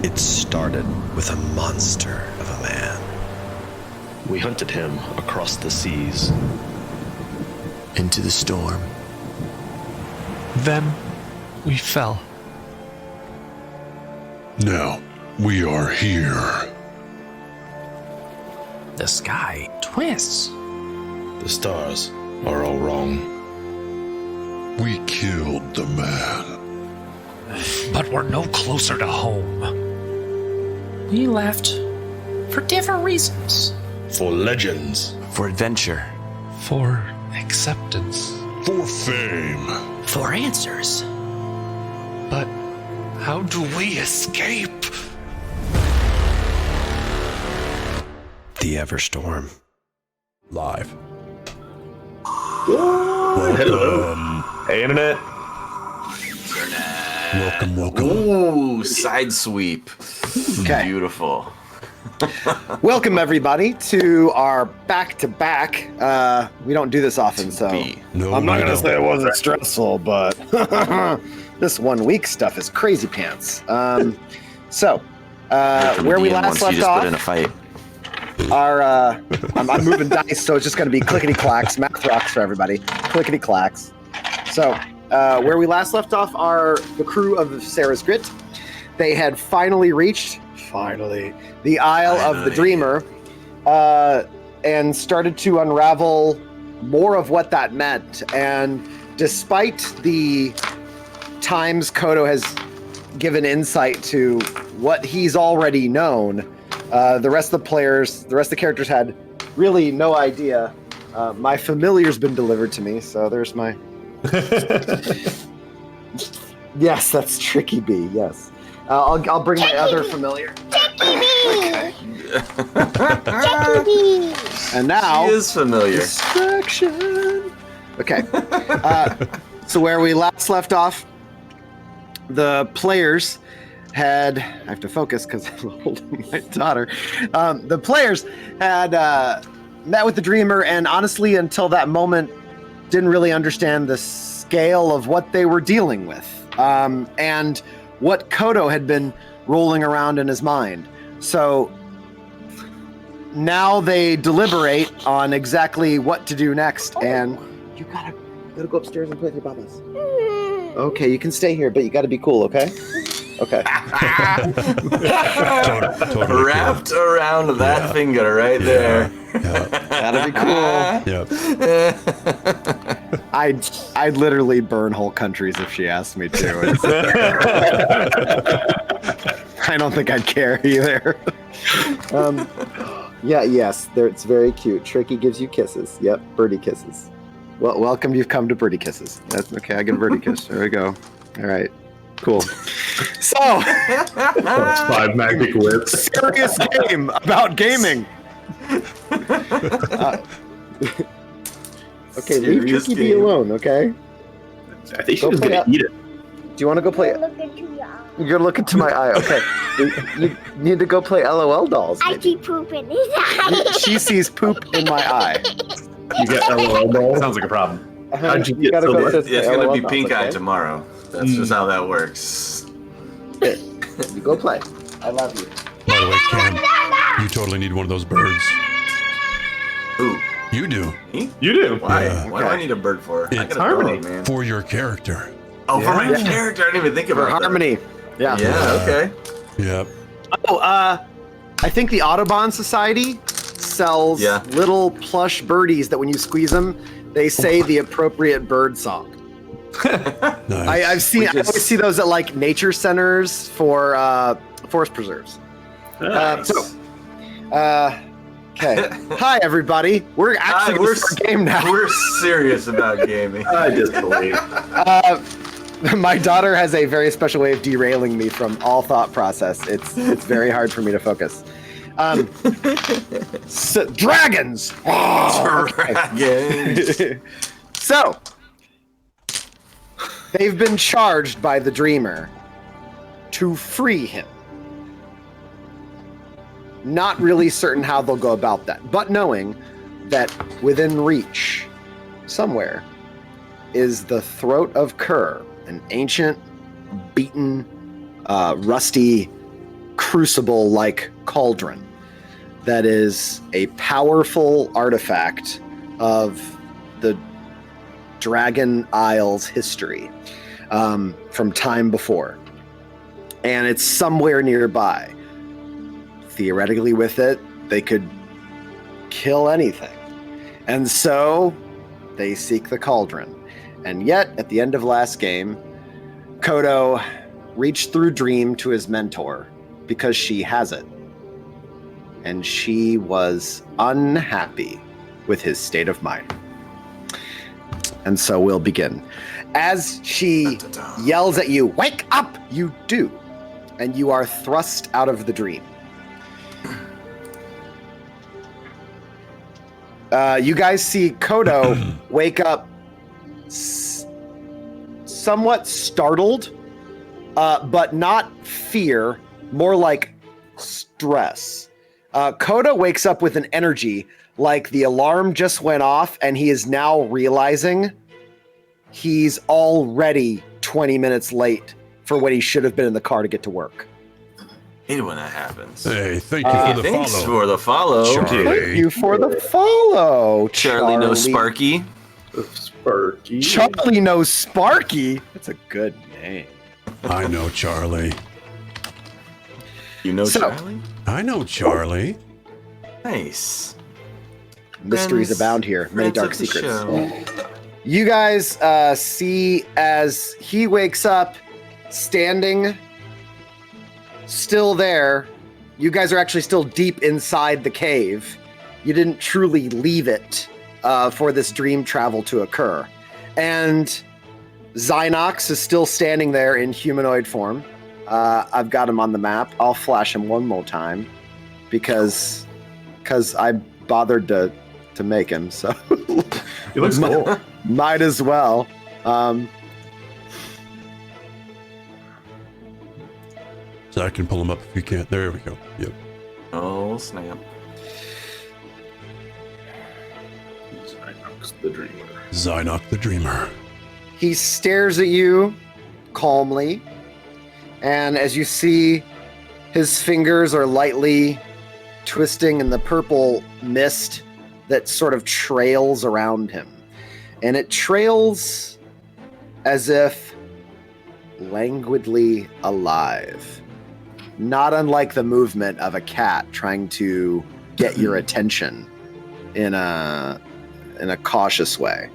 It started with a monster of a man. We hunted him across the seas. Into the storm. Then we fell. Now we are here. The sky twists. The stars are all wrong. We killed the man. But we're no closer to home. We left for different reasons. For legends. For adventure. For acceptance. For fame. For answers. But how do we escape? The Everstorm. Live. Hello. Hey, Internet. Welcome. Ooh, side sweep. Okay. Beautiful. Welcome, everybody, to our back-to-back. We don't do this often, so No, I'm not we going to don't. say it wasn't stressful, but this 1 week stuff is crazy pants. Where we last left just off, put in a fight. I'm moving dice, so it's just going to be clickety-clacks, math rocks for everybody. Clickety-clacks. So, where we last left off are the crew of Sarah's Grit. They had finally reached the Isle of the Dreamer, and started to unravel more of what that meant. And despite the times Kodo has given insight to what he's already known, the rest of the characters had really no idea. My familiar's been delivered to me, so there's my... Yes, that's Tricky Bee, yes. I'll bring my other familiar. Okay. And now... She is familiar. Distraction. Okay. So where we last left off, the players had... I have to focus because I'm holding my daughter. The players had met with the Dreamer, and honestly, until that moment, didn't really understand the scale of what they were dealing with. And what Kodo had been rolling around in his mind. So now they deliberate on exactly what to do next. And you gotta go upstairs and play with your babas. Okay, you can stay here, but you gotta be cool, okay? Okay. Totally Wrapped around that finger right there. Gotta be cool. I'd literally burn whole countries if she asked me to. I don't think I'd care either. It's very cute. Tricky gives you kisses. Yep, birdie kisses. Well, welcome. You've come to birdie kisses. That's okay. I get a birdie kiss. There we go. All right. Cool. So, That's 5 magic whips. serious game about gaming. Okay, leave Serious Tricky Bee game. alone, okay? I think Go she's play gonna out. eat it. Do you want to go play? Look into your eye. You're looking to my eye. Okay. You need to go play LOL dolls. I maybe. see poop in his eye. She sees poop in my eye. You get LOL balls. Sounds like a problem. How'd you get gotta so go lucky? to Yeah, it's gonna LOL be dolls, pink eye okay? tomorrow. That's just how that works. You go play. I love you. By the way, Cam, you totally need one of those birds. Ooh, You do. me? You do. Why? Yeah. Why do I need a bird for? I It's got a harmony. dog, man. For your character. Oh, for my Yeah. character. I didn't even think For about that. harmony. Yeah. Yeah. Okay. Yep. Oh, I think the Audubon Society sells Yeah. little plush birdies that when you squeeze them, they say the appropriate bird song. Nice. I've seen. We I just- always see those at like nature centers for forest preserves. Nice. Okay. Hi, everybody. We're actually we're going to game now. We're serious about gaming. I just believe. My daughter has a very special way of derailing me from all thought process. It's very hard for me to focus. Dragons. Oh, okay. Dragons. So, they've been charged by the Dreamer to free him. Not really certain how they'll go about that, but knowing that within reach, somewhere, is the throat of Kerr, an ancient, beaten, rusty crucible-like cauldron that is a powerful artifact of the Dragon Isle's history from time before. And it's somewhere nearby. Theoretically, with it, they could kill anything. And so they seek the cauldron. And yet, at the end of last game, Kodo reached through Dream to his mentor because she has it. And she was unhappy with his state of mind. And so we'll begin. As she yells at you, "Wake up!" you do. And you are thrust out of the dream. You guys see Kodo wake up somewhat startled, but not fear, more like stress. Kodo wakes up with an energy like the alarm just went off and he is now realizing he's already 20 minutes late for when he should have been in the car to get to work. Hate when that happens. Hey, thank you for the Thanks follow. for the follow. Thank you for the follow, Charlie knows Sparky. Sparky. Charlie knows Sparky. That's a good name. I know Charlie. You know So- Charlie? I know Charlie. Nice. Mysteries Friends- abound here. Many friends dark of the secrets. show. You guys see as he wakes up standing still there. You guys are actually still deep inside the cave. You didn't truly leave it for this dream travel to occur. And Zynox is still standing there in humanoid form. I've got him on the map. I'll flash him one more time because I bothered to make him, so He looks cool. might as well. So I can pull him up if you can't. There we go. Yep. Oh, snap. Zynox the Dreamer. Zynok the Dreamer. He stares at you calmly, and as you see, his fingers are lightly twisting in the purple mist that sort of trails around him. And it trails as if languidly alive. Not unlike the movement of a cat trying to get your attention in a cautious way.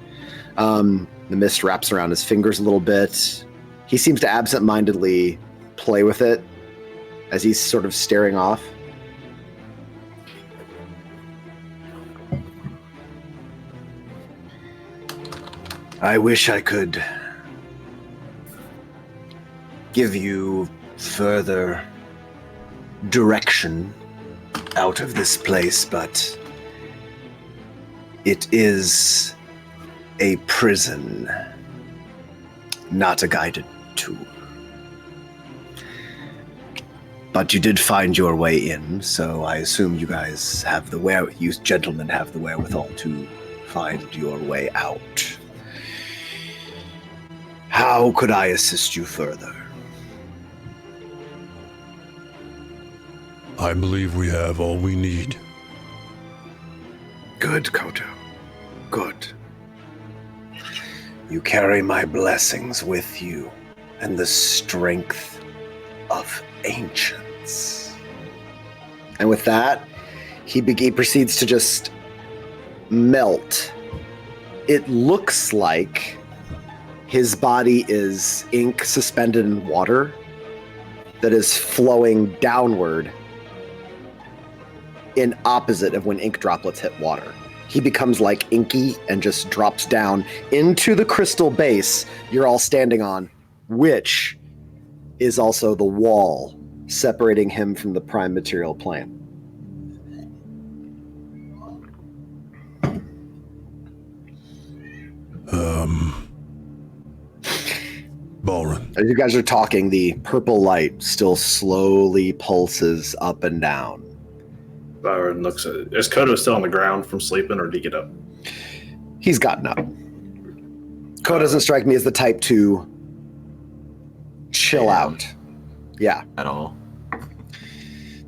The mist wraps around his fingers a little bit. He seems to absent-mindedly play with it as he's sort of staring off. I wish I could give you further direction out of this place, but it is a prison, not a guided tour. But you did find your way in, so I assume you guys have you gentlemen have the wherewithal to find your way out. How could I assist you further? I believe we have all we need. Good, Kodo. Good. You carry my blessings with you and the strength of ancients. And with that, he proceeds to just melt. It looks like his body is ink suspended in water that is flowing downward in opposite of when ink droplets hit water. He becomes like inky and just drops down into the crystal base you're all standing on, which is also the wall separating him from the prime material plane. Balrin. As you guys are talking, the purple light still slowly pulses up and down. Byron looks at it. Is Kodo still on the ground from sleeping, or did he get up? He's gotten up. Ko doesn't strike me as the type to chill out. Yeah. At all.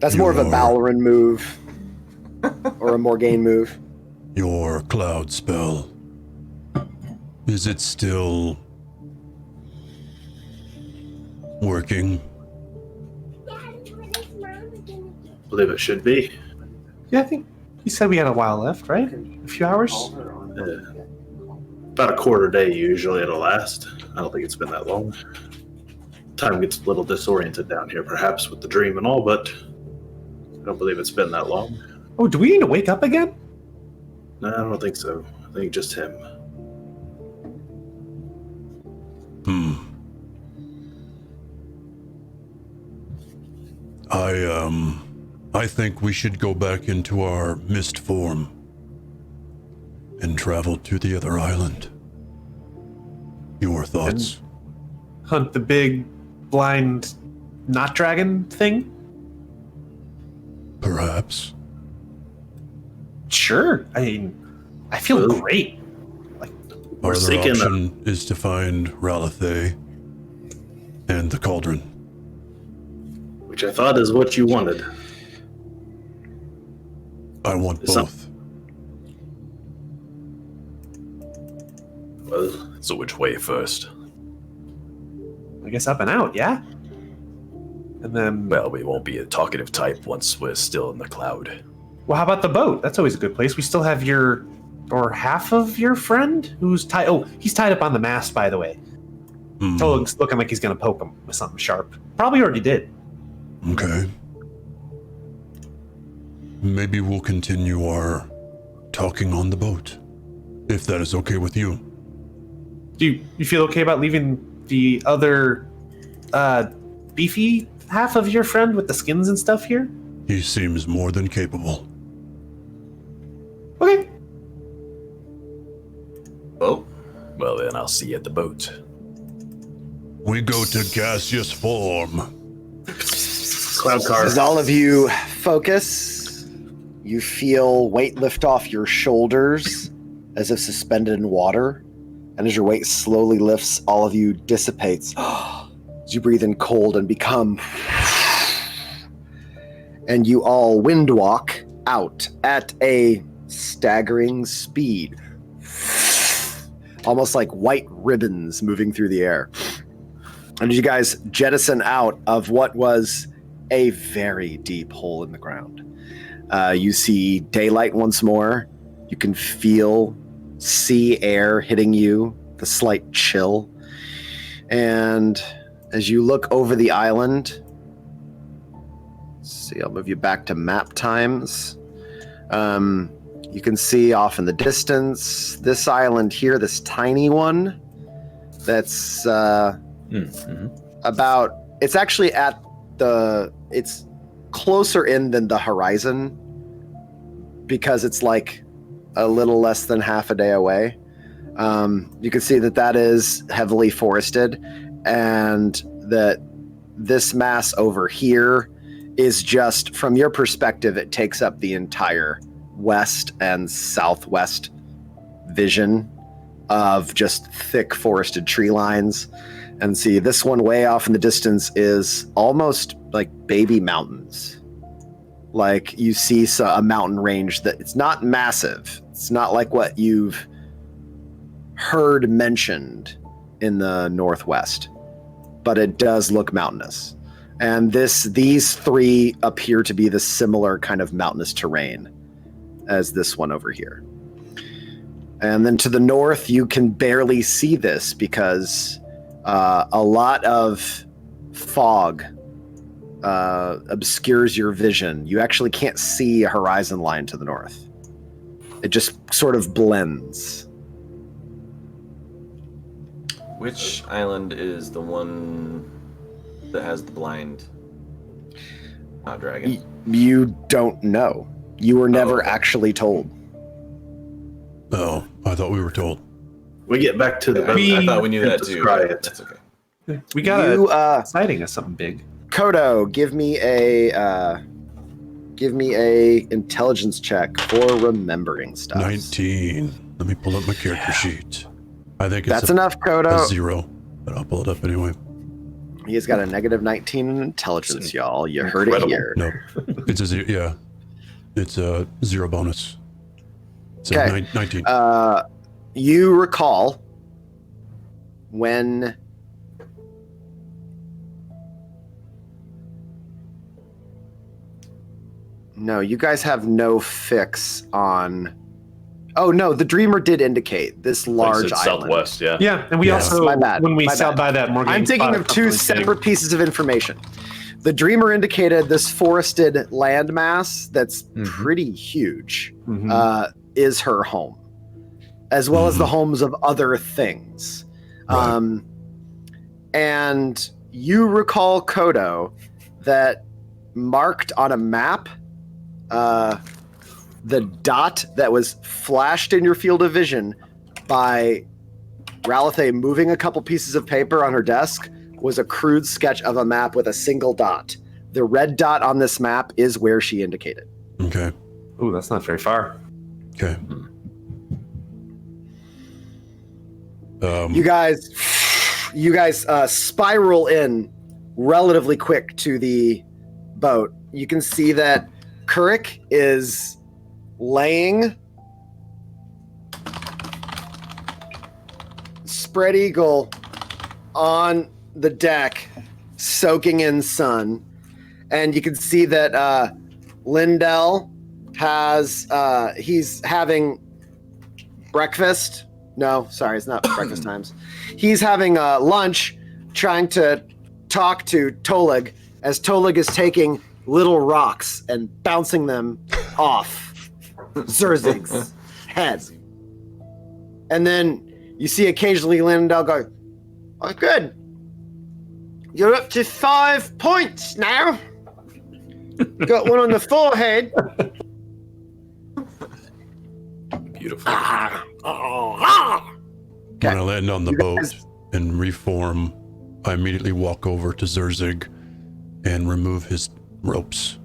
That's more of a Balrin move. Or a Morgaine move. Your cloud spell. Is it still working? I believe it should be. Yeah, I think he said we had a while left, right? A few hours? About a quarter day usually it'll last. I don't think it's been that long. Time gets a little disoriented down here, perhaps with the dream and all, but I don't believe it's been that long. Oh, do we need to wake up again? No, I don't think so. I think just him. I think we should go back into our mist form and travel to the other island. Your thoughts? Hunt the big, blind, not dragon thing? Perhaps. Sure. I mean, I feel great. Our other seeking option is to find Ralithay and the cauldron. Which I thought is what you wanted. I want both. Well, So which way first? I guess up and out, yeah? And then, Well, we won't be a talkative type once we're still in the cloud. well, how about the boat? That's always a good place. We still have your, or half of your friend who's tied. Oh, he's tied up on the mast, by the way. Totally looking like he's going to poke him with something sharp. Probably already did. Okay. Maybe we'll continue our talking on the boat, if that is okay with you. Do you feel okay about leaving the other beefy half of your friend with the skins and stuff here? He seems more than capable. Okay. Oh, Well, then I'll see you at the boat. We go to gaseous form. cloud car. As all of you focus, you feel weight lift off your shoulders as if suspended in water. And as your weight slowly lifts, all of you dissipates as you breathe in cold and become. And you all wind walk out at a staggering speed. Almost like white ribbons moving through the air. And you guys jettison out of what was a very deep hole in the ground. You see daylight once more. You can feel sea air hitting you, the slight chill. And as you look over the island, let's see, I'll move you back to map times. You can see off in the distance, this island here, this tiny one, that's about, it's actually it's closer in than the horizon because it's like a little less than half a day away. You can see that is heavily forested, and that this mass over here is just, from your perspective, it takes up the entire west and southwest vision of just thick forested tree lines. And see, this one way off in the distance is almost like baby mountains. Like you see a mountain range that it's not massive. It's not like what you've heard mentioned in the Northwest, but it does look mountainous. And these three appear to be the similar kind of mountainous terrain as this one over here. And then to the north, you can barely see this because a lot of fog obscures your vision. You actually can't see a horizon line to the north. It just sort of blends. which island is the one that has the blind dragon? You don't know. You were never actually told. Oh, I thought we were told. We get back to the boat. I thought we knew that too. Describe it. That's okay. We got a sighting of something big. Kodo, give me a intelligence check for remembering stuff. 19. Let me pull up my character sheet. I think That's enough, Kodo. a 0, but I'll pull it up anyway. He's got a negative 19 in intelligence, y'all. You heard it Incredible. here. No. It's a zero. Yeah, it's a 0 bonus. So Okay. 19. You recall when no, you guys have no fix on. Oh no, the Dreamer did indicate this large It's island. southwest, yeah. Yeah, and we Yeah. also, My bad, when we my sailed bad. by that Morgan, I'm thinking of two separate pieces of information. The Dreamer indicated this forested landmass that's pretty huge is her home, as well as the homes of other things. Right. And you recall, Kodo, that marked on a map, the dot that was flashed in your field of vision by Ralithe moving a couple pieces of paper on her desk was a crude sketch of a map with a single dot. The red dot on this map is where she indicated. Okay. Ooh, that's not very far. Okay. You guys spiral in relatively quick to the boat. You can see that Kurik is laying spread eagle on the deck, soaking in sun. And you can see that Lindell has he's having breakfast. No, sorry, it's not breakfast times. He's having lunch, trying to talk to Tolig, as Tolig is taking little rocks and bouncing them off Zerzig's head. And then you see occasionally Lindell go, "Oh, good. You're up to 5 points now. Got one on the forehead." Beautiful. When I land on the You boat guys- and reform, I immediately walk over to Zerzig and remove his ropes.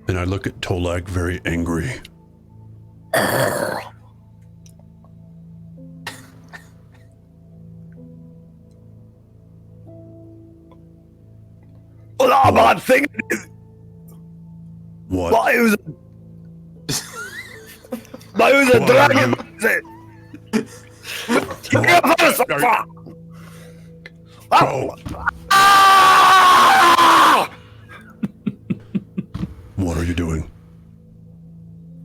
And I look at Tolag very angry. Well, I'm not thinking. What? Why was a What? dragon? Oh. What are you doing?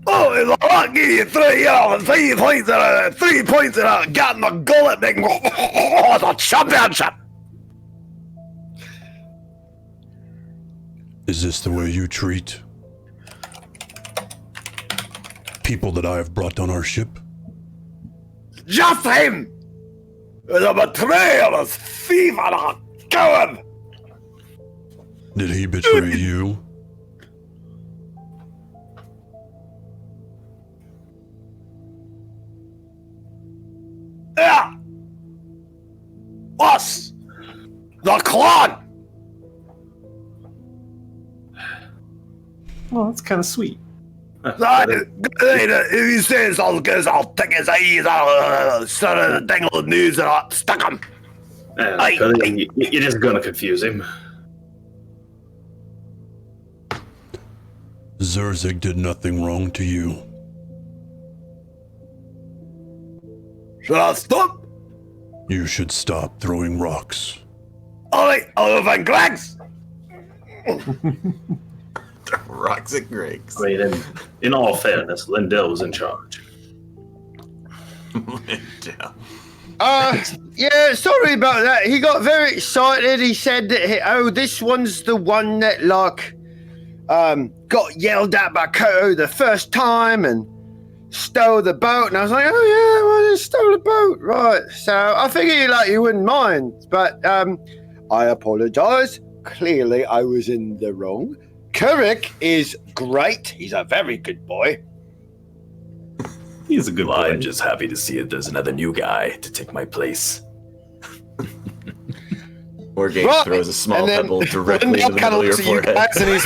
Oh, I'll give you 3 points and 3 points and I got my gullet. The championship. Is this the way you treat people that I have brought on our ship? Just him. He's a betrayer, a thief, and a coward. Did he betray you? Yeah. Us. The clan. Well, that's kind of sweet. If he says I'll take his eyes out, sort of dangle the news and I'll stuck him. You're just gonna confuse him. Zerzig did nothing wrong to you. Should I stop? You should stop throwing rocks. Alright, I'll find Greg's. Rocks and Greg's. I mean, in all fairness, Lindell was in charge. Yeah. Yeah, sorry about that. He got very excited. He said that, this one's the one that, got yelled at by Koto the first time and stole the boat. And I was like, oh, yeah, well, they stole the boat. Right. So I figured, you wouldn't mind. But I apologize. Clearly, I was in the wrong. Kurik is great. He's a very good boy. He's a good Well, boy. I'm just happy to see that there's another new guy to take my place. Morgan Right. throws a small And then pebble directly Lindell into the kinda middle of your looks at you forehead. guys and he's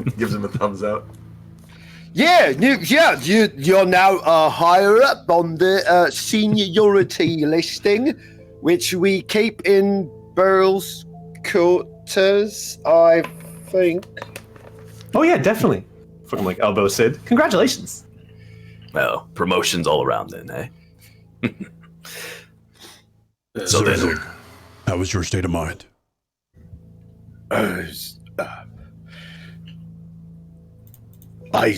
like, Gives him a thumbs up. Yeah, you're now higher up on the seniority listing, which we keep in Burl's quarters. I think. Oh yeah, definitely. Fucking like elbow Sid. Congratulations. Well, promotions all around then, eh? So then, how was your state of mind? I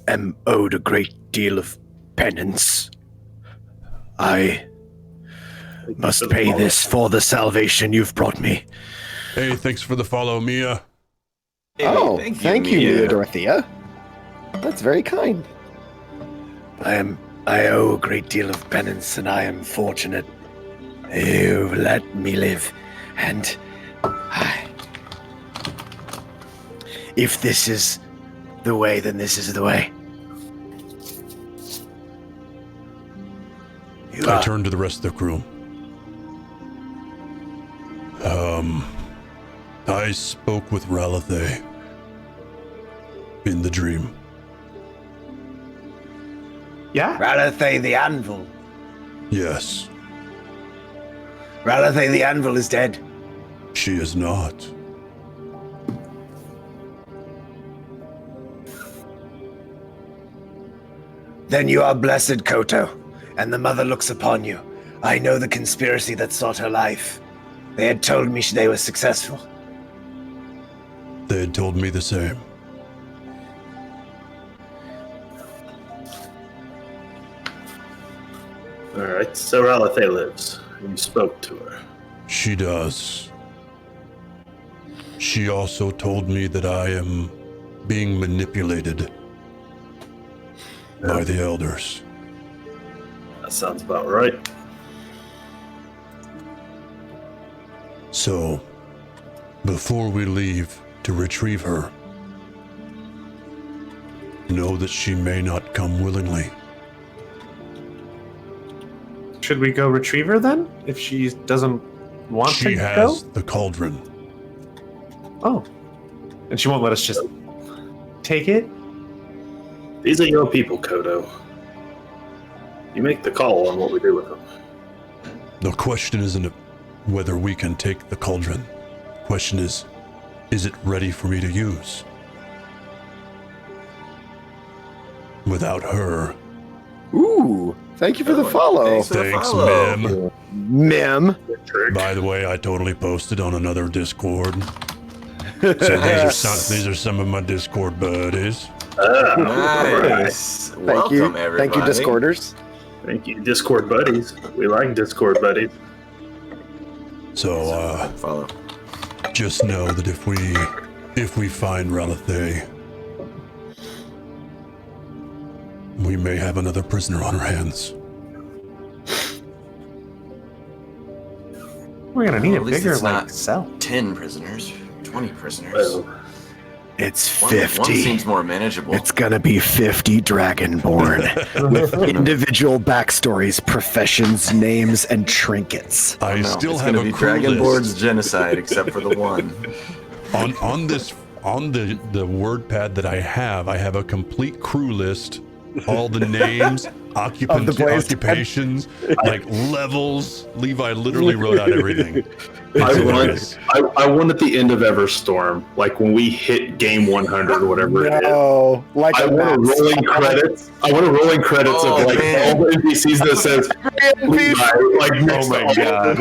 am owed a great deal of penance. I must pay this for the salvation you've brought me. Hey, thanks for the follow, Mia. Hey, thank you, Mia Dorothea. That's very kind. I owe a great deal of penance, and I am fortunate you've let me live. And if this is the way, then this is the way. I turned to the rest of the crew. I spoke with Ralithe in the dream. Yeah? Ralithe the Anvil. Yes, Ralithe the Anvil is dead. she is not. Then you are blessed, Koto, and the mother looks upon you. I know the conspiracy that sought her life. They had told me they were successful. They had told me the same. Alright, so Ralithe lives. You spoke to her. She does. She also told me that I am being manipulated by the elders. That sounds about right. So, before we leave to retrieve her, know that she may not come willingly. Should we go retrieve her then? If she doesn't want to She go? has the cauldron. Oh. And she won't let us just take it? These are your people, Kodo. You make the call on what we do with them. The question isn't whether we can take the cauldron. The question is it ready for me to use? Without her. Ooh, thank you for the follow. Thanks, Mim. Mim. By the way, I totally posted on another Discord. So these are some of my Discord buddies. Nice. Thank Welcome, you. everybody. Thank you, Discorders. Thank you, Discord buddies. We like Discord buddies. So, Follow. just know that if we find Ralithe, we may have another prisoner on our hands. We're gonna need At a least bigger it's not cell. 10 prisoners, 20 prisoners. Well, It's One 50. seems more manageable. It's gonna be 50 Dragonborn with individual backstories, professions, names, and trinkets. I No, still it's have gonna a be crew Dragonborn's list. genocide, except for the one. On the word pad that I have a complete crew list, all the names, occupations, like levels. Levi literally wrote out everything. I won at the end of Everstorm, like when we hit game 100 or whatever it is. No, like I want a rolling credits. I want a rolling credits Oh, of like man. all the NPCs that says Levi, like Oh my God.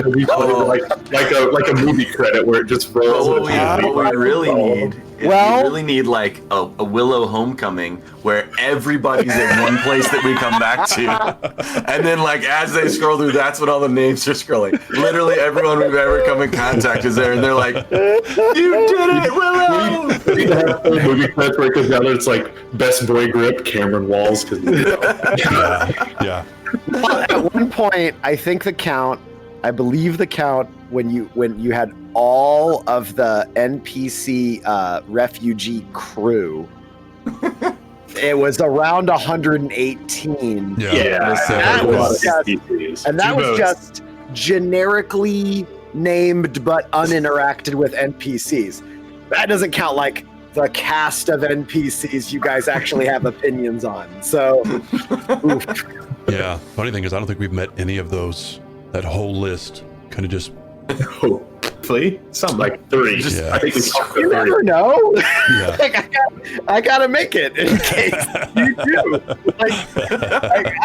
like a movie credit where it just rolls. What we really need is Well- we really need like a Willow Homecoming where everybody's in one place that we come back to, and then like as they scroll through, that's when all the names are scrolling. Literally everyone we've ever come in contact is there, and they're like, "You did it, Willow!" We need to have full movie credits where it goes down there. It's like best boy grip, Cameron Walls. Because Yeah. At one point, I think I believe the count when you had all of the NPC refugee crew, it was around 118. that was just- NPCs. And that Two was votes. just generically named but uninteracted with NPCs. That doesn't count like the cast of NPCs you guys actually have opinions on. So, oof. Yeah. Funny thing is, I don't think we've met any of those. That whole list kind of just Something like 3. Yeah. I think we talked to You 3. never know. Yeah. Like, I gotta make it in case you do. Like,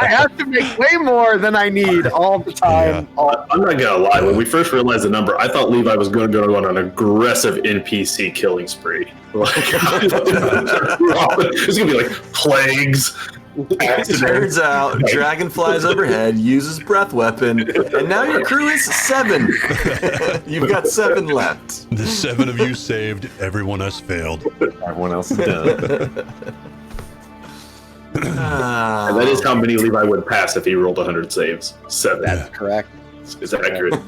I have to make way more than I need all the time. I'm not gonna lie. When we first realized the number, I thought Levi was going to go on an aggressive NPC killing spree. Like, it's gonna be like plagues. It turns out, dragon flies overhead, uses breath weapon, and now your crew is 7. You've got 7 left. The 7 of you saved. Everyone else failed. Everyone else is done. And that is how many Levi would pass if he rolled 100 saves. 7. That's correct. Is accurate.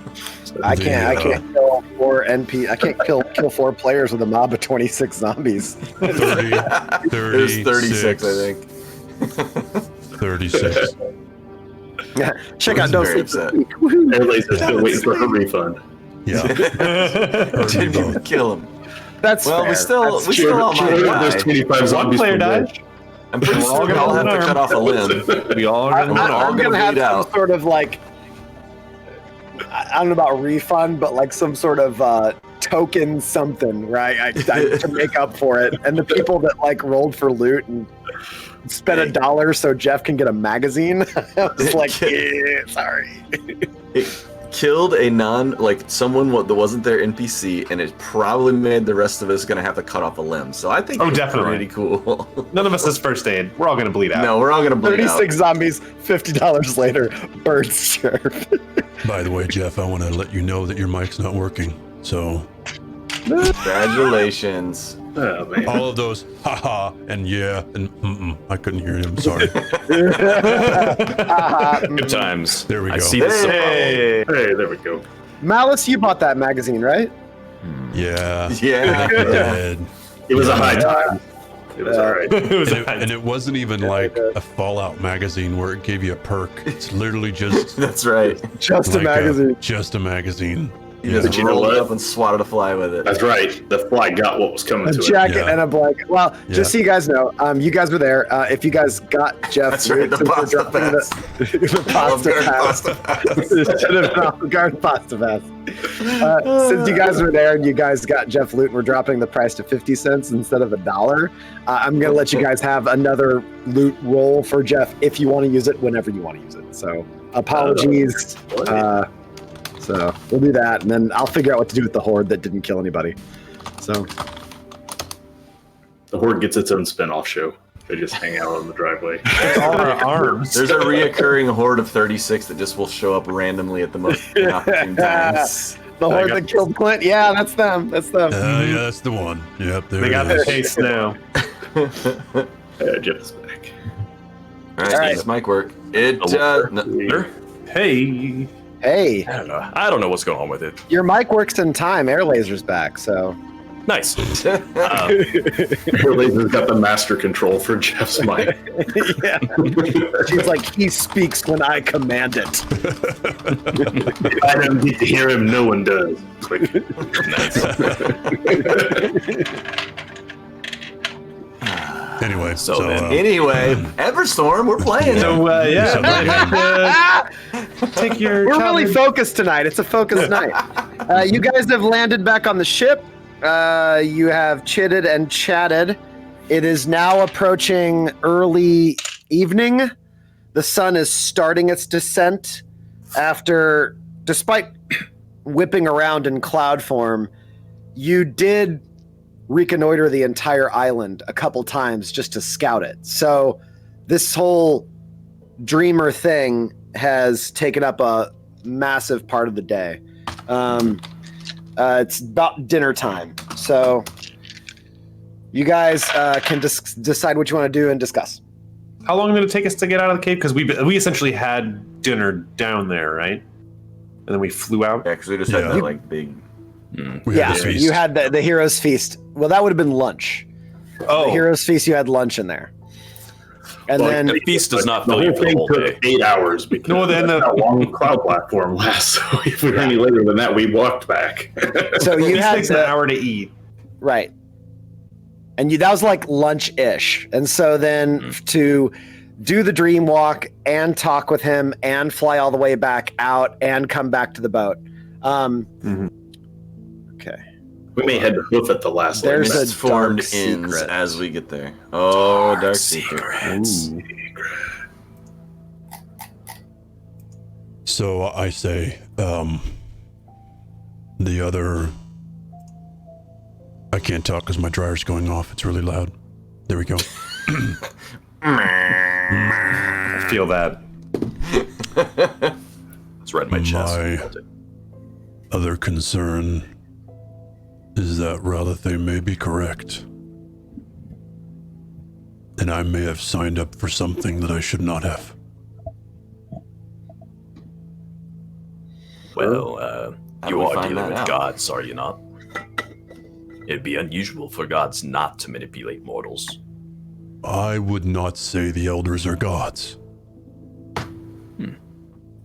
I can't kill 4 NP. I can't kill 4 players with a mob of 26 zombies. 30, There's 36, I think. 36. Check out Very Don't upset. Sleep. Airlays is still waiting for her refund. Yeah. Didn't even kill him. That's Well, fair. we still That's all There's might die. 25 zombies. player from died. there. I'm pretty sure we all have to cut off a limb. We all are I'm gonna all gonna gonna have bleed some out. sort of like, I don't know about refund, but like some sort of token something, right? To make up for it. And the people that like rolled for loot and spent $1 so Jeff can get a magazine. I was like, yeah, sorry. It killed a someone that wasn't their NPC, and it probably made the rest of us gonna have to cut off a limb. So I think Oh, it's definitely. pretty cool. None of us has first aid. We're all gonna bleed out. No, we're all gonna bleed 36 out. zombies, $50 later, birds chirp. By the way, Jeff, I want to let you know that your mic's not working. So Congratulations. Oh, man. all of those haha and yeah and I couldn't hear him. Sorry. Good times. There we I go. see this. Hey, there we go. Malice, you bought that magazine, right? Yeah. Yeah. I did. It was a high time. It was all right. It was And it wasn't even like a Fallout magazine where it gave you a perk. It's literally just That's right. Just like a magazine. just a magazine. You just But you know rolled it what? up and swatted a fly with it. That's right. The fly got what was coming A to it. jacket Yeah. and a blanket. Well, Yeah. just so you guys know, you guys were there. If you guys got Jeff, That's right, the since we're pasta dropping pass. the pasta Olive Garden pass. pasta pass. Instead of Olive Garden pasta pass. Since you guys were there and you guys got Jeff loot, and we're dropping the price to 50 cents instead of $1. I'm gonna let you guys have another loot roll for Jeff if you want to use it whenever you want to use it. So apologies. So we'll do that, and then I'll figure out what to do with the horde that didn't kill anybody. So The horde gets its own spin-off show. They just hang out on the driveway. all our arms. There's a reoccurring horde of 36 that just will show up randomly at the most inopportune times. the horde that killed Clint, yeah, that's them. That's them. Yeah, that's the one. Yep, there They it got the is. taste now. Jeff is back. All right, All right. does mic work? It Hey. Hey, I don't know. I don't know what's going on with it. your mic works in time. Air Laser's back, so Nice. Laser's got the master control for Jeff's mic. yeah. She's like, he speaks when I command it. I don't get to hear him. No one does. It's like, Anyway, So then- Anyway, Everstorm, we're playing. So take your. We're really challenge. focused tonight. It's a focused night. You guys have landed back on the ship. You have chitted and chatted. It is now approaching early evening. The sun is starting its descent after, despite whipping around in cloud form, you did reconnoiter the entire island a couple times just to scout it. So this whole dreamer thing has taken up a massive part of the day. It's about dinner time. So you guys can decide what you want to do and discuss. How long did it take us to get out of the cave? Because we essentially had dinner down there, right? And then we flew out. Yeah, because we just had Yeah. that like big. we had this feast. You had the Heroes Feast. Well, that would have been lunch. Oh, The Heroes Feast, you had lunch in there. And Well, then The feast does not the fill you whole for the thing whole day. took 8 hours because No, then that's how long the cloud platform lasts. So if we were any later than that, we walked back. so you it had takes an hour to eat. right. And that was like lunch-ish. And so then to do the dream walk and talk with him and fly all the way back out and come back to the boat. Okay. We may head to hoof at the last. There's lane. a Mistformed dark inns secret. as we get there. Oh, dark secret. Ooh. So I say, the other. I can't talk because my dryer's going off. It's really loud. There we go. I feel that. It's right in my chest. My other concern is that Ralithe may be correct. And I may have signed up for something that I should not have. Well, How you do we are find dealing that with out? gods, are you not? It'd be unusual for gods not to manipulate mortals. I would not say the elders are gods.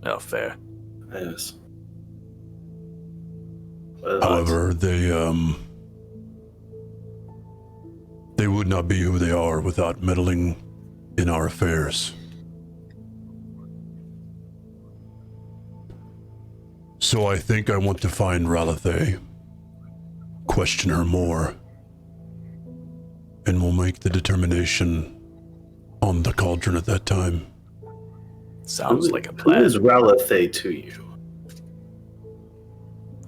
Oh, fair. Yes. Well, However, they would not be who they are without meddling in our affairs. So I think I want to find Ralithe, question her more, and we'll make the determination on the cauldron at that time. Sounds like a Who plan. is Ralithe to you?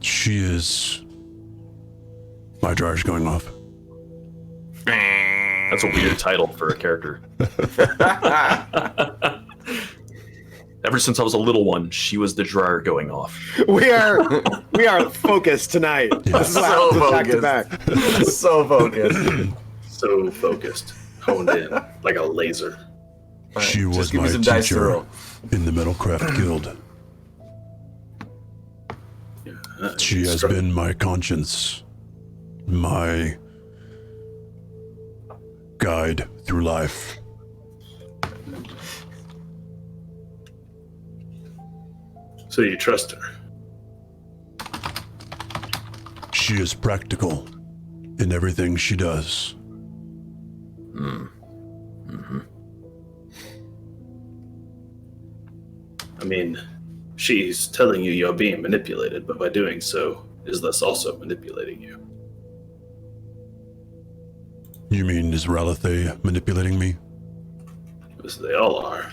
She is... My dryer's going off. That's a weird title for a character. Ever since I was a little one, she was the dryer going off. We are focused tonight. This is what So happens back to back. So focused. So focused, honed in, like a laser. She Just was give me my some dice to teacher roll. in the Metalcraft Guild. She has been my conscience, my guide through life. So you trust her? She is practical in everything she does. I mean, she's telling you you're being manipulated, but by doing so, is thus also manipulating you. You mean, is Ralithe manipulating me? As they all are.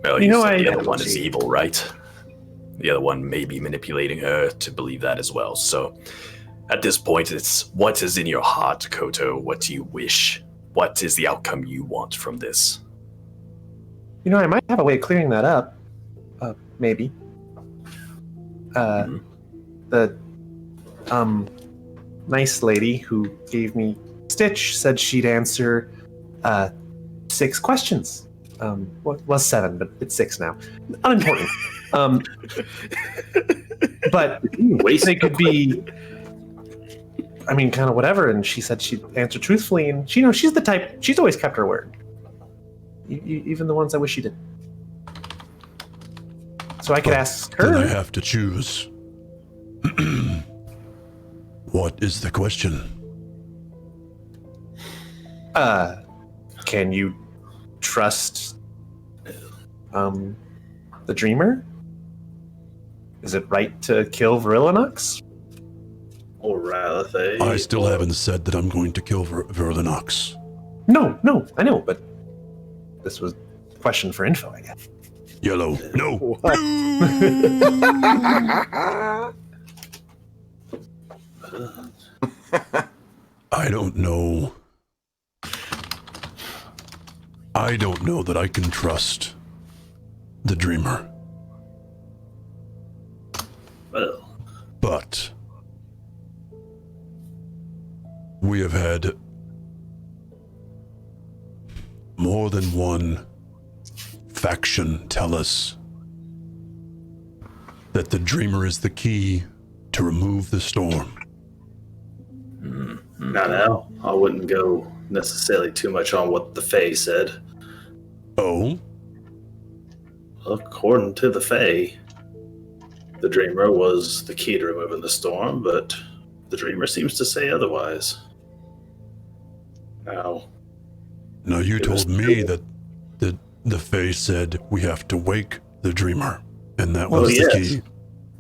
Well, You know, said the I- other one is evil, right? The other one may be manipulating her to believe that as well. So, at this point, it's what is in your heart, Koto? What do you wish? What is the outcome you want from this? You know, I might have a way of clearing that up. Maybe. The nice lady who gave me Stitch said she'd answer 6 questions. What was 7, but it's 6 now. Unimportant. But they could be, I mean, kind of whatever. And she said she'd answer truthfully. And she, she's the type. She's always kept her word. Even the ones I wish she did. So I could ask Then I her. have to choose. What is the question? Can you trust the dreamer? Is it right to kill Virilinox? Or Ralithe. I still haven't said that I'm going to kill Verlinox. No, I know, but this was a question for info, I guess. Yellow. No. I don't know. I don't know that I can trust the dreamer. Well, But we have had more than one faction tell us that the dreamer is the key to remove the storm. now. I wouldn't go necessarily too much on what the Fae said. Oh? According to the Fae, the Dreamer was the key to removing the storm, but the Dreamer seems to say otherwise. Now, Now you It was told me true. that the Fae said we have to wake the dreamer, and that Well, was the yes. key.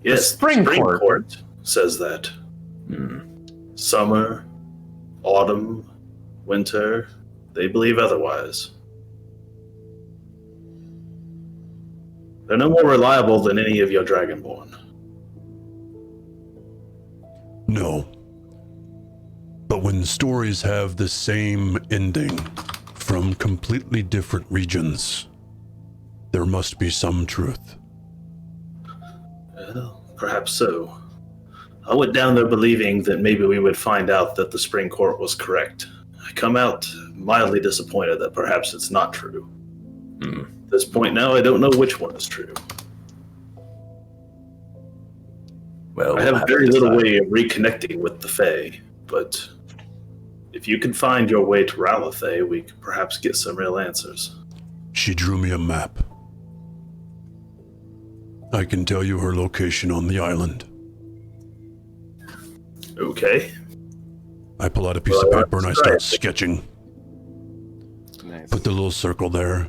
Yes, Spring Court. Court says that. Summer, autumn, winter, they believe otherwise. They're no more reliable than any of your Dragonborn. No. But when stories have the same ending from completely different regions, there must be some truth. Well, perhaps so. I went down there believing that maybe we would find out that the Spring Court was correct. I come out mildly disappointed that perhaps it's not true. At this point now, I don't know which one is true. Well, I have very little way of reconnecting with the Fae, but if you can find your way to Ralathea, we could perhaps get some real answers. She drew me a map. I can tell you her location on the island. Okay. I pull out a piece of paper and I start sketching. Nice. Put the little circle there.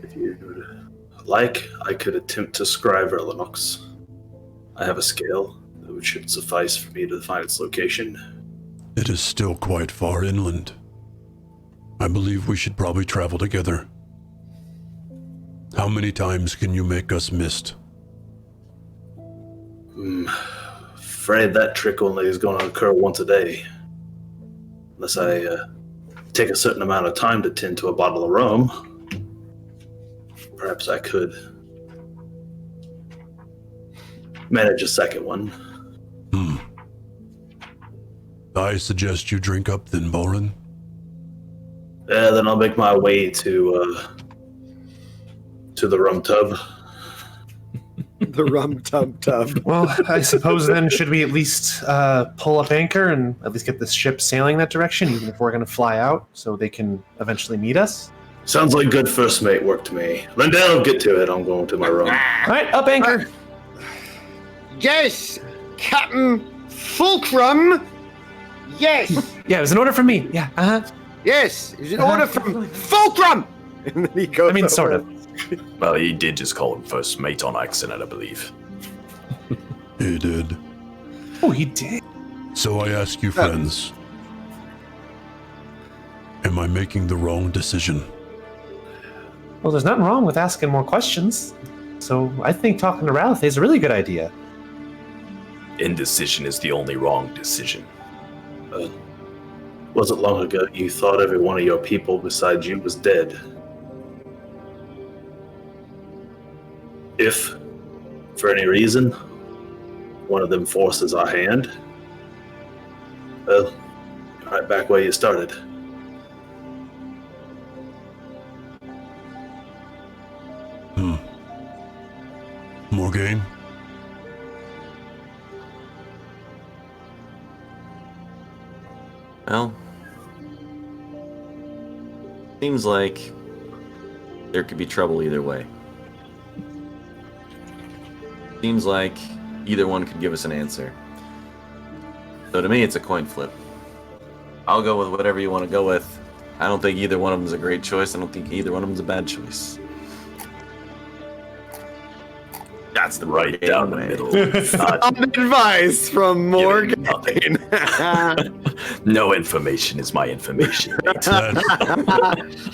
If you like, I could attempt to scry Verlinox. I have a scale that should suffice for me to find its location. It is still quite far inland. I believe we should probably travel together. How many times can you make us mist? Afraid that trick only is going to occur once a day. Unless I take a certain amount of time to tend to a bottle of rum. Perhaps I could manage a second one. I suggest you drink up then, Boren. Then I'll make my way to the rum tub. The rum tub. Well, I suppose then should we at least pull up anchor and at least get this ship sailing that direction, even if we're going to fly out, so they can eventually meet us? Sounds like good first mate work to me. Lindell, get to it. I'm going to my room. All right, up anchor. Yes, Captain Fulcrum. Yes. Yeah, it was an order from me. Yeah, Yes, it's an order from Fulcrum. And then he goes. I mean, sort of. Well, he did just call him first mate on accident, I believe. He did. Oh, he did. So I ask you, friends, am I making the wrong decision? Well, there's nothing wrong with asking more questions. So I think talking to Ralathea is a really good idea. Indecision is the only wrong decision. Wasn't long ago you thought every one of your people besides you was dead. If, for any reason, one of them forces our hand, well, you're right back where you started. Morgaine? Well, seems like there could be trouble either way. Seems like either one could give us an answer. So to me, it's a coin flip. I'll go with whatever you want to go with. I don't think either one of them is a great choice. I don't think either one of them is a bad choice. That's the Right down the way. middle. Solid advice from Morgan. No information is my information, mate.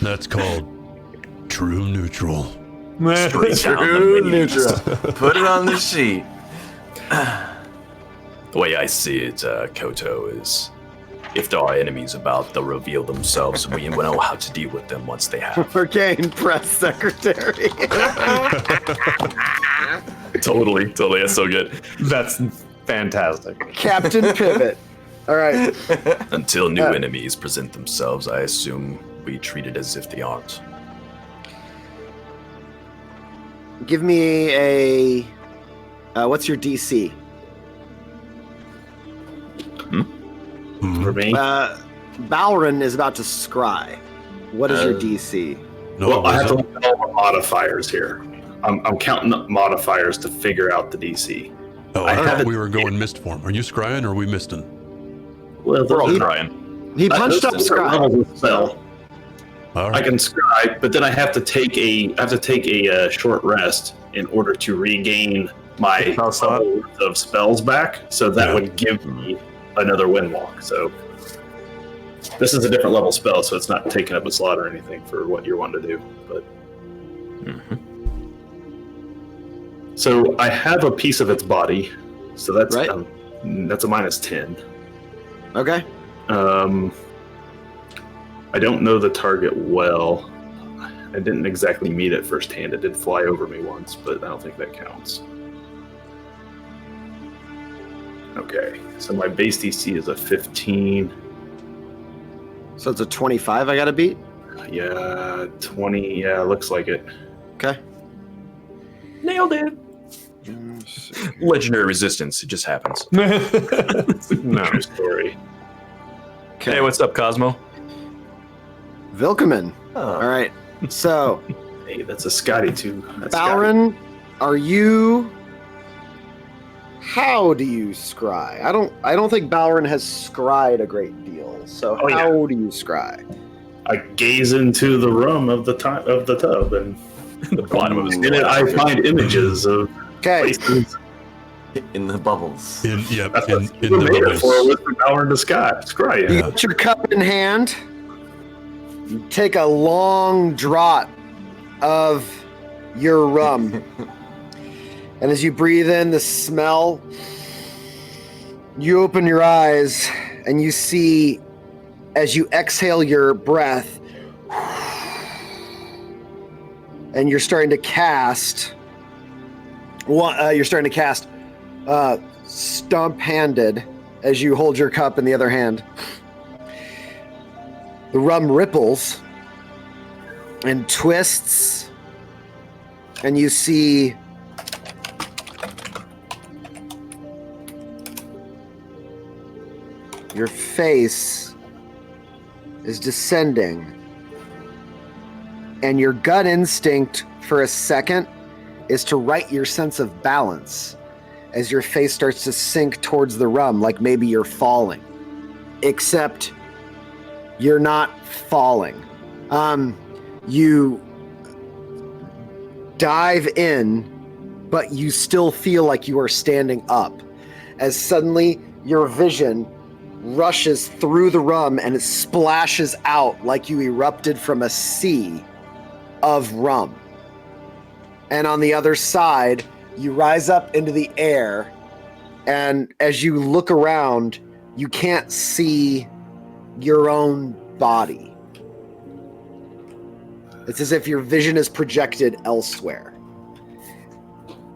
That's called true neutral. Straight down the True middle. neutral. Put it on the sheet. The way I see it, Koto, is if there are enemies about, they'll reveal themselves, and we will know how to deal with them once they have. Morgan, press secretary. Totally, that's so good. That's fantastic. Captain Pivot. All right. Until new enemies present themselves, I assume we treat it as if they aren't. Give me a. What's your DC? For me? Balrin is about to scry. What is your DC? No, Well, I have to look at all the modifiers here. I'm counting up modifiers to figure out the DC. Oh, I I thought haven't- we were going mist form. Are you scrying or are we misting? Well, We're all the- trying. He punched up those are scry. levels of spell. All I right. can scribe, but then I have to take a short rest in order to regain my Spell slot? level of spells back. So that Yeah. would give me another windwalk. So this is a different level spell, so it's not taking up a slot or anything for what you're wanting to do. But so I have a piece of its body, so that's Right. That's a -10. Okay. I don't know the target well. I didn't exactly meet it firsthand. It did fly over me once, but I don't think that counts. Okay, so my base DC is a 15. So it's a 25 I gotta beat? Yeah, 20. Yeah, looks like it. Okay. Nailed it. Legendary resistance. It just happens. True story. Okay. Hey, what's up, Cosmo? Vilkeman. All right. So, Hey, that's a Scotty too. That's Balrin, are you? How do you scry? I don't think Balrin has scried a great deal. So Oh, yeah. how do you scry? Scotty. I gaze into the rum of the tub, and The bottom of his in it I find images of Okay. places. In the bubbles. In That's in what the we made it for, bubbles. was for Balrin to Scry. You Yeah. get your cup in hand. You take a long draught of your rum. And as you breathe in the smell, you open your eyes and you see, as you exhale your breath, and you're starting to cast. You're starting to cast stump-handed as you hold your cup in the other hand. The rum ripples and twists, and you see your face is descending, and your gut instinct for a second is to right your sense of balance as your face starts to sink towards the rum, like maybe you're falling. Except you're not falling. You dive in, but you still feel like you are standing up, as suddenly your vision rushes through the rum and it splashes out like you erupted from a sea of rum. And on the other side, you rise up into the air, and as you look around, you can't see your own body. It's as if your vision is projected elsewhere.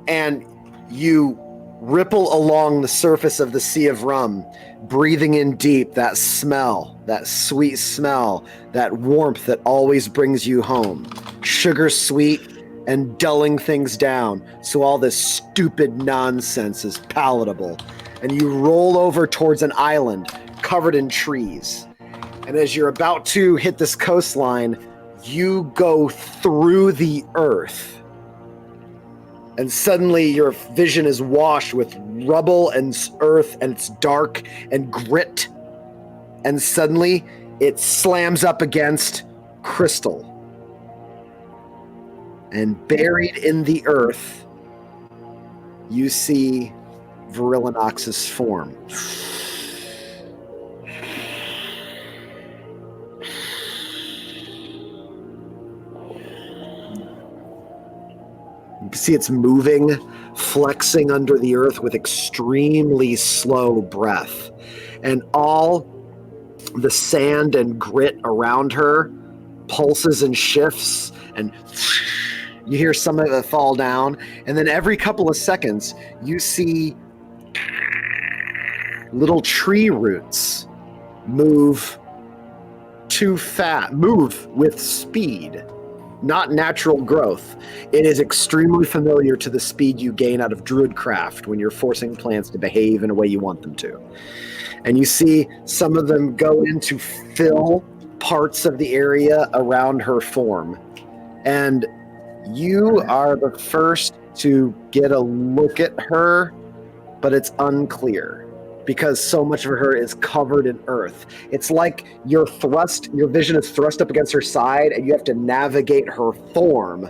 And you ripple along the surface of the sea of rum, breathing in deep that smell, that sweet smell, that warmth that always brings you home. Sugar sweet and dulling things down so all this stupid nonsense is palatable. And you roll over towards an island covered in trees. And as you're about to hit this coastline, you go through the earth. And suddenly your vision is washed with rubble and earth, and it's dark and grit. And suddenly it slams up against crystal. And buried in the earth, you see Virillinox's form. You can see it's moving, flexing under the earth with extremely slow breath. And all the sand and grit around her pulses and shifts, and you hear some of it fall down. And then every couple of seconds, you see little tree roots move with speed. Not natural growth. It is extremely familiar to the speed you gain out of druidcraft when you're forcing plants to behave in a way you want them to. And you see some of them go in to fill parts of the area around her form. And you are the first to get a look at her, but it's unclear. because so much of her is covered in earth. It's like your vision is thrust up against her side, and you have to navigate her form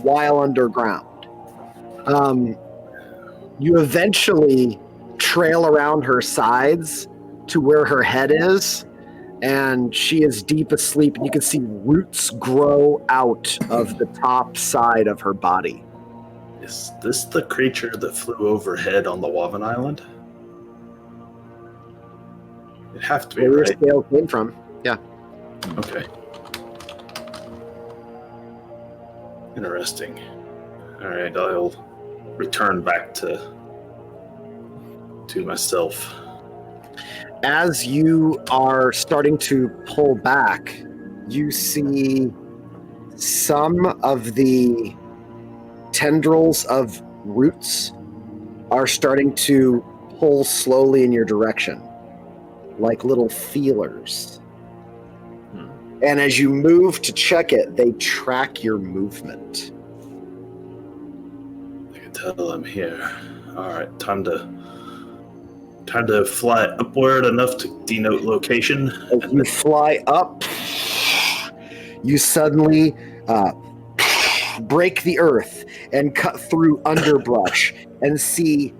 while underground. You eventually trail around her sides to where her head is, and she is deep asleep, and you can see roots grow out of the top side of her body. Is this the creature that flew overhead on the Woven Island? It'd have to be, Where right? your scale came from. Yeah. Okay. Interesting. All right, I'll return back to myself. As you are starting to pull back, you see some of the tendrils of roots are starting to pull slowly in your direction, like little feelers. And as you move to check it, they track your movement. I can tell I'm here. All right, time to fly upward enough to denote location. As you fly up, you suddenly break the earth and cut through underbrush and see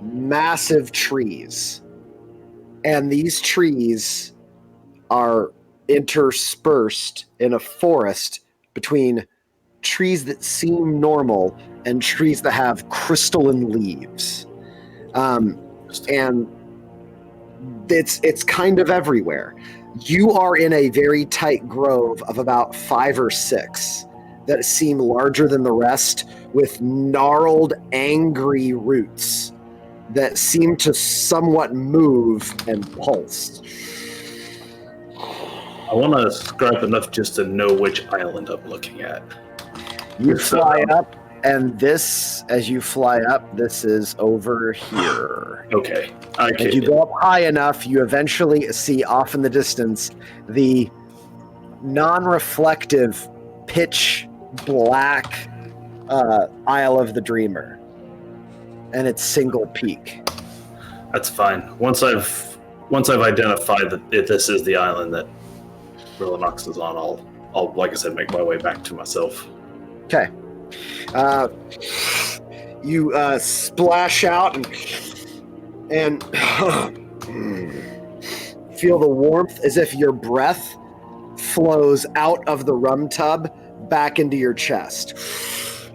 massive trees. And these trees are interspersed in a forest between trees that seem normal and trees that have crystalline leaves. And it's kind of everywhere. You are in a very tight grove of about 5 or 6 that seem larger than the rest, with gnarled, angry roots that seem to somewhat move and pulse. I want to scrap enough just to know which island I'm looking at. You fly up, and as you fly up, this is over here. Okay. As you go up high enough, you eventually see off in the distance the non-reflective, pitch black Isle of the Dreamer, and its single peak. That's fine. Once I've identified that this is the island that Rillinox is on, I'll like I said, make my way back to myself. Okay. You splash out and feel the warmth as if your breath flows out of the rum tub back into your chest.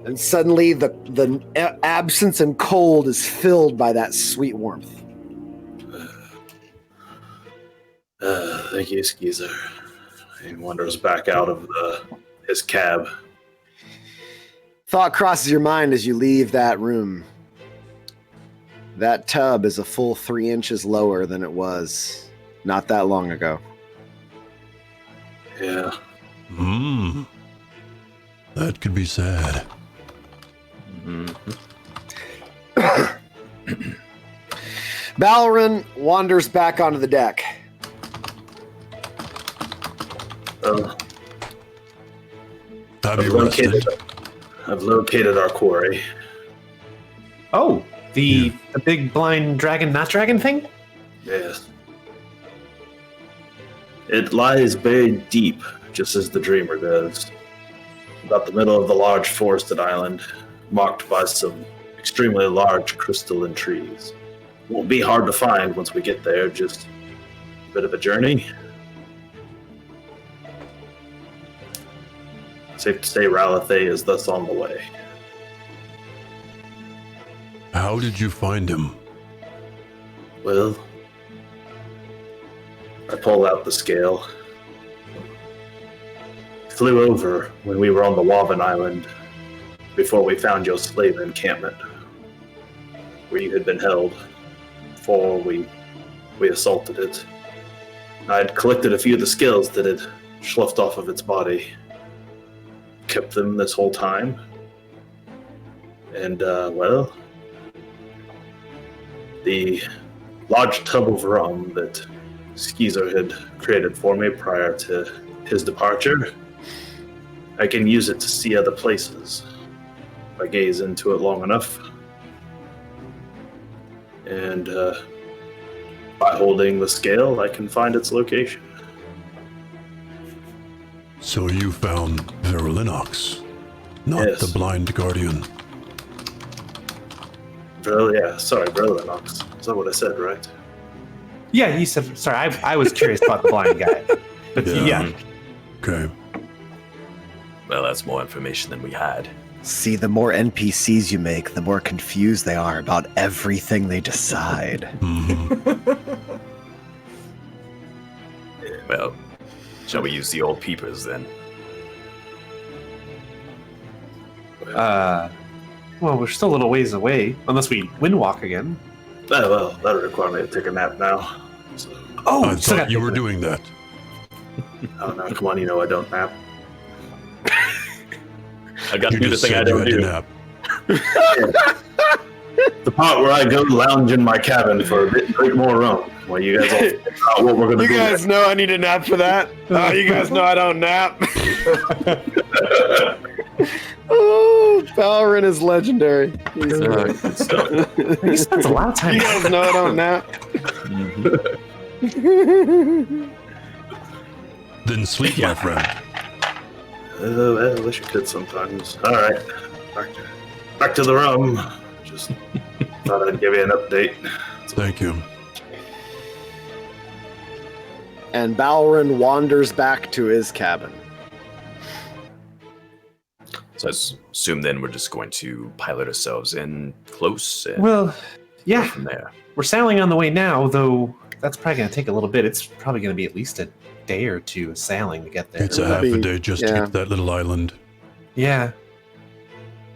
And suddenly the absence and cold is filled by that sweet warmth. Thank you, Skeezer. He wanders back out of his cab. Thought crosses your mind as you leave that room. That tub is a full 3 inches lower than it was not that long ago. Yeah. That could be sad. Balrin wanders back onto the deck. Have you rested? I've located our quarry. Oh, the big blind dragon, not dragon thing? Yes. It lies buried deep, just as the Dreamer does. About the middle of the large forested island, marked by some extremely large crystalline trees. Won't be hard to find once we get there, just a bit of a journey. Safe to say Ralithe is thus on the way. How did you find him? Well, I pulled out the scale. Flew over when we were on the Woven Island before we found your slave encampment, where you had been held before we assaulted it. I had collected a few of the scales that had sloughed off of its body. Kept them this whole time. And, well, the large tub of rum that Skeezer had created for me prior to his departure, I can use it to see other places if I gaze into it long enough. And By holding the scale, I can find its location. So you found Verlinox, not Yes. the blind guardian. Verlinox. Is that what I said, right? Yeah, he said. Sorry, I was curious about the blind guy. But yeah. Okay. Well, that's more information than we had. See, the more NPCs you make, the more confused they are about everything they decide. Well, shall we use the old peepers then? Well, we're still a little ways away, unless we windwalk again. Well, that would require me to take a nap now. So, I thought you were doing that. oh no, come on, you know I don't nap. I got to You do the just thing I said you don't had to do. nap. The part where I go lounge in my cabin for a bit drink more rum. While you guys all figure out what we're gonna do. You guys know I need a nap for that? Oh, you guys know I don't nap. Oh, Valorant is legendary. He spends a lot of time. You guys know I don't nap. Then sleep, my friend. Well, I wish you could sometimes. All right, back to the rum. Just thought I'd give you an update. Thank you. And Balrin wanders back to his cabin. So I assume then we're just going to pilot ourselves in close and Well, yeah, from there. we're sailing on the way now, though that's probably going to take a little bit. It's probably going to be at least a day or two of sailing to get there. It's a half a day just to get to that little island. Yeah.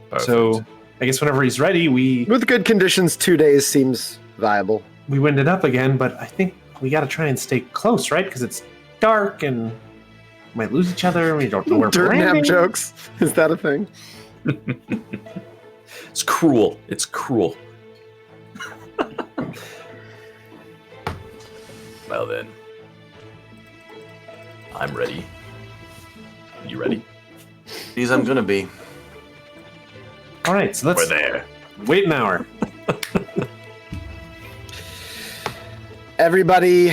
Perfect. So I guess whenever he's ready, we With good conditions, 2 days seems viable. wind it up again, but I think we got to try and stay close, right? Because it's dark and we might lose each other. We don't know where we're Dirt nap landing. jokes. Is that a thing? It's cruel. It's cruel. Well then, I'm ready. You ready? These I'm gonna be. All right, so let's We're there. wait an hour. Everybody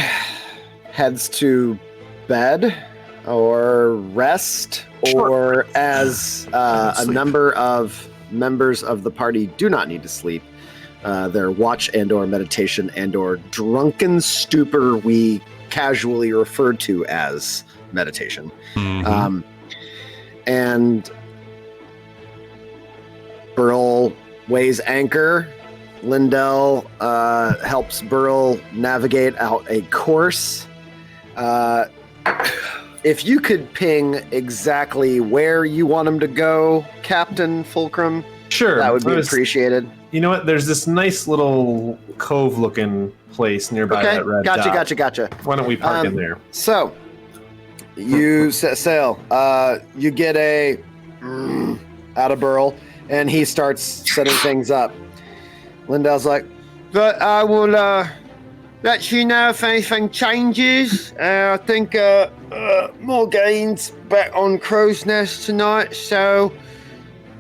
heads to bed or rest, or as a number of members of the party do not need to sleep. Their watch and or meditation and or drunken stupor we casually refer to as meditation. And Burl weighs anchor. Lindell helps Burl navigate out a course. If you could ping exactly where you want him to go, Captain Fulcrum, Sure. that would be appreciated. You know what? There's this nice little cove-looking place nearby that red dot. Gotcha. Why don't we park in there? So, you set sail. You get a out of Burl, and he starts setting things up. Lindell's like, but I will let you know if anything changes. I think Morgane's back on Crow's Nest tonight, so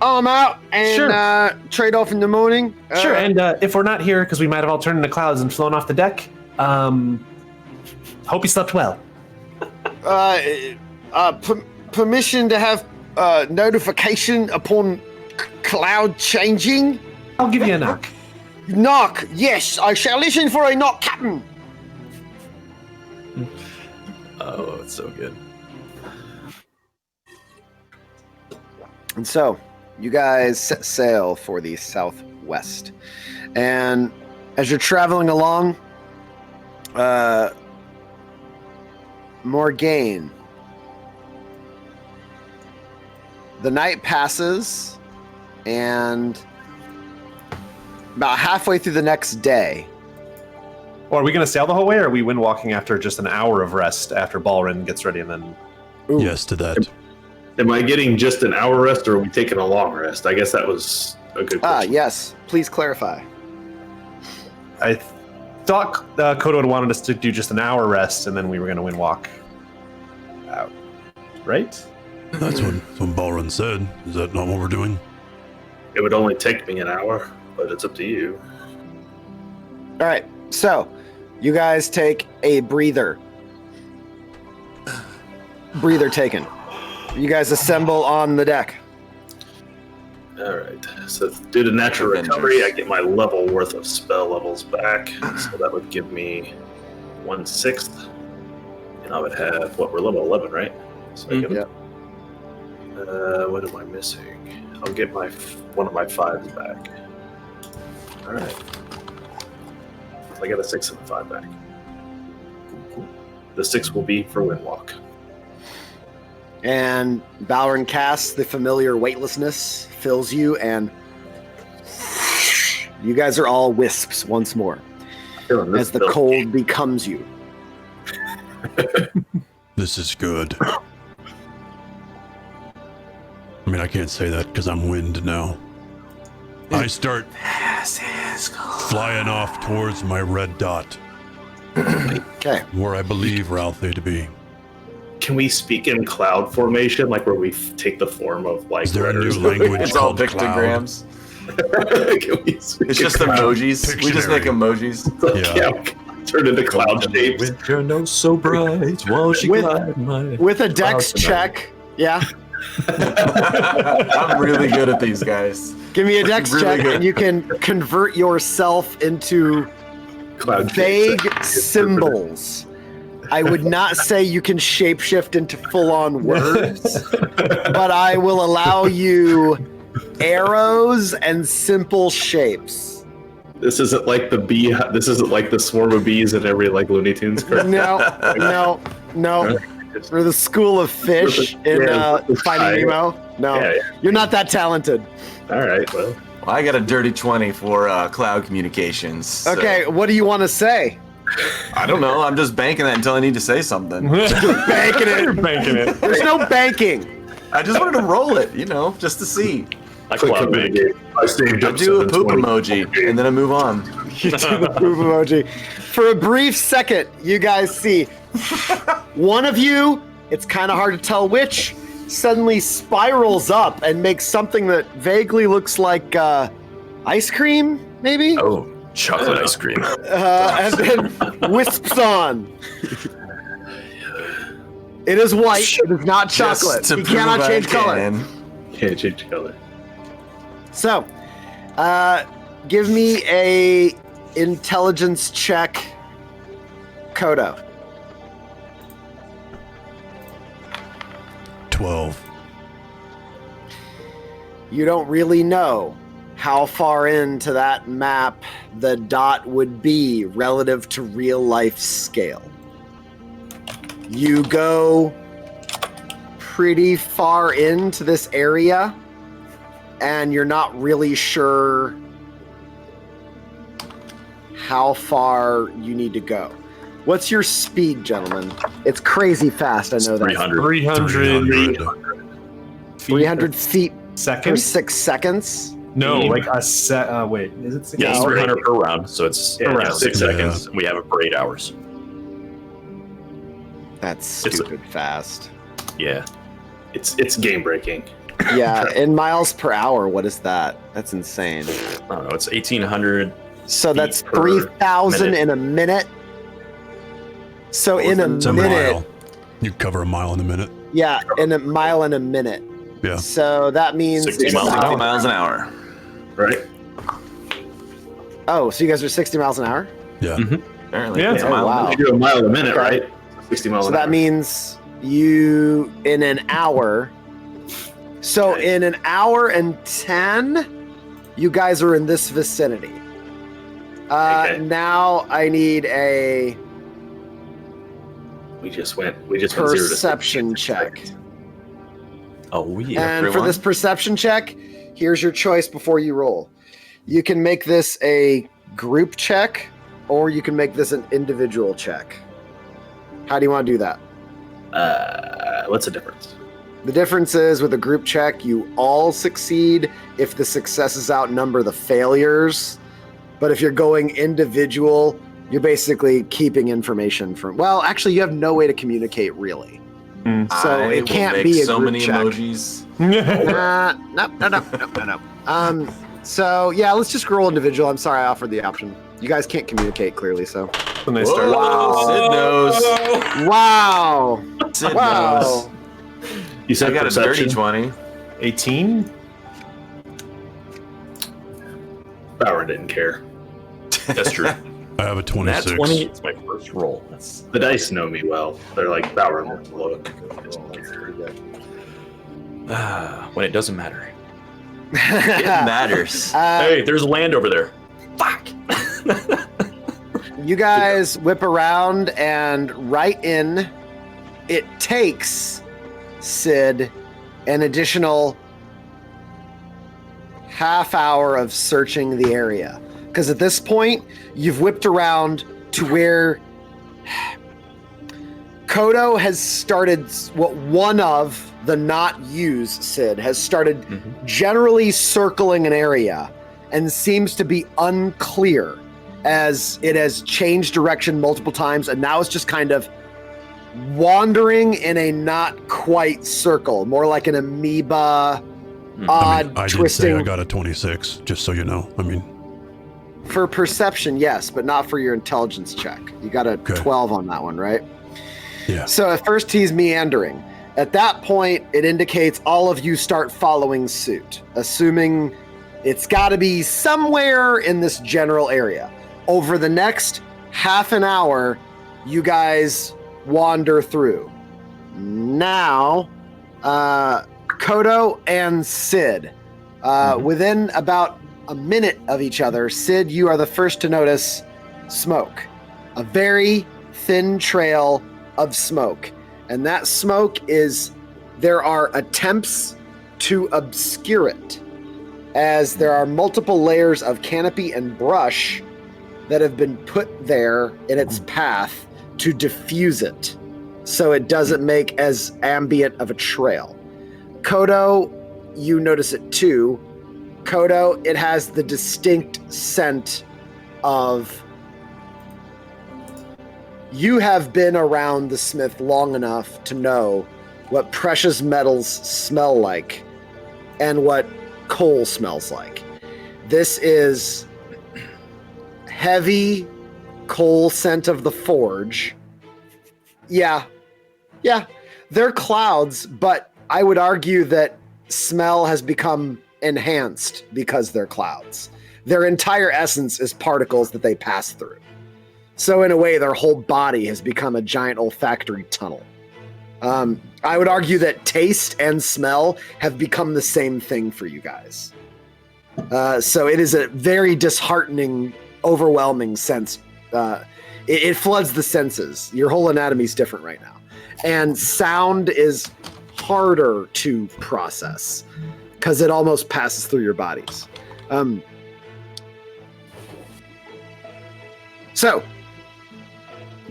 I'm out and trade off in the morning. Sure, and if we're not here, because we might have all turned into clouds and flown off the deck, hope you slept well. Permission to have notification upon cloud changing? I'll give you a knock. Knock, yes, I shall listen for a knock, Captain. Oh, it's so good. And so, you guys set sail for the southwest. And as you're traveling along, Morgane, the night passes, and about halfway through the next day. Or are we going to sail the whole way, or are we wind walking after just an hour of rest after Balrin gets ready and then... Yes to that. Am I getting just an hour rest, or are we taking a long rest? I guess that was a good question. Yes. Please clarify. I thought Kodo had wanted us to do just an hour rest, and then we were going to wind walk out. Right? That's what Balrin said. Is that not what we're doing? It would only take me an hour, but it's up to you. All right. So, You guys take a breather. Breather taken. You guys assemble on the deck. All right. So due to natural recovery, I get my level worth of spell levels back. So that would give me 1/6, and I would have what? We're level 11, right? So I get, what am I missing? I'll get my one of my 5s back. All right. So I got a 6 and a 5 back. Cool. The 6 will be for Windwalk. And Balrin casts the familiar weightlessness, fills you, and you guys are all wisps once more as the cold becomes you. This is good. I mean, I can't say that because I'm wind now. I start flying off towards my red dot. Okay. Where I believe Ralphie to be. Can we speak in cloud formation, like where we take the form of like? Is there letters? a new language It's all called pictograms. It's just emojis. We just make emojis. Turn into cloud shapes. With your nose so bright, while she glide my with a dex check. Yeah. I'm really good at these guys. Give me a dex Really check, good. and you can convert yourself into cloud vague symbols. I would not say you can shapeshift into full-on words, but I will allow you arrows and simple shapes. This isn't like the bee. This isn't like the swarm of bees in every like Looney Tunes cartoon. No. For the school of fish in Finding Nemo. No, you're not that talented. All right, well, I got a dirty 20 for cloud communications. So. Okay, what do you want to say? I don't know. I'm just banking that until I need to say something. Banking it. There's no banking. I just wanted to roll it, just to see. I saved I up do a poop 720. emoji and then I move on. You do the poop emoji. For a brief second, you guys see one of you, it's kind of hard to tell which, suddenly spirals up and makes something that vaguely looks like ice cream, maybe? Oh, chocolate ice cream. And then wisps on. It is white. It is not chocolate. Just to You cannot prove I change color. can. Can't change color. So, give me a intelligence check, Kodo. 12. You don't really know how far into that map the dot would be relative to real life scale. You go pretty far into this area, and you're not really sure how far you need to go. What's your speed, gentlemen? It's crazy fast, I know that. 300 feet per seconds. 6 seconds? No, like a set. Wait, is it 6 Yeah, it's hours? 300 per round, so it's around 6 Yeah. seconds. We have it for 8 hours. That's stupid fast. Yeah. It's game breaking. Yeah, in miles per hour, what is that? That's insane. I don't know. It's 1,800. So that's per 3,000 minute. in a minute. So in a It's a minute, mile. You cover a mile in a minute. yeah, in a mile in a minute. Yeah. So that means 60 it's miles an about- 60 miles an hour. Right? Oh, so you guys are 60 miles an hour? Yeah. Apparently, Yeah. it's a Oh, mile. wow. You do a mile a minute, Okay. right? 60 miles So an that hour. means you, in an hour, so in an hour and 10, you guys are in this vicinity. Okay. Now I need a We just went 0 to 60. perception check. Oh, yeah. And for everyone. this perception check, here's your choice before you roll. You can make this a group check, or you can make this an individual check. How do you want to do that? What's the difference? The difference is with a group check, you all succeed if the successes outnumber the failures. But if you're going individual, you're basically keeping information from. Well, actually, you have no way to communicate really. So I it will can't make be a so group many check. emojis. No. So yeah, let's just roll individual. I'm sorry I offered the option. You guys can't communicate clearly, so When they start. Whoa, Sid knows. Wow. Sid Wow. knows. You said I got perception. a dirty 20. 18? Bauer didn't care. That's true. I have a 26. That's 20. It's my first roll. That's The dice know me well. They're like, Bauer won't look. when it doesn't matter. It matters. Hey, there's land over there. Fuck. You guys whip around, and right in, it takes Sid an additional half hour of searching the area. Because at this point, you've whipped around to where Kodo has started, what one of the not used Sid has started generally circling an area and seems to be unclear as it has changed direction multiple times, and now it's just kind of wandering in a not quite circle, more like an amoeba, odd I did twisting. say I got a 26, just so you know. I mean, For perception, yes, but not for your intelligence check. You got a 12 on that one, right? Yeah. So at first he's meandering. At that point, it indicates all of you start following suit, assuming it's got to be somewhere in this general area. Over the next half an hour, you guys wander through. Now, Kodo and Sid, within about a minute of each other, Sid, you are the first to notice smoke. A very thin trail of smoke. And that smoke is, there are attempts to obscure it, as there are multiple layers of canopy and brush that have been put there in its path to diffuse it, so it doesn't make as ambient of a trail. Kodo, you notice it too. Kodo, it has the distinct scent of... You have been around the smith long enough to know what precious metals smell like and what coal smells like. This is heavy coal scent of the forge. Yeah. They're clouds, but I would argue that smell has become enhanced because they're clouds. Their entire essence is particles that they pass through. So in a way, their whole body has become a giant olfactory tunnel. I would argue that taste and smell have become the same thing for you guys. So it is a very disheartening, overwhelming sense. It floods the senses. Your whole anatomy is different right now. And sound is harder to process because it almost passes through your bodies. So,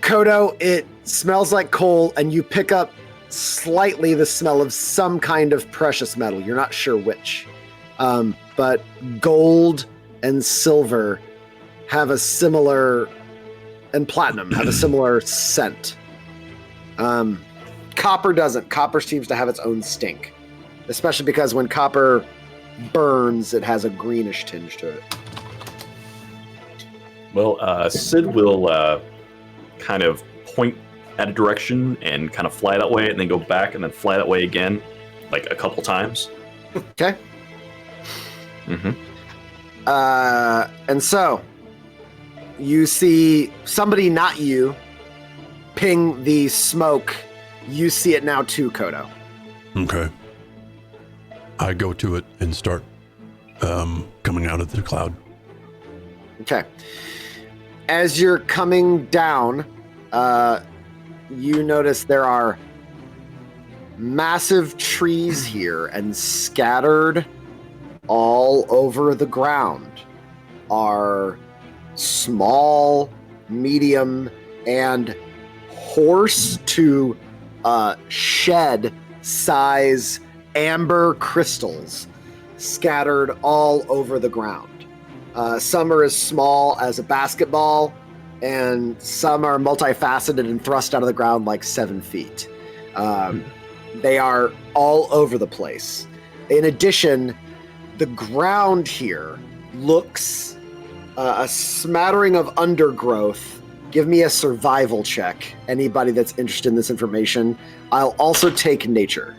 Kodo, it smells like coal, and you pick up slightly the smell of some kind of precious metal. You're not sure which. But gold and silver have a similar, and platinum have a similar scent. Copper doesn't. Copper seems to have its own stink, especially because when copper burns, it has a greenish tinge to it. Well, Sid will kind of point at a direction and kind of fly that way, and then go back and then fly that way again, like a couple times. Okay. Mm-hmm. And so, you see somebody, not you, ping the smoke. You see it now too, Kodo. Okay. I go to it and start coming out of the cloud. Okay. As you're coming down, you notice there are massive trees here, and scattered all over the ground are small, medium, and horse to shed size amber crystals scattered all over the ground. Some are as small as a basketball, and some are multifaceted and thrust out of the ground like 7 feet. They are all over the place. In addition, the ground here looks a smattering of undergrowth give me a survival check. Anybody that's interested in this information. I'll also take nature.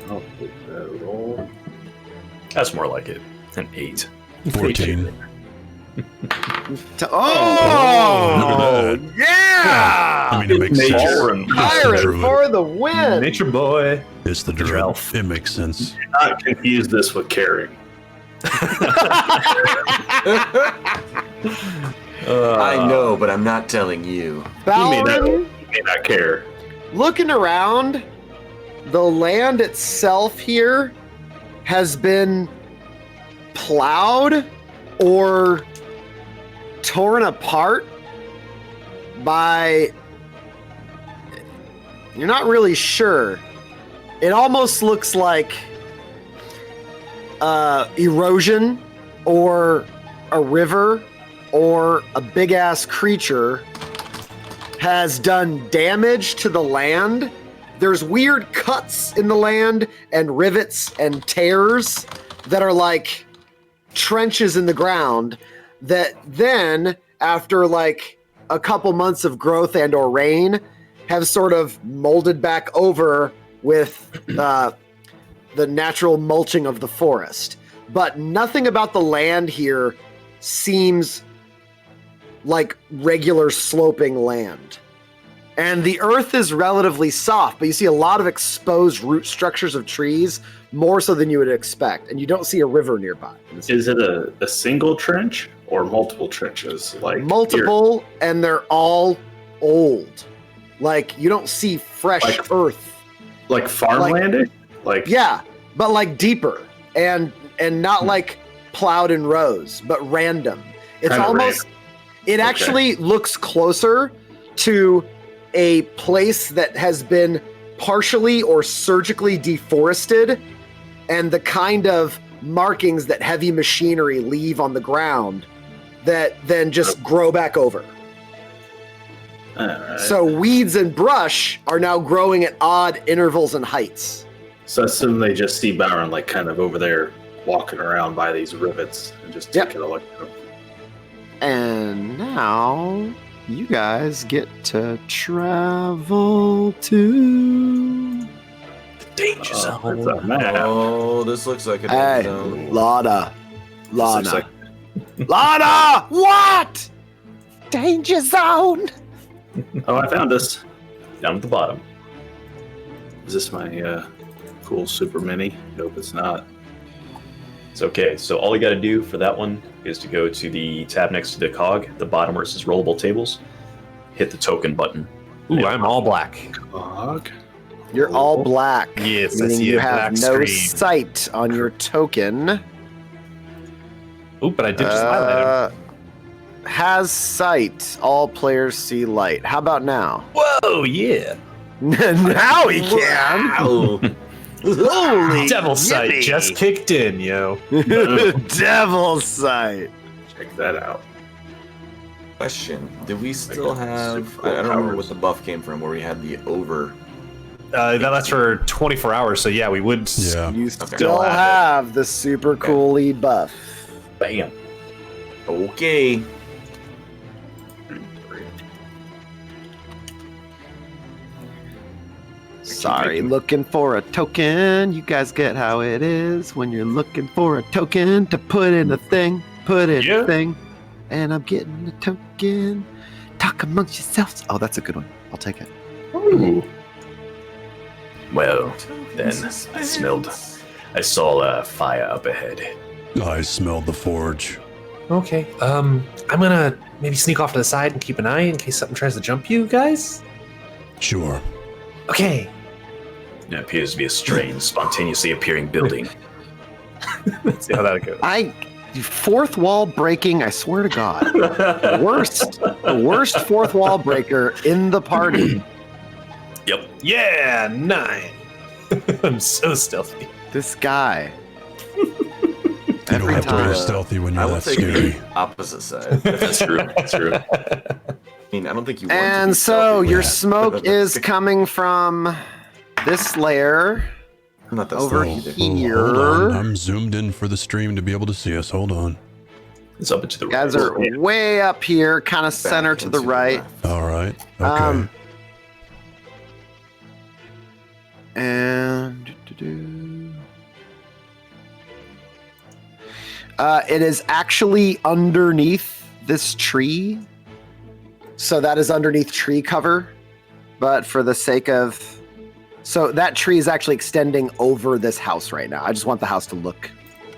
I'll take that roll. That's more like it. An 8. 14. Oh, Look at that. yeah! I mean, it makes sense. Pirate for the win! Nature boy. It's the druid. It makes sense. Do not confuse this with caring. I know, but I'm not telling you. Balrin, You may not care. looking around, the land itself here has been plowed or torn apart by, you're not really sure. It almost looks like erosion or a river or a big ass creature has done damage to the land. There's weird cuts in the land and rivets and tears that are like trenches in the ground that then, after like a couple months of growth and or rain, have sort of molded back over with the natural mulching of the forest. But nothing about the land here seems like regular sloping land. And the earth is relatively soft, but you see a lot of exposed root structures of trees, more so than you would expect. And you don't see a river nearby. Is it a single trench or multiple trenches? Like Multiple, and they're all old. Like, you don't see fresh Like- earth. Like farmlandish? Like Yeah, but like deeper and not like plowed in rows, but random. It's Kinda almost, it Okay. actually looks closer to a place that has been partially or surgically deforested, and the kind of markings that heavy machinery leave on the ground that then just grow back over. Alright. So weeds and brush are now growing at odd intervals and heights. So I assume they just see Byron like kind of over there walking around by these rivets and just Yep. taking a look. And now you guys get to travel to Danger It's zone. a map. Oh, this looks like a Hey, zone. Lana. Looks like- Lana! What? Danger zone. Oh, I found this. Down at the bottom. Is this my cool super mini? Nope, it's not. It's okay. So all you got to do for that one is to go to the tab next to the cog at the bottom where it says rollable tables. Hit the token button. Ooh, I'm all black. Cog. You're all black. Yes, I meaning see you a have black no screen. sight on your token. Ooh, but I did just highlight him. Has sight. All players see light. How about now? Whoa, yeah. Now he can. Ow. Holy Devil sight yippee. just kicked in, yo. Devil sight. Check that out. Question: do we still have? super cool I don't remember powers. what the buff came from, where we had the over. That's for 24 hours, so yeah, we would. Yeah. You Okay. still have the super coolly buff. Bam. Okay. Sorry, looking for a token. You guys get how it is when you're looking for a token to put in a thing, put in Yeah. a thing. And I'm getting a token. Talk amongst yourselves. Oh, that's a good one. I'll take it. Ooh. Well, then I saw a fire up ahead. I smelled the forge. Okay. I'm gonna maybe sneak off to the side and keep an eye in case something tries to jump you guys. Sure. Okay. It appears to be a strange, spontaneously appearing building. Let's see how that goes. Fourth wall breaking, I swear to God. the worst fourth wall breaker in the party. Yep. Yeah, 9. I'm so stealthy. This guy. You don't Every have to time. be stealthy when I you're will that take scary. the opposite side. That's true. That's true. I mean, I don't think you want to And be so stealthy your with- smoke is coming from this layer I'm not that over stealthy either. here. Hold on. I'm zoomed in for the stream to be able to see us. Hold on. It's up and to the right. Guys are way up here, kind of center to the right. All right. Okay. And it is actually underneath this tree. So that is underneath tree cover. But for the sake of... So that tree is actually extending over this house right now. I just want the house to look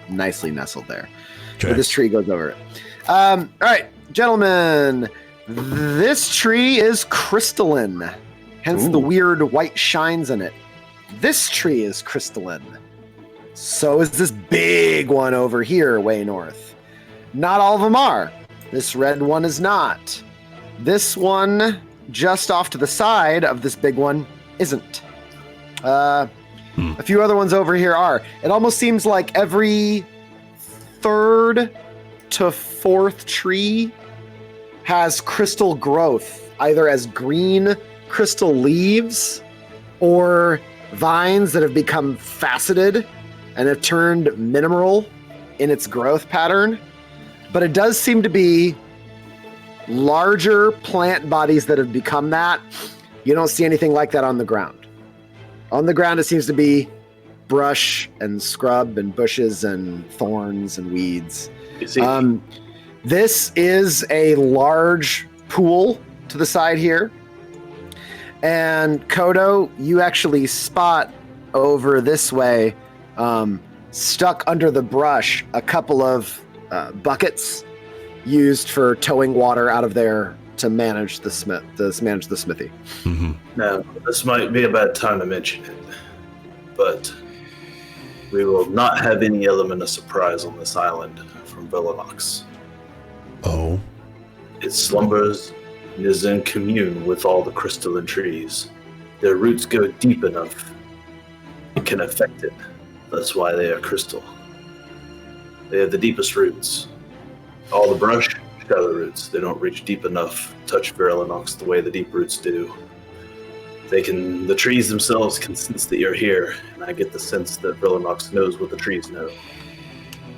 nicely nestled there. Okay. But this tree goes over it. All right, gentlemen. This tree is crystalline. Hence the weird white shines in it. This tree is crystalline. So is this big one over here way north. Not all of them are. This red one is not. This one just off to the side of this big one isn't. A few other ones over here are. It almost seems like every third to fourth tree has crystal growth, either as green crystal leaves or vines that have become faceted and have turned mineral in its growth pattern. But it does seem to be larger plant bodies that have become that. You don't see anything like that on the ground. On the ground, it seems to be brush and scrub and bushes and thorns and weeds. This is a large pool to the side here. And Kodo, you actually spot over this way, stuck under the brush, a couple of buckets used for towing water out of there to manage the smithy. Mm-hmm. Now, this might be a bad time to mention it, but we will not have any element of surprise on this island from Villanox. Oh. It slumbers and is in commune with all the crystalline trees. Their roots go deep enough and can affect it. That's why they are crystal. They have the deepest roots. All the brush, shallow roots. They don't reach deep enough to touch Villanox the way the deep roots do. The trees themselves can sense that you're here, and I get the sense that Villanox knows what the trees know.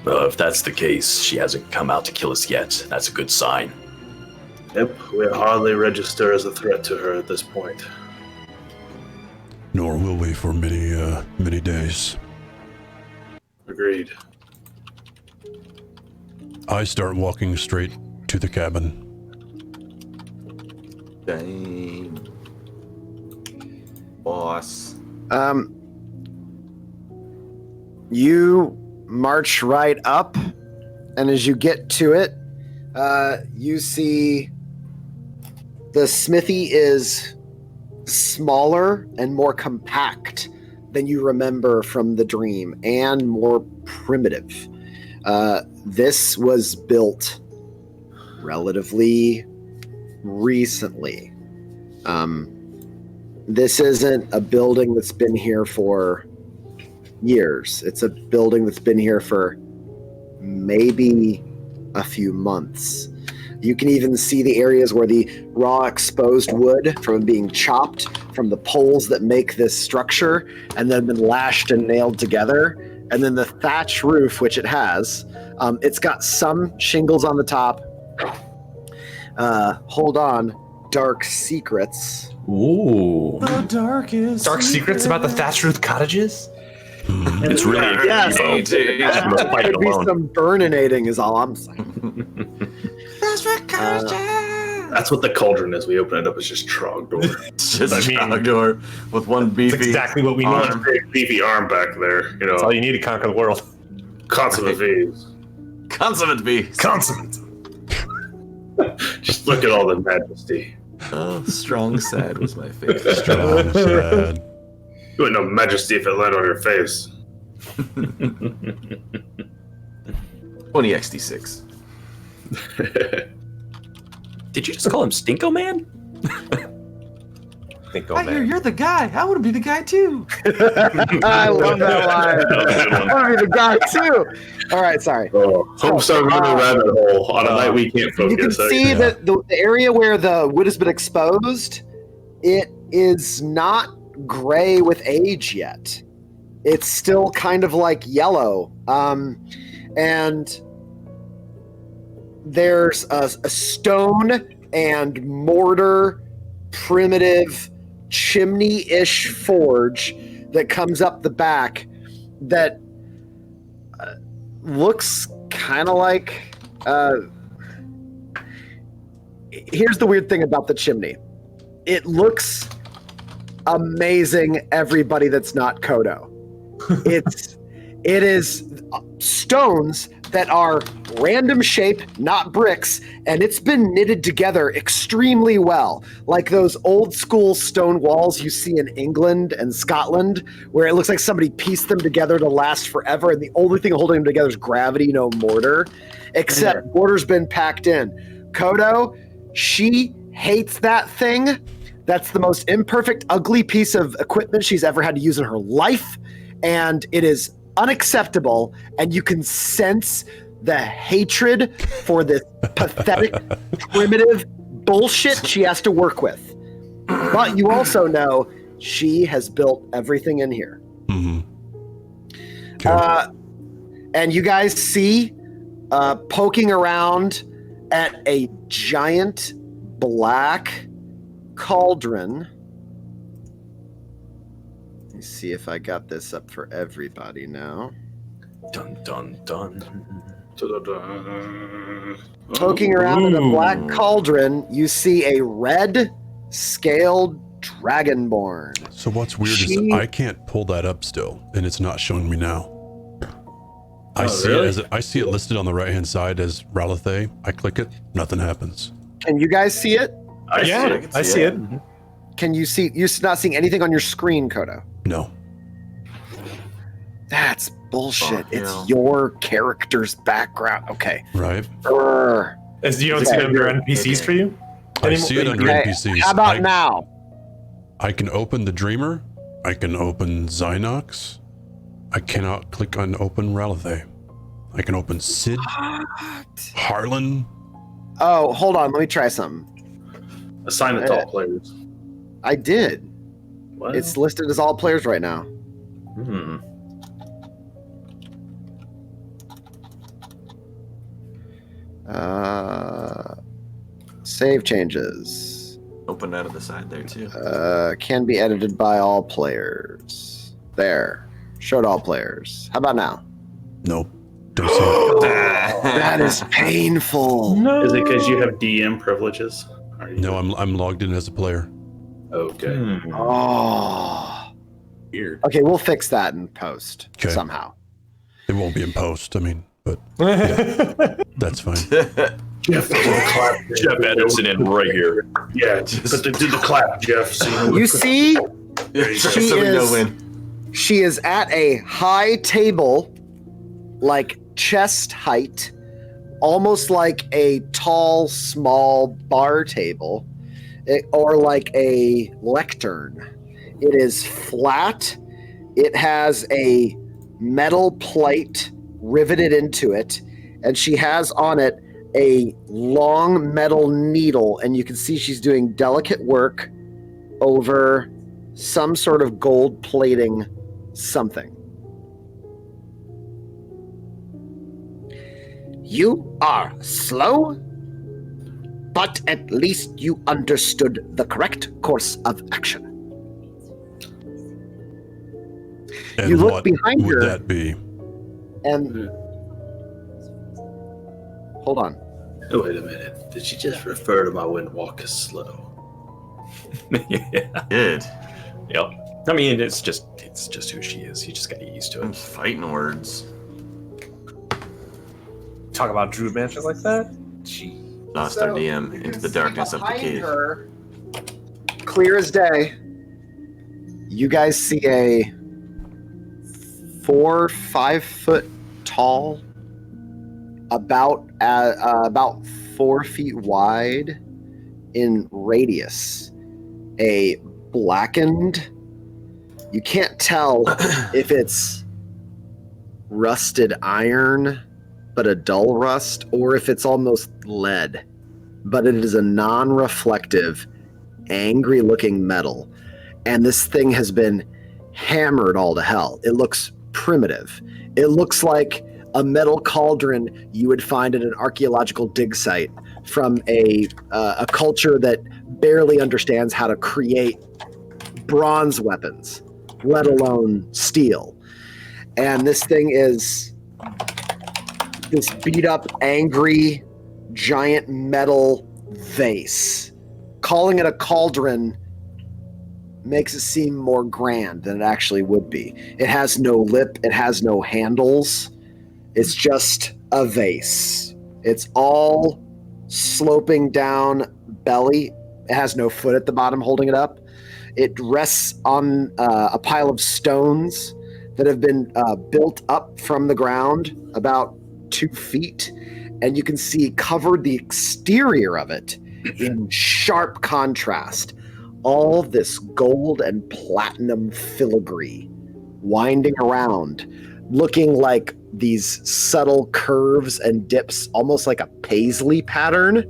Well, if that's the case, she hasn't come out to kill us yet. That's a good sign. Yep, we hardly register as a threat to her at this point. Nor will we for many days. Agreed. I start walking straight to the cabin. Dang. Boss. You march right up, and as you get to it, you see the smithy is smaller and more compact than you remember from the dream, and more primitive. This was built relatively recently. This isn't a building that's been here for years. It's a building that's been here for maybe a few months. You can even see the areas where the raw exposed wood from being chopped from the poles that make this structure and then been lashed and nailed together. And then the thatch roof, which it has, it's got some shingles on the top. Hold on. Dark secrets. Ooh. The darkest dark secrets about the thatch roof cottages? It's really yes. Fight Could be alone. some burninating is all I'm saying. That's what the cauldron is. We open it up, it's just Trogdor. It's just Trogdor with one beefy That's exactly what we need. One big beefy arm back there. You know, That's all you need to conquer the world. consummate V's. consummate beef. Consummate. Just look at all the majesty. Oh, strong sad was my favorite. Strong, sad. You wouldn't know majesty if it landed on your face. 20 XD6. Did you just call him Stinko Man? I hear you're the guy. I want to be the guy too. I love that line. I want to be the guy too. All right, sorry. Oh, hope so. Running a rabbit hole on a night we can't focus. You can see that the area where the wood has been exposed, it is not gray with age yet. It's still kind of like yellow. And there's a stone and mortar primitive chimney-ish forge that comes up the back that looks kind of like here's the weird thing about the chimney. It looks amazing, everybody that's not Kodo. It is stones that are random shape, not bricks, and it's been knitted together extremely well. Like those old school stone walls you see in England and Scotland, where it looks like somebody pieced them together to last forever, and the only thing holding them together is gravity, no mortar. Except mortar's been packed in. Kodo, she hates that thing. That's the most imperfect, ugly piece of equipment she's ever had to use in her life, and it is unacceptable, and you can sense the hatred for this pathetic, primitive bullshit she has to work with. But you also know she has built everything in here. Mm-hmm. Okay. And you guys see poking around at a giant black cauldron. Let me see if I got this up for everybody now. Dun dun dun. Poking around in a black cauldron, you see a red scaled dragonborn. So what's weird is I can't pull that up still, and it's not showing me now. I see it listed on the right hand side as Ralithe. I click it, nothing happens. Can you guys see it? I see it. Can you see? You're not seeing anything on your screen, Kodo? No. That's bullshit. It's your character's background. Okay. Right. As you don't see it under NPCs for you? I see it under NPCs. How about now? I can open the Dreamer. I can open Zynox. I cannot click on open Ralithe. I can open Sid. Harlan. Oh, hold on. Let me try something. Assign it to all players. I did. What? It's listed as all players right now. Save changes. Open out of the side there too. Can be edited by all players. There. Showed all players. How about now? Nope. Don't see it. That is painful. No. Is it because you have DM privileges? No, I'm logged in as a player. Okay. Oh. Weird. Okay, we'll fix that in post somehow. It won't be in post, I mean, but yeah, that's fine. Jeff, Jeff Edison in right here. Yeah, just do the clap, Jeff. So You see, So she is at a high table, like chest height, almost like a tall, small bar table, or like a lectern. It is flat. It has a metal plate riveted into it, and she has on it a long metal needle, and you can see she's doing delicate work over some sort of gold plating something. You are slow, but at least you understood the correct course of action. And you look what behind would her, that be? and hold on. Oh, wait a minute. Did she just refer to my windwalk as slow? Yeah. Good. Yep. I mean, it's just who she is. You just got to get used to I'm it. fighting words. Talk about druid matches like that? Gee. Lost our DM into the darkness of the cave. Her, clear as day, you guys see a 4-5 foot tall, about 4 feet wide in radius, a blackened, you can't tell if it's rusted iron but a dull rust, or if it's almost lead, but it is a non-reflective, angry looking metal, and this thing has been hammered all to hell. It looks primitive. It looks like a metal cauldron you would find at an archaeological dig site from a culture that barely understands how to create bronze weapons, let alone steel. And this thing is this beat up, angry, giant metal vase. Calling it a cauldron makes it seem more grand than it actually would be. It has no lip, it has no handles. It's just a vase. It's all sloping down belly. It has no foot at the bottom holding it up. It rests on a pile of stones that have been built up from the ground about 2 feet. And you can see covered the exterior of it in sharp contrast. All this gold and platinum filigree winding around, looking like these subtle curves and dips, almost like a paisley pattern,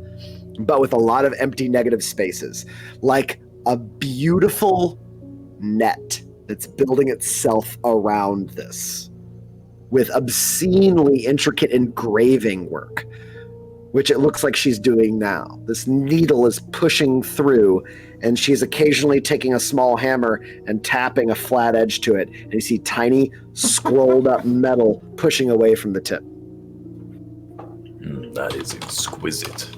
but with a lot of empty negative spaces, like a beautiful net that's building itself around this, with obscenely intricate engraving work, which it looks like she's doing now. This needle is pushing through, and she's occasionally taking a small hammer and tapping a flat edge to it, and you see tiny scrolled up metal pushing away from the tip. That is exquisite.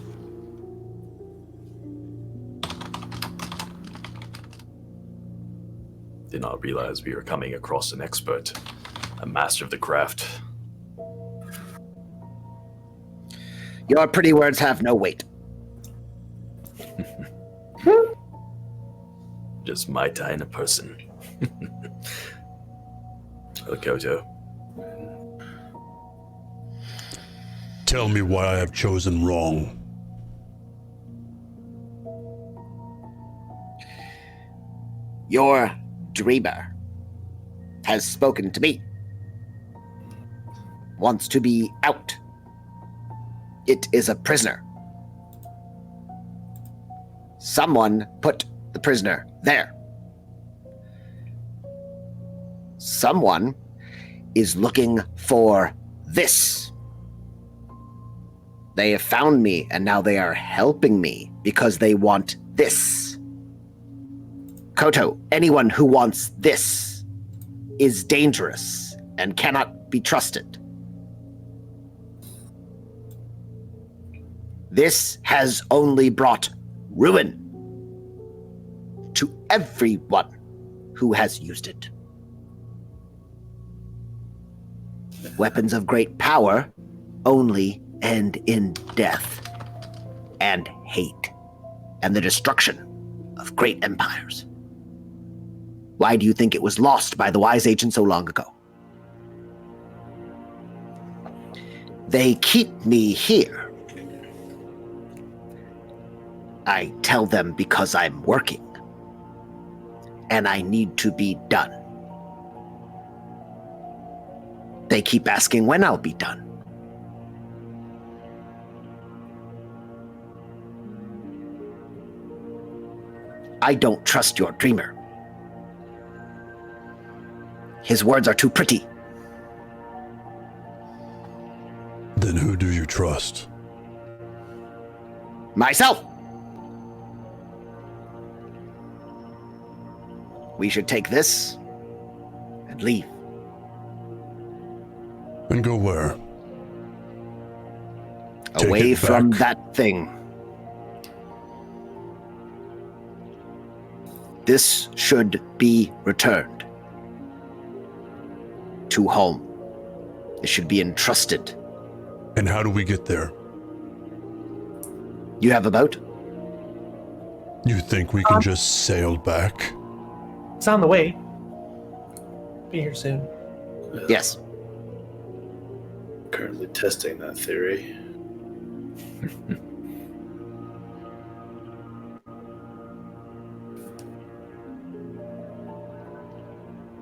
Did not realize we were coming across an expert, a master of the craft. Your pretty words have no weight. Just my kind of person. Koto. Tell me why I have chosen wrong. Your dreamer has spoken to me. Wants to be out. It is a prisoner. Someone put the prisoner there. Someone is looking for this. They have found me, and now they are helping me because they want this. Koto, anyone who wants this is dangerous and cannot be trusted. This has only brought ruin to everyone who has used it. Weapons of great power only end in death and hate and the destruction of great empires. Why do you think it was lost by the wise agent so long ago? They keep me here. I tell them because I'm working, and I need to be done. They keep asking when I'll be done. I don't trust your dreamer. His words are too pretty. Then who do you trust? Myself. We should take this and leave. And go where? Away from that thing. This should be returned to home. It should be entrusted. And how do we get there? You have a boat? You think we can just sail back? It's on the way. Be here soon. Yes. Currently testing that theory.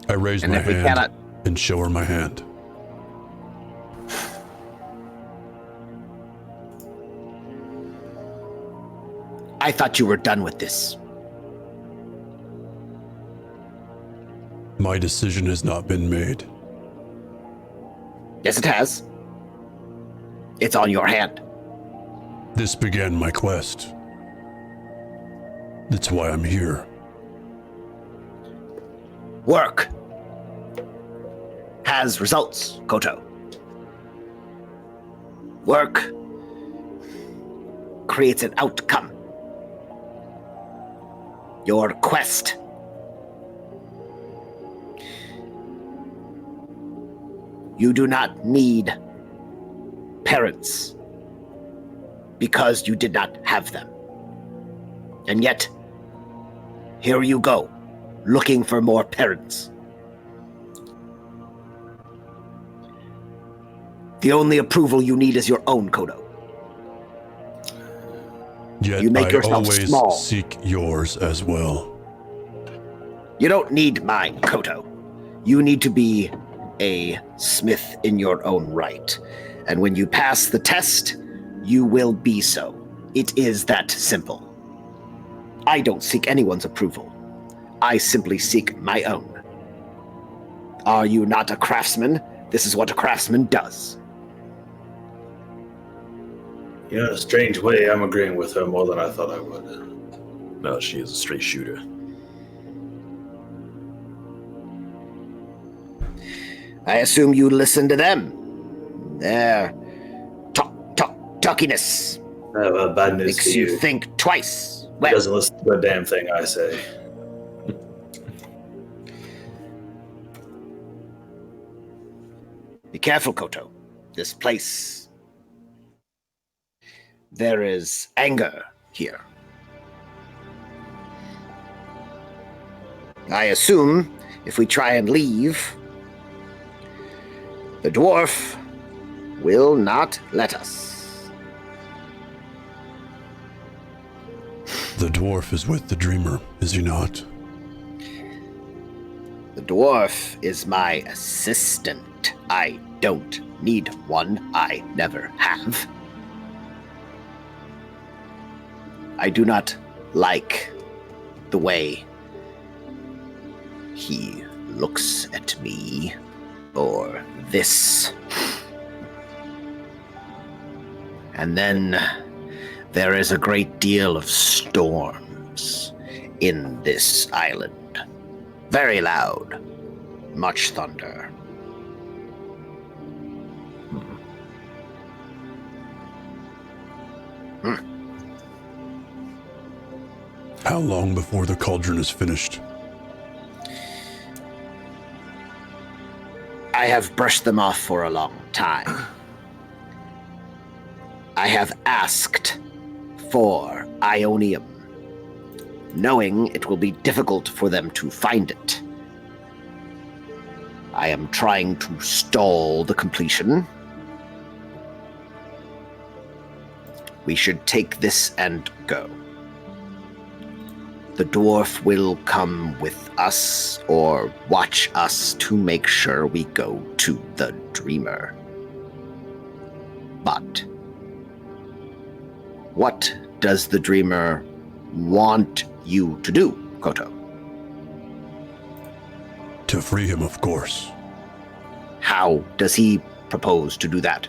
I raise my hand and show her my hand. I thought you were done with this. My decision has not been made. Yes, it has. It's on your hand. This began my quest. That's why I'm here. Work has results, Koto. Work creates an outcome. Your quest you do not need parents because you did not have them. And yet, here you go, looking for more parents. The only approval you need is your own, Kodo. Yet You make I yourself always small. seek yours as well. You don't need mine, Koto. You need to be a smith in your own right. And when you pass the test, you will be so. It is that simple. I don't seek anyone's approval. I simply seek my own. Are you not a craftsman? This is what a craftsman does. In a strange way, I'm agreeing with her more than I thought I would. No, she is a straight shooter. I assume you listen to them. Their talkiness I have bad news makes for you you. think twice. He Well, doesn't listen to a damn thing I say. be careful, Koto. This place. There is anger here. I assume if we try and leave, the dwarf will not let us. The dwarf is with the dreamer, is he not? The dwarf is my assistant. I don't need one. I never have. I do not like the way he looks at me or this. And then there is a great deal of storms in this island. Very loud. Much thunder. How long before the cauldron is finished? I have brushed them off for a long time. I have asked for Ionium, knowing it will be difficult for them to find it. I am trying to stall the completion. We should take this and go. The dwarf will come with us or watch us to make sure we go to the dreamer. But what does the dreamer want you to do, Koto? To free him, of course. How does he propose to do that?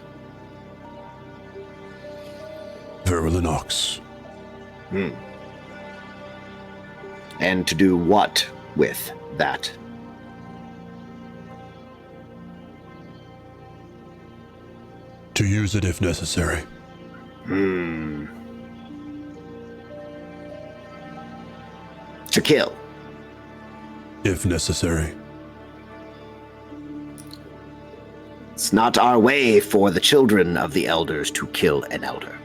Verilinox. And to do what with that? To use it if necessary. To kill. If necessary. It's not our way for the children of the elders to kill an elder.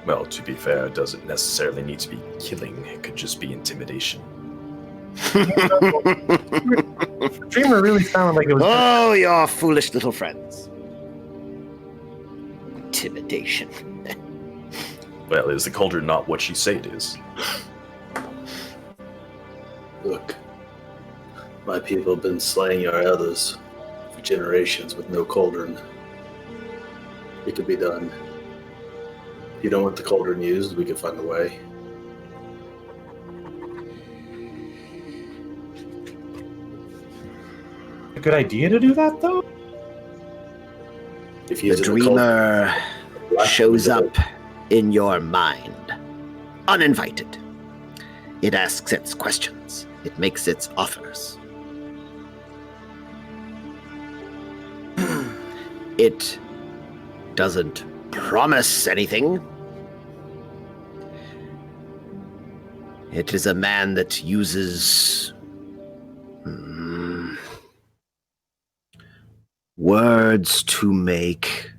Well, to be fair, it doesn't necessarily need to be killing. It could just be intimidation. The dreamer really sounded like it was. Oh, your foolish little friends. Intimidation. Well, is the cauldron not what you say it is? Look, my people have been slaying your elders for generations with no cauldron. It could be done. If you don't want the cauldron used, we can find a way. A good idea to do that, though? If The using dreamer cult- shows up in your mind, uninvited. It asks its questions. It makes its offers. It doesn't promise anything. It is a man that uses words to make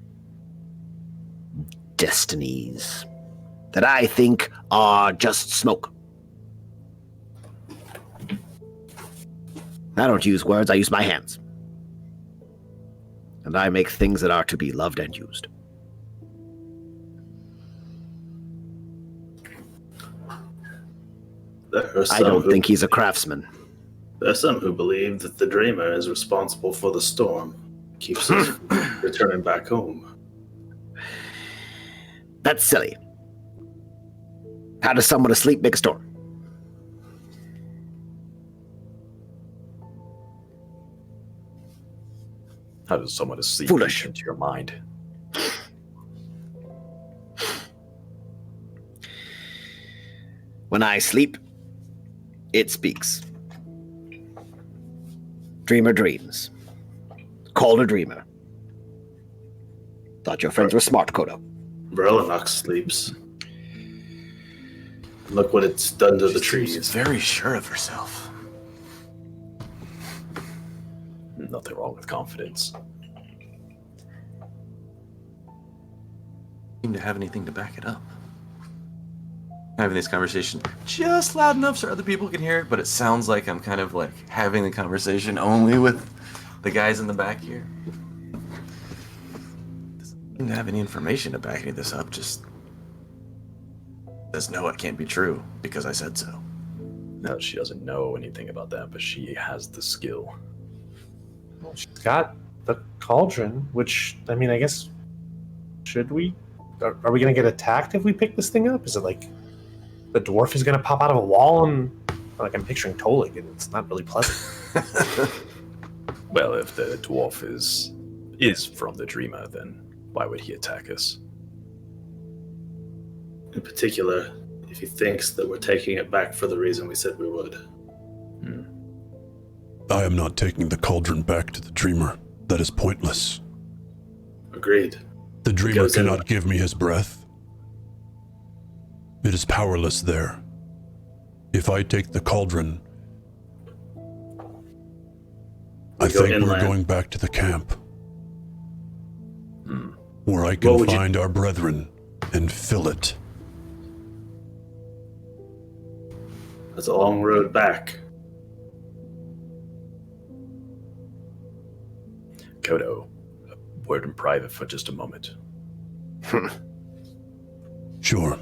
destinies that I think are just smoke. I don't use words, I use my hands. And I make things that are to be loved and used. I don't think he's a craftsman. There are some who believe that the dreamer is responsible for the storm. Keeps us from returning back home. That's silly. How does someone asleep make a storm? How does someone asleep Foolish. into your mind? When I sleep, it speaks. Dreamer dreams. Called a dreamer. Thought your friends were smart, Kodo. Verlinox sleeps. Look what it's done to the trees. She's very sure of herself. Nothing wrong with confidence. Seem to have anything to back it up. Having this conversation just loud enough so other people can hear it, but it sounds like I'm kind of like having the conversation only with the guys in the back here. Doesn't seem to have any information to back any of this up, just says no, it can't be true because I said so. No, she doesn't know anything about that, but she has the skill. Well, she's got the cauldron, which, I mean, I guess, should we? Are we going to get attacked if we pick this thing up? Is it like the dwarf is going to pop out of a wall and, like, I'm picturing Tolik, and it's not really pleasant. Well, if the dwarf is from the dreamer, then why would he attack us? In particular, if he thinks that we're taking it back for the reason we said we would. I am not taking the cauldron back to the dreamer. That is pointless. Agreed. The dreamer cannot give me his breath. It is powerless there. If I take the cauldron, I think we're going back to the camp. Where I can find our brethren and fill it. That's a long road back. Kodo, a word in private for just a moment. Sure.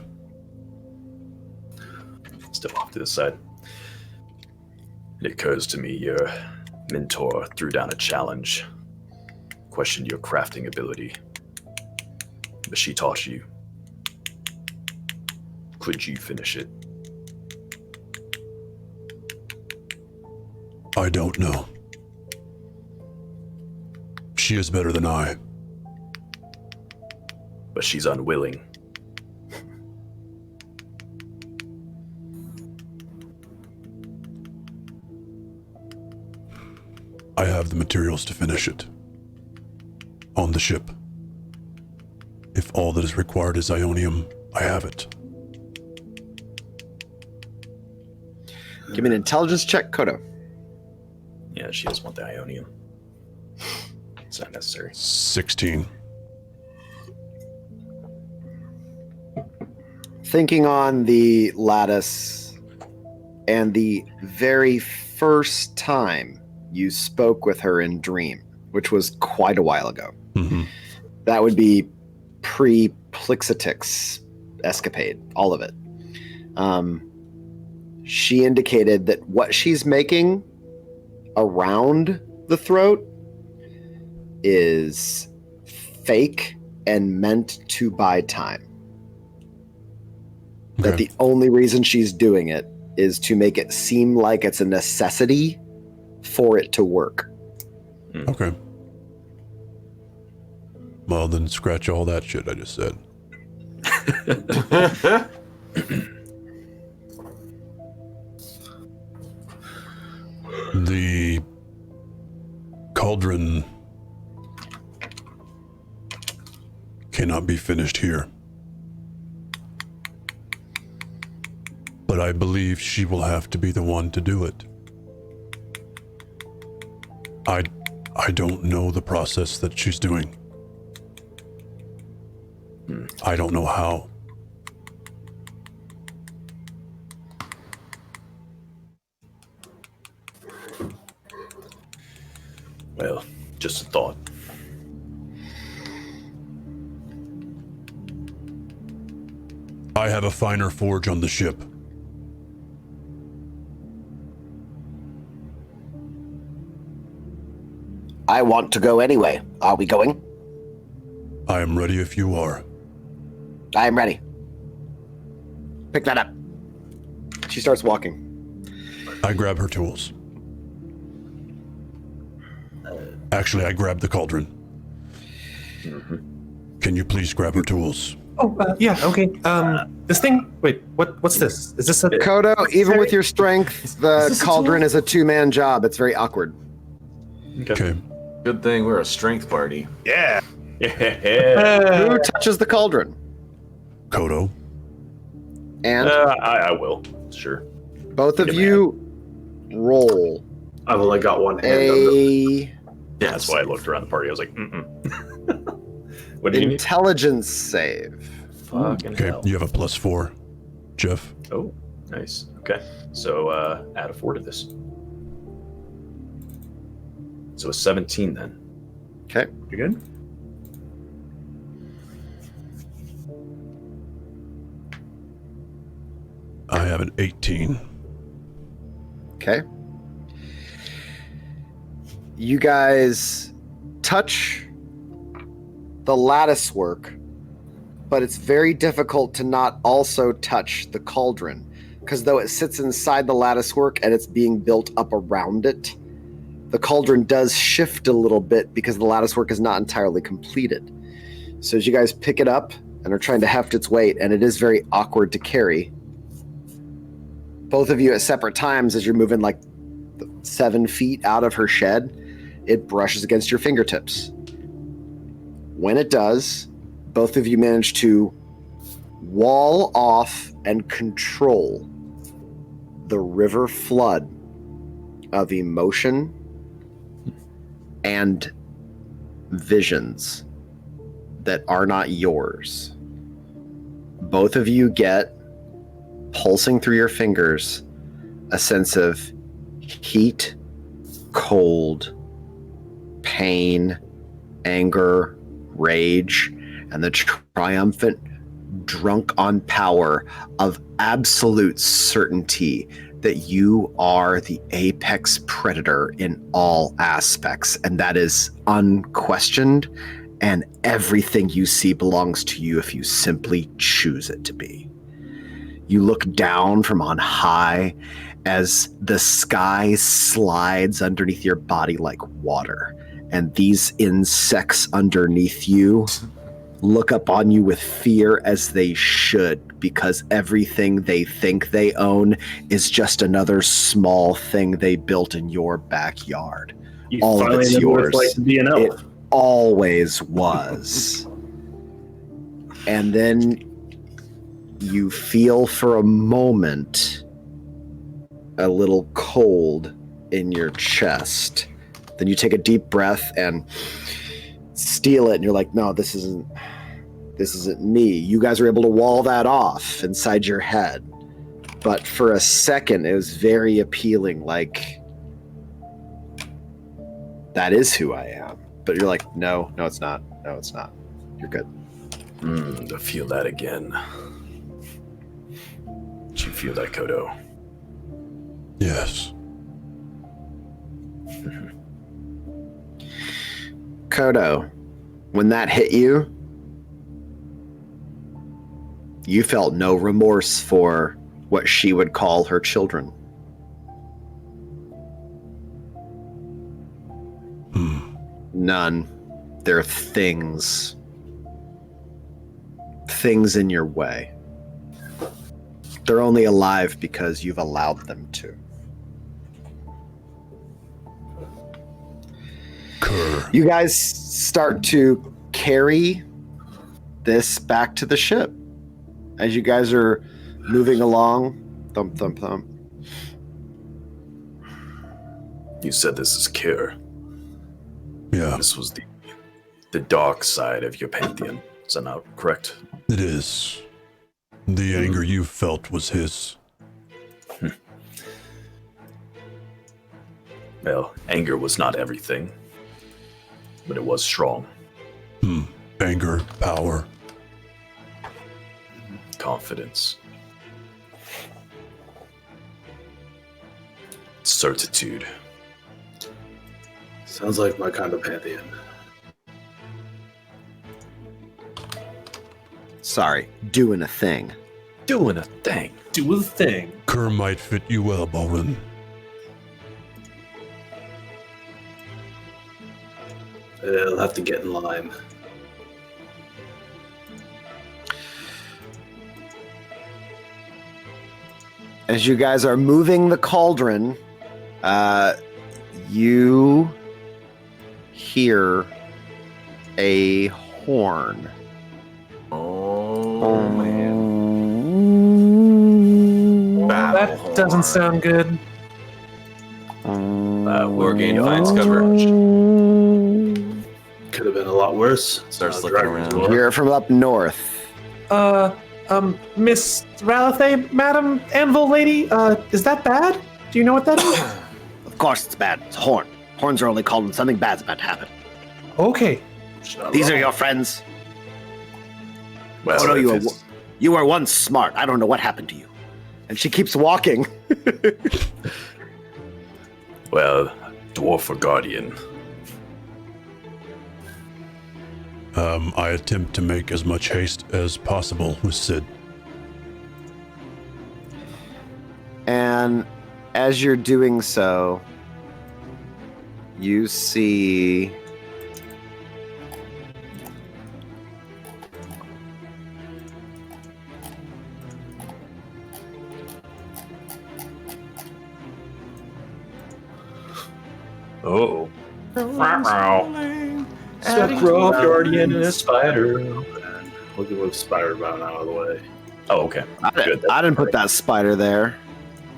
Step off to the side. It occurs to me your mentor threw down a challenge, questioned your crafting ability. But she taught you. Could you finish it? I don't know. She is better than I. But she's unwilling. I have the materials to finish it. On the ship. If all that is required is Ionium, I have it. Give me an intelligence check, Kodo. Yeah, she doesn't want the Ionium. It's not necessary. 16. Thinking on the lattice and the very first time you spoke with her in Dream, which was quite a while ago. Mm-hmm. That would be pre-Plixitix escapade, all of it. She indicated that what she's making around the throat is fake and meant to buy time. Okay. That the only reason she's doing it is to make it seem like it's a necessity for it to work. Okay. Well, then scratch all that shit I just said. The cauldron cannot be finished here. But I believe she will have to be the one to do it. I don't know the process that she's doing. I don't know how. Well, just a thought. I have a finer forge on the ship. I want to go anyway. Are we going? I am ready if you are. I am ready. Pick that up. She starts walking. I grab her tools. Actually, I grab the cauldron. Can you please grab her tools? Oh, yeah, okay. This thing? Wait, what's this? Is this a... Kodo, even with your strength, the cauldron is a two-man job. It's very awkward. Okay. Good thing we're a strength party. Yeah. Who touches the cauldron? Kodo. And I will. Sure. both of you roll I've only got one hand. a Yeah, that's why I looked around the party. I was like, What do you need? intelligence save. Fucking Okay, hell. you have a +4. Jeff. Oh, nice. Okay. So add a 4 to this. So a 17 then. Okay. You good? I have an 18. Okay. You guys touch the lattice work, but it's very difficult to not also touch the cauldron, because though it sits inside the lattice work and it's being built up around it, the cauldron does shift a little bit because the lattice work is not entirely completed. So as you guys pick it up and are trying to heft its weight, and it is very awkward to carry, both of you at separate times as you're moving like 7 feet out of her shed, it brushes against your fingertips. When it does, both of you manage to wall off and control the river flood of emotion and visions that are not yours. Both of you get, pulsing through your fingers, a sense of heat, cold, pain, anger, rage, and the triumphant, drunk on power of absolute certainty that you are the apex predator in all aspects, and that is unquestioned, and everything you see belongs to you if you simply choose it to be. You look down from on high as the sky slides underneath your body like water, and these insects underneath you look up on you with fear, as they should, because everything they think they own is just another small thing they built in your backyard. All of it's yours. Like to be an elf. It always was. And then you feel for a moment a little cold in your chest. Then you take a deep breath and steal it, and you're like, no, this isn't me. You guys are able to wall that off inside your head. But for a second, it was very appealing, like, that is who I am. But you're like, no, it's not. No, it's not. You're good. To feel that again. Did you feel that, Kodo? Yes. Kodo, when that hit you, you felt no remorse for what she would call her children. None. They're things. things in your way. They're only alive because you've allowed them to. You guys start to carry this back to the ship. As you guys are moving along, thump, thump, thump. You said this is Kir. Yeah. This was the dark side of your pantheon. Is that not correct? It is. The anger you felt was his. Well, anger was not everything, but it was strong. Anger, power. Confidence. Certitude. Sounds like my kind of pantheon. Sorry, doing a thing. Doing a thing. Do a thing. Kerr might fit you well, Balrin. I'll have to get in line. As you guys are moving the cauldron, you hear a horn. Oh man. That doesn't sound good. Wargame finds cover. Could have been a lot worse. Starts looking around. You're from up north. Miss Ralithay, Madam Anvil Lady, is that bad? Do you know what that is? Of course it's bad. It's a horn. Horns are only called when something bad's about to happen. Okay. These are your friends. Well, no, you were once smart. I don't know what happened to you. And she keeps walking. Well, dwarf or guardian. I attempt to make as much haste as possible with Sid. And as you're doing so, you see Oh. Grove Guardian and a spider. We'll get a spider bound out of the way. Oh, okay. I didn't put that spider there.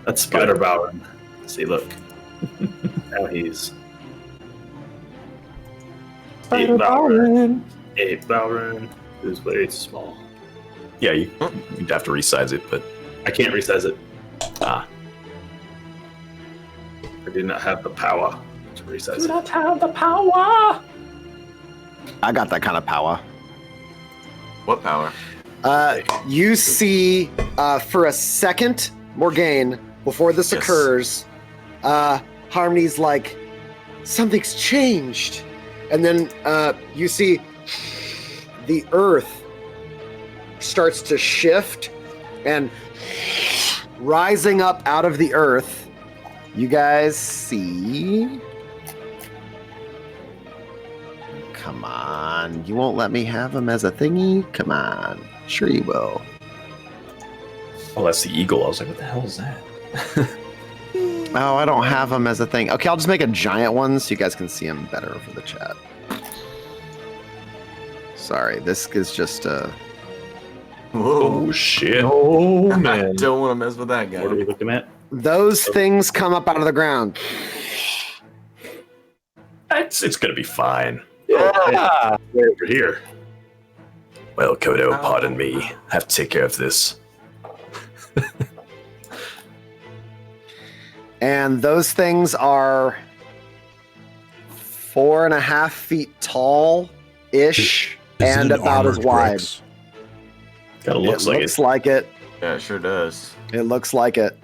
That's Spider Bowron. See, look. Now he's Spider Bowron. Ape Bowron, who's way too small. Yeah, you'd have to resize it, but I can't resize it. I do not have the power to resize it. not have the power. I got that kind of power. What power? You see, for a second, Morgaine, before this occurs, Harmony's like, something's changed. And then you see the earth starts to shift, and rising up out of the earth, you guys see... Come on, you won't let me have him as a thingy? Come on, sure you will. Oh, that's the eagle. I was like, what the hell is that? Oh, I don't have him as a thing. Okay, I'll just make a giant one so you guys can see him better for the chat. Sorry, this is just a... Whoa. Oh, shit. Oh, I man. don't want to mess with that guy. What are we looking at? Those things come up out of the ground. It's going to be fine. Yeah. Way over here. Well, Kodo, pardon me. I have to take care of this. And those things are 4.5 feet tall-ish and Is it an about as armored wide. Rex? Kind of looks it like looks it. like it. Yeah, it sure does. It looks like it.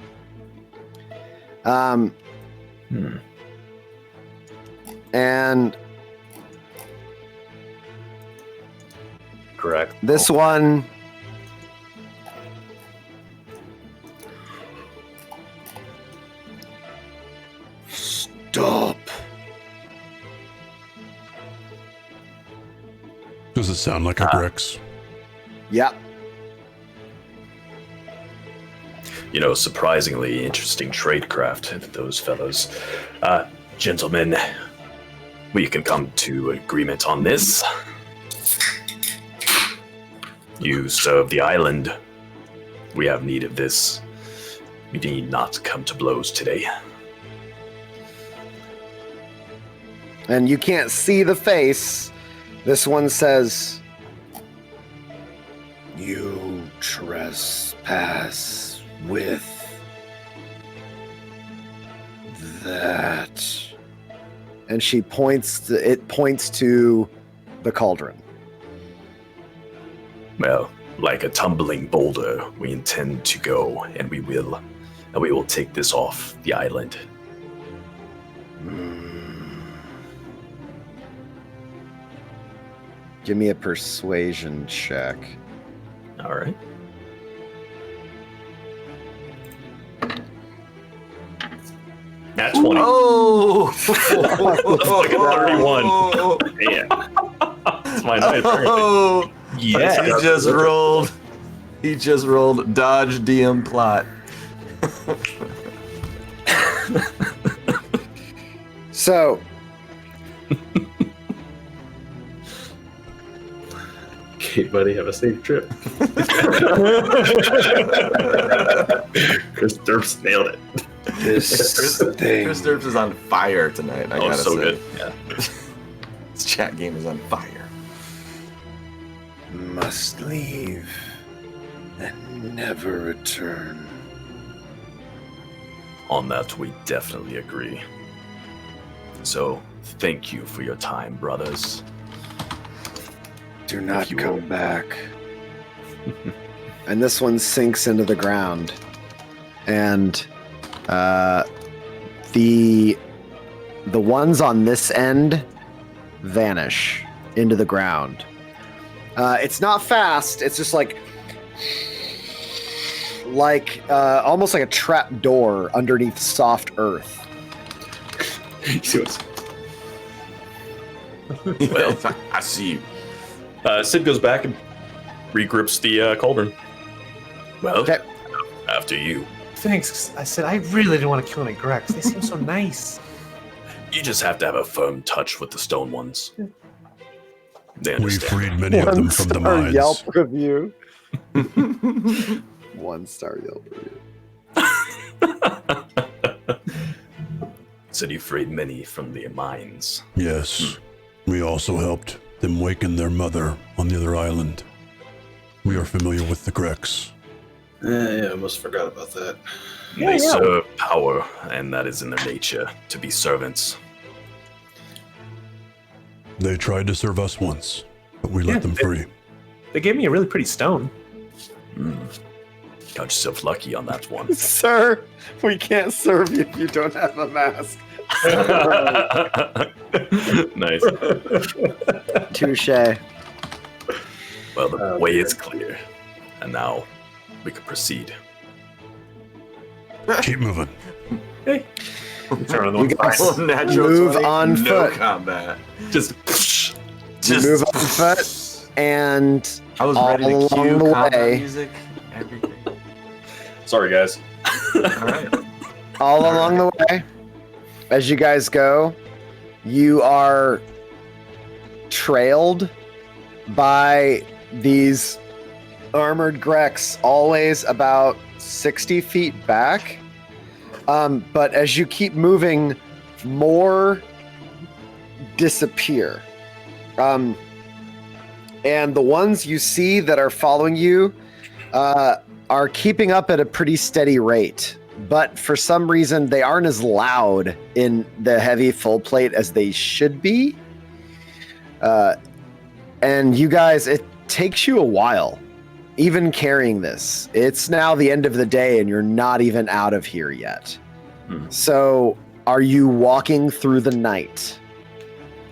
And Correct. this one... Stop. Does it sound like a Grex? Yep. surprisingly interesting tradecraft, those fellows. Gentlemen, we can come to agreement on this. You serve the island. We have need of this. We need not come to blows today. And you can't see the face. This one says, You trespass with that. and she points to the cauldron. Well, like a tumbling boulder, we intend to go, and we will take this off the island. Give me a persuasion check. All right. That's 20. Oh! Like a 31. Man. That's my night. Oh! Yeah. He just rolled dodge DM plot. So, Okay, buddy, have a safe trip. Chris Derps nailed it. This thing Chris Derps is on fire tonight. I gotta so say. good. Yeah. This chat game is on fire. must leave and never return. On that, we definitely agree. So, thank you for your time, brothers. Do not you come will. back. and this one sinks into the ground, and the ones on this end vanish into the ground. It's not fast. It's just like almost like a trap door underneath soft earth. Well, I see you. Sid goes back and regrips the cauldron. Well, Okay. after you. Thanks. I said I really didn't want to kill any Grecs. They seem so nice. You just have to have a firm touch with the stone ones. They We understand. freed many of them from the One-star mines. Yelp review. 1-star Yelp review. Said you freed many from the mines. Yes. We also helped them waken their mother on the other island. We are familiar with the Grecs. Yeah, I almost forgot about that. They serve power, and that is in their nature, to be servants. They tried to serve us once, but we Yeah, let them free. They gave me a really pretty stone. Got yourself lucky on that one. Sir, we can't serve you if you don't have a mask. Nice. Touche. Well, the way is clear, and now we can proceed. Keep moving. Turn on the You guys Oh, natural move 20, on no foot. combat. Just You move on foot, and I was all ready to along cue the combat way- music. Everything. sorry, guys. All right. all along the way, as you guys go, you are trailed by these armored Grecs, always about 60 feet back. But as you keep moving, more disappear. And the ones you see that are following you are keeping up at a pretty steady rate. But for some reason, they aren't as loud in the heavy full plate as they should be. And you guys, it takes you a while, even carrying this. It's now the end of the day, and you're not even out of here yet. So, are you walking through the night?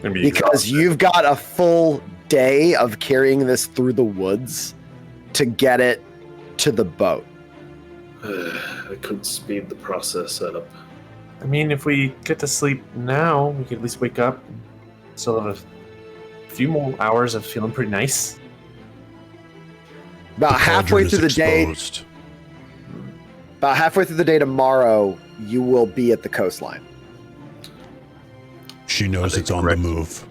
Because you've got a full day of carrying this through the woods to get it to the boat. I couldn't speed the process up. I mean, if we get to sleep now, we could at least wake up and still have a few more hours of feeling pretty nice. About halfway Cauldron through the is day, exposed. About halfway through the day tomorrow, you will be at the coastline. She knows it's on the move.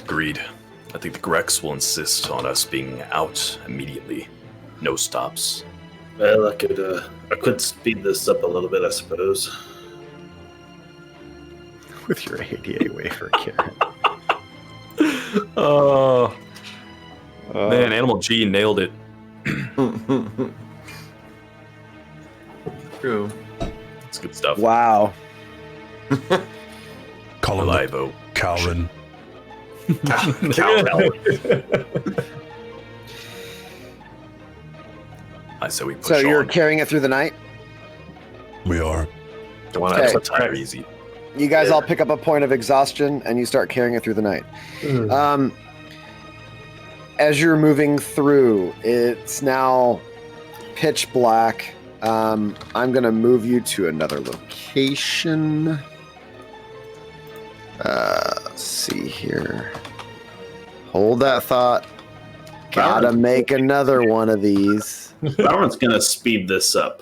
Agreed. I think the Grex will insist on us being out immediately. No stops. Well, I could speed this up a little bit, I suppose. With your 88 wafer, Karen. Oh. Man, Animal G nailed it. True. It's good stuff. Wow. Call him Livo. Calvin. I say we push So you're on. carrying it through the night? We are. Don't want Okay. to tire easy. You guys all pick up a point of exhaustion and you start carrying it through the night. As you're moving through, it's now pitch black. I'm going to move you to another location. Let's see here. Hold that thought. Gotta make another one of these. Valorant's going to speed this up.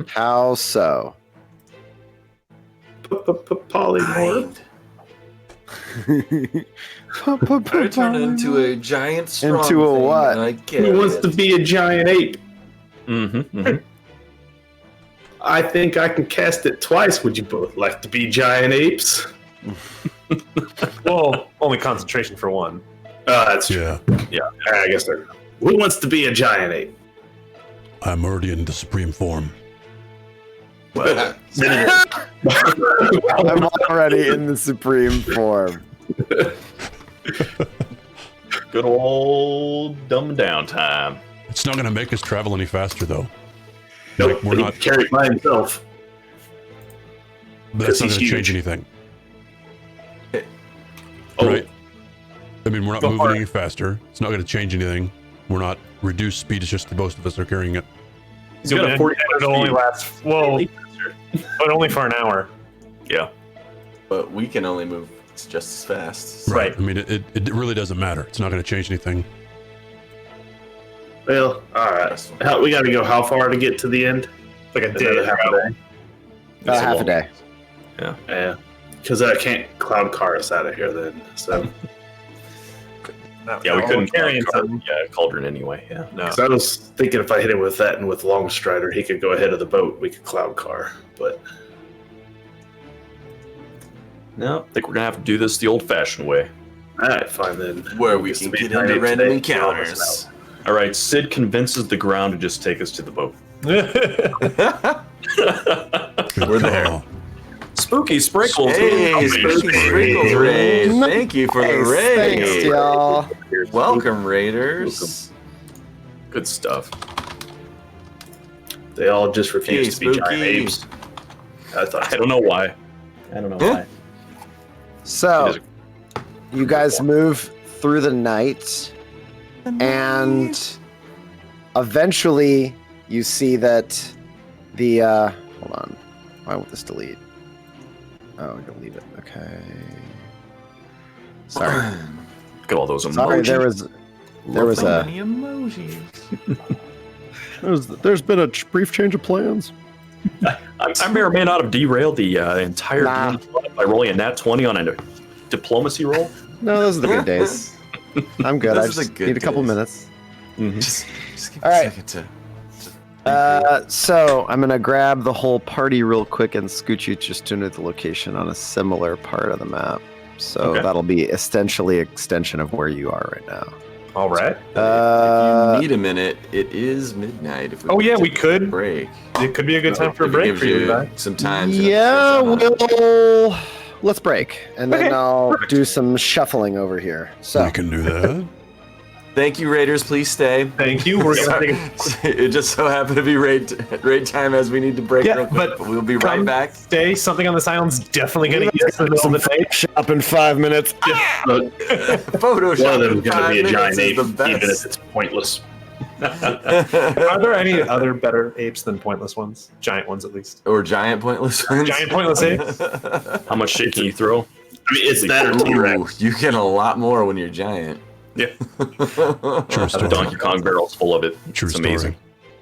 How so? Polymorph. I turn into a giant strong Into a thing, what? and I get Who wants it. to be a giant ape? Mm-hmm. I think I can cast it twice. Would you both like to be giant apes? Well, only concentration for one. That's true. Yeah. Yeah, I guess they're. Who wants to be a giant ape? I'm already in the supreme form. Well, I'm already in the supreme form. Good old dumb down time. It's not going to make us travel any faster, though. nope, we're he not- can carry it by himself. That's not he's going to change huge. anything. Oh, Right? I mean, we're not Go moving for it. any faster. It's not going to change anything. We're not reduced speed. It's just both of us are carrying it. He's got a 40 It'll only last, well, but only for an hour. Yeah. But we can only move just as fast. Right. I mean, it really doesn't matter. It's not going to change anything. well, all right. We got to go how far to get to the end? Like a Another day. half a day. About half a day. Yeah, because I can't cloud car us out of here then. So Yeah, we couldn't carry carry Cauldron anyway. Yeah. No. 'cause I was thinking if I hit him with that and with Long Strider, he could go ahead of the boat. We could cloud car, but No, I think we're gonna have to do this the old-fashioned way. all right, fine then. Where we Guess can the get giant into ape random today, kill us encounters. All right, Sid convinces the ground to just take us to the boat. Good We're there. call. Spooky sprinkles. Hey, Spooky Sprinkles Raid. Thank you for the raid. Thanks, y'all. Welcome, Raiders. Good stuff. They all just refuse Hey, to be giant Spooky. apes. I thought. I don't know why. I don't know why. So, you guys move through the night, and eventually you see that the hold on, why won't this delete? Oh, delete it. Okay. Sorry. Look at all those emojis. Sorry, there was a Many emojis. There's been a brief change of plans. I may or may not have derailed the entire Nah. game by rolling a nat 20 on a diplomacy roll. no. Those are the good days. I'm good. I Those are the just good need a couple days. minutes. Just give All me a right. second to. So I'm gonna grab the whole party real quick and scoot you just to the location on a similar part of the map. So Okay. that'll be essentially extension of where you are right now. All right. If you need a minute, it is midnight. If we Oh, yeah, take we could. a break. It could be a good time for a If it break gives for you, Levi. some time. to Yeah, focus on let's break, and then Okay, I'll perfect. do some shuffling over here. So We can do that. Thank you, Raiders. Please stay. Thank you. We're gonna take a It just so happened to be raid time as we need to break. Yeah, real quick, but we'll be right come back. stay. Something on this island's definitely gonna eat us in the middle of the night. up in 5 minutes. Photoshop. One of them in is going to 5 be a minutes giant is ape, the even if best. it's pointless. Are there any other better apes than pointless ones? Giant ones, at least. Or giant pointless ones. Giant pointless apes. How much shit can you throw? I mean, it's that or T-Rex. Ooh, you get a lot more when you're giant. Yeah. True The story. Donkey Kong barrel's full of it. True It's story. amazing.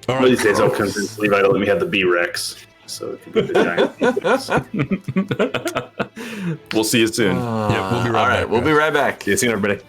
All One of right. these days I'll convince Levi to let me have the B-Rex. So it could be the giant. We'll see you soon. Yeah, we'll be right All right, back, we'll be guys. right back. See you soon, everybody.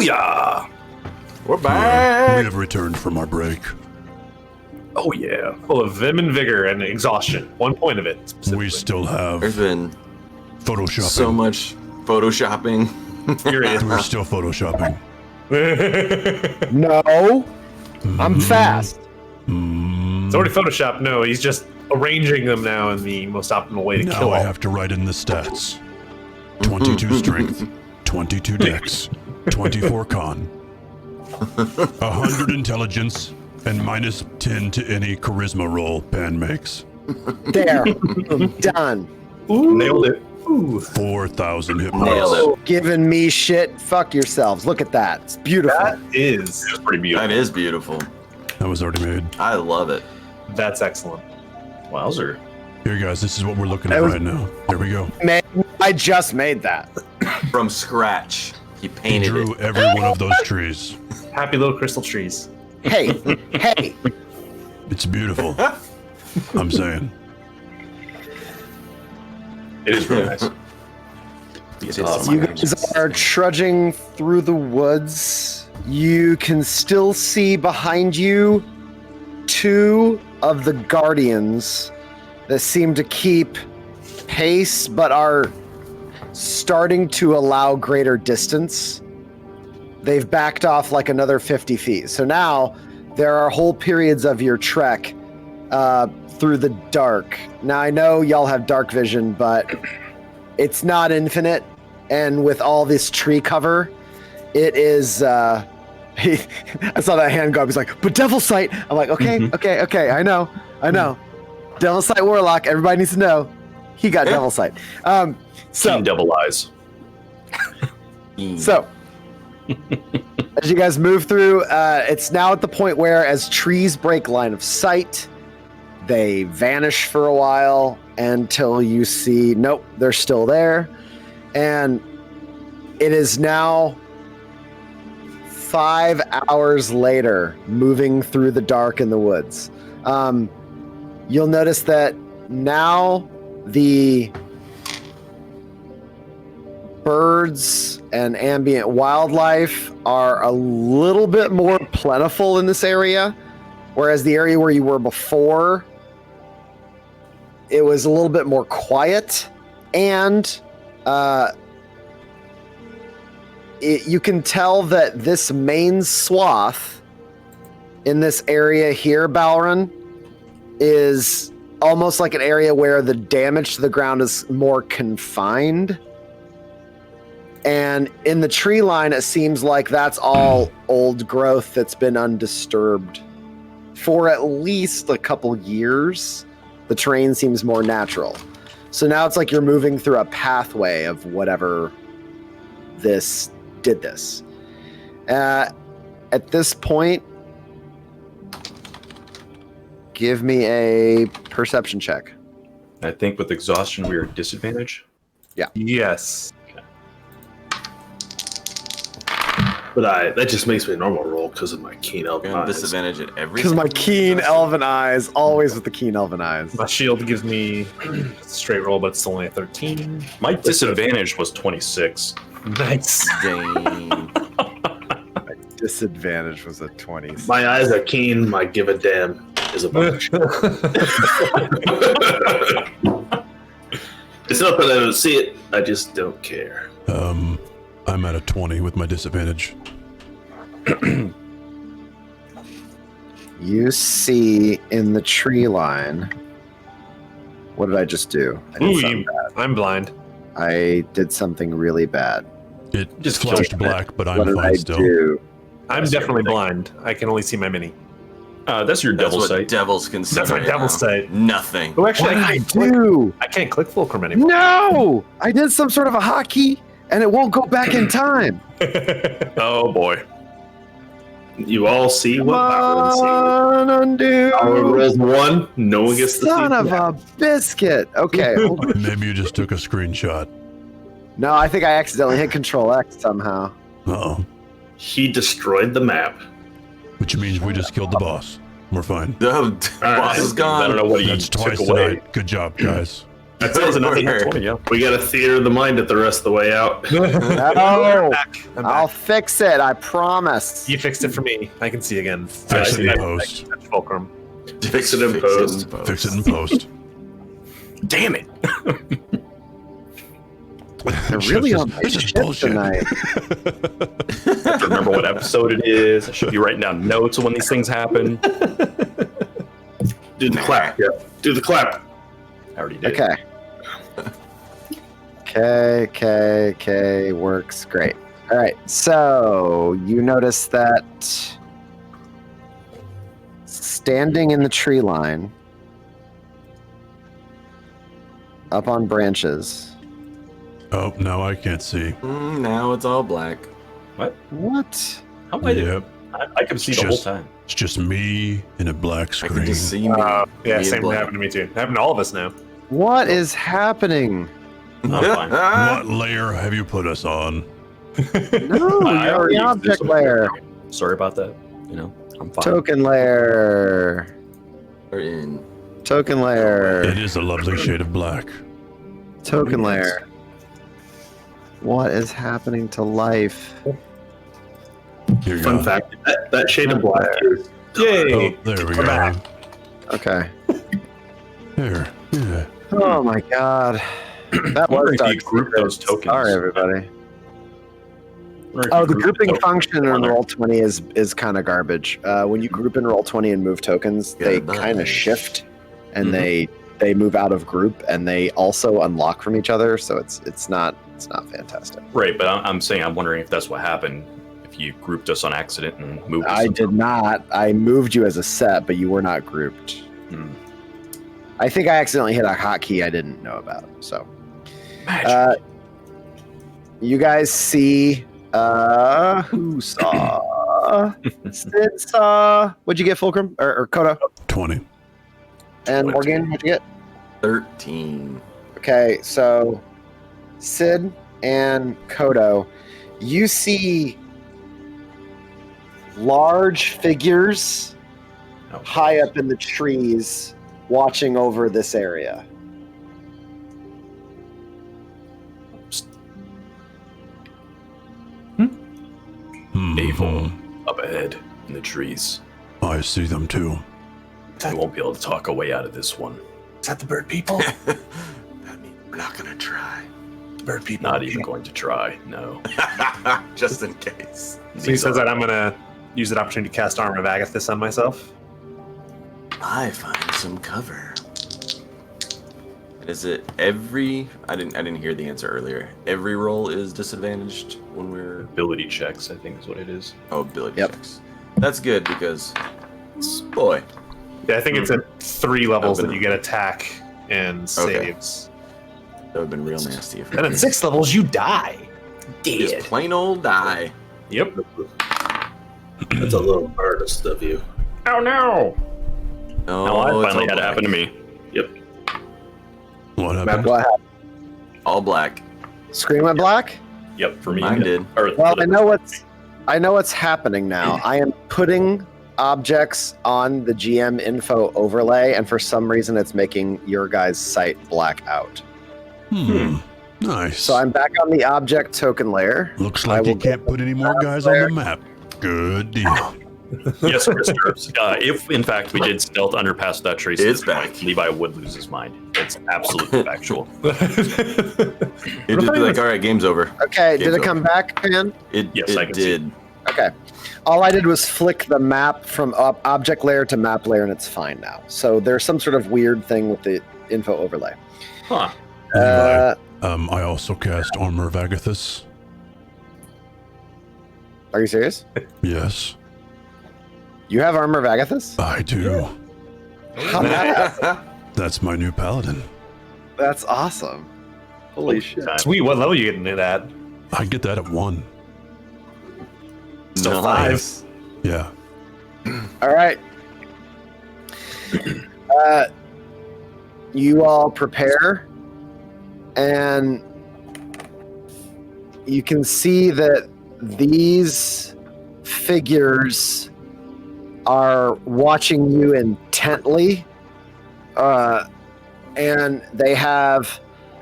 Booyah! We're We back. have returned from our break. Oh yeah. Full of vim and vigor and exhaustion. 1 point of it. We still have There's been photoshopping. so much photoshopping. Furious. We're still photoshopping. No, I'm fast. It's already Photoshop. No, he's just arranging them now in the most optimal way to Now kill I all. have to write in the stats. 22 strength, 22 dex, 24 con, 100 intelligence, and minus 10 to any charisma roll Pan makes. There, done. Nailed it. 4,000 hit points. Nailed it. Giving me shit. Fuck yourselves. Look at that. It's beautiful. That is. It's pretty beautiful. That is beautiful. That was already made. I love it. That's excellent. Wowzer. Here, guys, this is what we're looking at That was- right now. Here we go. I just made that. From scratch. He He painted drew it. every one of those trees. Happy little crystal trees. Hey, hey. It's beautiful. I'm saying. It is really nice. You guys are trudging through the woods. You can still see behind you 2 of the guardians that seem to keep pace but are starting to allow greater distance. They've backed off like another 50 feet. So now there are whole periods of your trek through the dark. Now I know y'all have dark vision, but it's not infinite. And with all this tree cover, it is. I saw that hand go up. He's like, but Devil Sight. I'm like, okay. I know. Devil Sight Warlock. Everybody needs to know. He got Devil Sight. So Keen devil eyes. So, as you guys move through, it's now at the point where, as trees break line of sight, they vanish for a while until you see, nope, they're still there. And it is now 5 hours later, moving through the dark in the woods. You'll notice that now the birds and ambient wildlife are a little bit more plentiful in this area, whereas the area where you were before, it was a little bit more quiet, and you can tell that this main swath in this area here, Balron, is almost like an area where the damage to the ground is more confined. And in the tree line, it seems like that's all old growth that's been undisturbed for at least a couple years. The terrain seems more natural. So now it's like you're moving through a pathway of whatever this did this. At this point, give me a perception check. I think with exhaustion we are at disadvantage. Yeah. Yes. But that just makes me a normal roll because of my keen elven You're on eyes. disadvantage at every. Because my keen elven eyes, always with the keen elven eyes. My shield gives me a straight roll, but it's only a 13. My disadvantage was 26. Nice. Dang. Disadvantage was a 20. My eyes are keen. My give a damn is a bunch. It's not that I don't see it. I just don't care. I'm at a 20 with my disadvantage. You see in the tree line. What did I just do? I did something bad. I'm blind. I did something really bad. It Just flashed black, but What I'm did fine I still. do? I'm definitely blind. I can only see my mini. That's your That's devil what sight. devils can see. That's my right devil now. sight. Nothing. Oh, actually, What I did I can't click. do? I can't click fulcrum anymore. No! I did some sort of a hotkey, and it won't go back in time. Oh boy. You all see Come what Byron sees. on, undo. Power rolls 1. No one gets to see Son of that. a biscuit. Okay. hold on. Maybe you just took a screenshot. No, I think I accidentally hit Control X somehow. Uh-oh. He destroyed the map. Which means we just killed the boss. We're fine. The boss is I don't gone. know what he That's took twice away. tonight. Good job, guys. That was another 20, yeah. We got to theater the mind it the rest of the way out. No, I'm I'll back. fix it. I promise. You fixed it for me. I can see again. Fix it in post. Fulcrum. Fix it in post. Fix it in post. Damn it. They're really on my This is shit bullshit. tonight. I have to remember what episode it is. I should be writing down notes when these things happen. Do the clap. Yeah. Do the clap. I already did. Okay. Okay. Works great. All right. So you notice that standing in the tree line, up on branches. Oh, now I can't see. Now it's all black. What? How am I doing? Yep. I can see the whole time. It's just me in a black I screen. can just see me. Yeah, Me in same black. happened to me too. Happened to all of us now. What is happening? I'm fine. What layer have you put us on? No, I you're already the used object this one. layer. Sorry about that. You know, I'm fine. Token layer. We're in. Token It layer. is a lovely shade of black. Token layer. What is happening to life? Here you Fun go. fact: that shade of black is Yay! Oh, there we We're go. back. Okay. Here. Yeah. Oh my god. That wonder was if you dark group those secrets. tokens. Sorry, everybody. Or if Oh, you the group grouping tokens function in together. Roll20 is kind of garbage. When you group in Roll20 and move tokens, they Goodbye. kind of shift, and Mhm. they move out of group, and they also unlock from each other. So it's not fantastic. Right, but I'm saying I'm wondering if that's what happened. If you grouped us on accident and moved us. I did not. I moved you as a set, but you were not grouped. Hmm. I think I accidentally hit a hotkey I didn't know about. So Magic. you guys see who saw? Sid saw. What'd you get, Fulcrum or Kodo? 20. And Morgan, what'd you get? 13. Okay, so Sid and Kodo, you see large figures Oh. high up in the trees watching over this area. Evil up ahead in the trees. I see them too. We won't be able to talk our way out of this one. Is that the bird people? That means we're not gonna try. Bird people. Not even going to try. No. Just in case. So he says that I'm gonna use that opportunity to cast Armor of Agathis on myself. I find some cover. Is it every? I didn't hear the answer earlier. Every roll is disadvantaged when we're Ability checks, I think is what it is. ability Yep. checks. That's good because, boy, Yeah, I think it's at 3 levels Oh, that you get attack and Okay. saves. that would have been real nasty if And at 6 levels, you die. just plain old die. Yep. that's a little earnest of you. Oh no! No, No, I it's finally all had it black. happen to me. What Matt, happened? what happened? All black. Screen went black? Yep, for me. Mine did. Or Well, I know what's happening now. I am putting objects on the GM info overlay, and for some reason it's making your guys' site black out. Nice. So I'm back on the object token layer. Looks I like you will can't put any more guys on the map. Good deal. Yes, Chris. If in fact we did stealth underpass that trace, It's back. Levi would lose his mind. It's absolutely factual. It just be like, all right, game's over. Okay, Game's did it come over. back, Pan? Yes, I it can see. did. Okay. All I did was flick the map from object layer to map layer, and it's fine now. So there's some sort of weird thing with the info overlay. Huh. Uh, I also cast Armor of Agathis. are you serious? Yes, You have Armor of Agathis? I do. How'd that happen? That's my new paladin. That's awesome. Holy shit. Sweet, what level are you getting it at? I get that at 1. Still Nice. 5. Yeah. All right. You all prepare, and you can see that these figures are watching you intently. and they have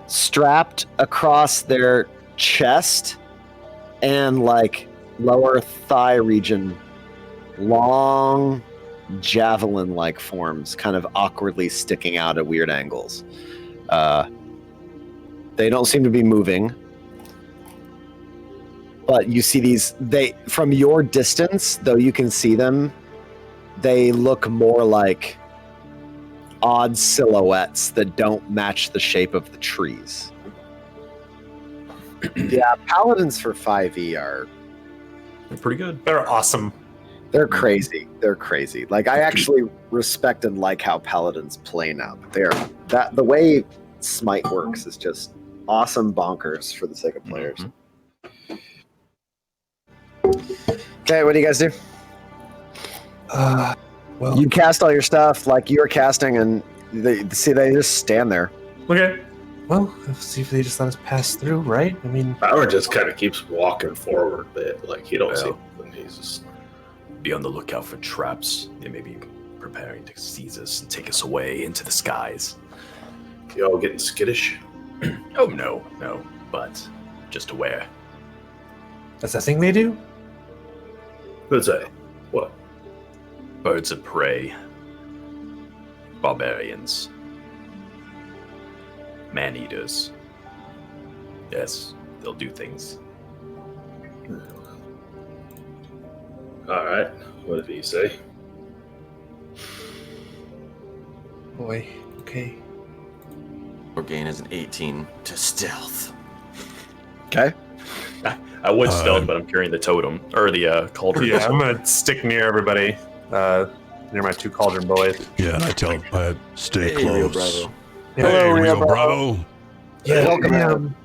strapped across their chest and like lower thigh region long javelin-like forms kind of awkwardly sticking out at weird angles. They don't seem to be moving, but you see these, they from your distance, though you can see them, they look more like odd silhouettes that don't match the shape of the trees. Yeah, paladins for 5e are pretty good. They're awesome. They're crazy. They're crazy. Like, I actually respect and like how paladins play now. The way Smite works is just awesome bonkers for the sake of players. Okay, what do you guys do? Well, you cast all your stuff like you're casting, and they just stand there. Okay. Well, let's see if they just let us pass through, right? I mean, Howard just kind of keeps walking forward a bit, like you don't see them. He's just be on the lookout for traps. They may be preparing to seize us and take us away into the skies. You all getting skittish? Oh no, but just aware. That's the thing they do? What's that? What? Birds of prey. Barbarians. Man-eaters. Yes, they'll do things. Alright, what did he say? Boy, okay. Orgain is an 18 to stealth. Okay. I would stealth, but I'm carrying the totem, or the cauldron. Yeah, I'm gonna stick near everybody, near my two cauldron boys. Yeah, I tell stay Hey, Rio close. Bravo. Hey, Hello, Rio Rio Bravo. Yeah, welcome.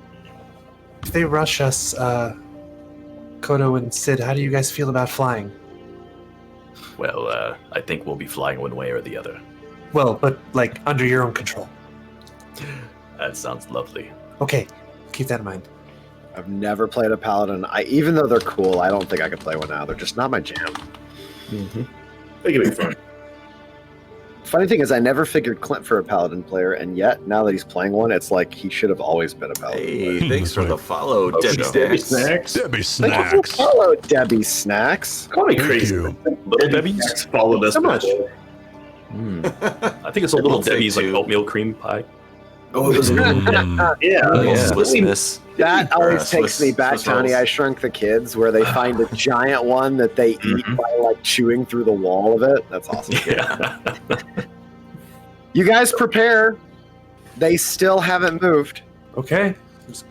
If they rush us, Kodo and Sid, how do you guys feel about flying? Well, I think we'll be flying one way or the other. Well, but like under your own control. That sounds lovely. Okay, keep that in mind. I've never played a paladin. Even though they're cool, I don't think I could play one now. They're just not my jam. They can be fun. Funny thing is, I never figured Clint for a paladin player, and yet now that he's playing one, it's like he should have always been a paladin. Hey, thanks for the follow, Debbie Debbie Snacks. Snacks. Debbie Thank you for Snacks. follow, Debbie Snacks. Call me Thank crazy. you. Little Debbie's? Snacks followed us So much. before. I think it's a little We'll take Debbie's like two. oatmeal cream pie. Oh, it was Mm. yeah. Oh, yeah. Swiss Miss. That always Swiss- takes me back Swiss to Honey, rolls. I Shrunk the Kids, where they find a giant one that they eat by like chewing through the wall of it. That's awesome. Yeah. You guys prepare. They still haven't moved. Okay,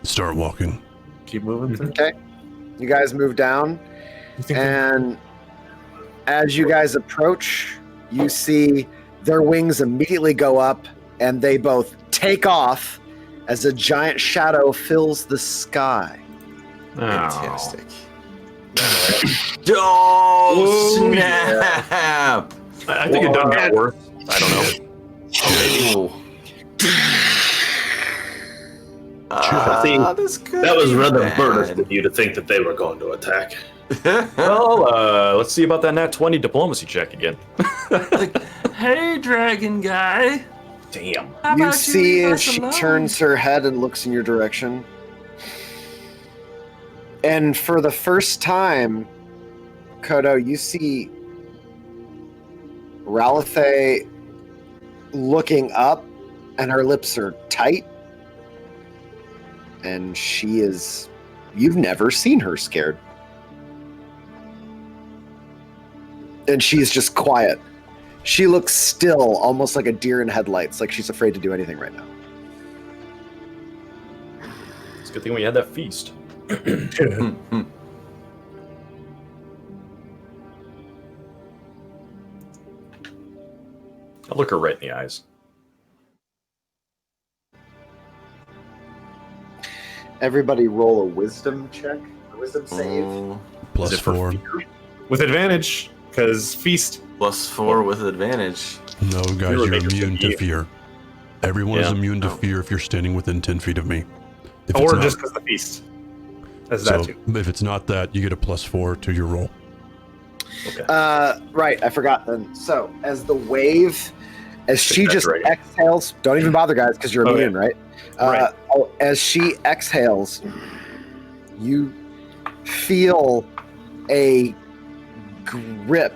Start walking. keep moving through. Okay. You guys move down, You think and as you guys approach, you see their wings immediately go up, and they both take off as a giant shadow fills the sky. Fantastic. Oh, snap! I think it done got worse. I don't know. Oh. I think this could that was be rather bad. murderous of you to think that they were going to attack. Well, let's see about that nat 20 diplomacy check again. Hey, dragon guy. Damn. How You about see leave as us she alone? turns her head and looks in your direction. And for the first time, Kodo, you see Ralithe looking up, and her lips are tight. And she is... You've never seen her scared. And she's just quiet. She looks still, almost like a deer in headlights, like she's afraid to do anything right now. It's a good thing we had that feast. I'll look her right in the eyes. Everybody roll a wisdom check. A wisdom save. Oh, Plus Is it for 4. with advantage, because feast. +4 with advantage. No, guys, Fear you're makers immune to should be- fear. Everyone is Yeah. immune to Oh. fear if you're standing within 10 feet of me. If Or it's just not, because the feast. As so that too. if it's not that, you get a +4 to your roll. Okay. Right, I forgot then. So, as the wave As she just exhales, don't even bother, guys, because you're immune, right? Right. As she exhales, you feel a grip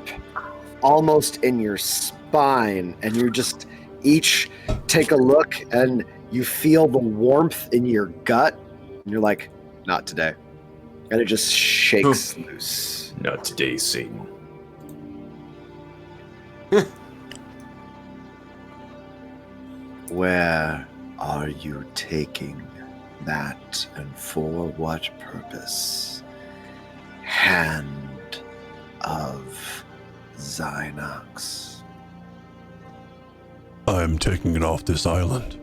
almost in your spine, and you just each take a look, and you feel the warmth in your gut, and you're like, not today. And it just shakes loose. Not today, Satan. Where are you taking that, and for what purpose? Hand of Zynox. I'm taking it off this island.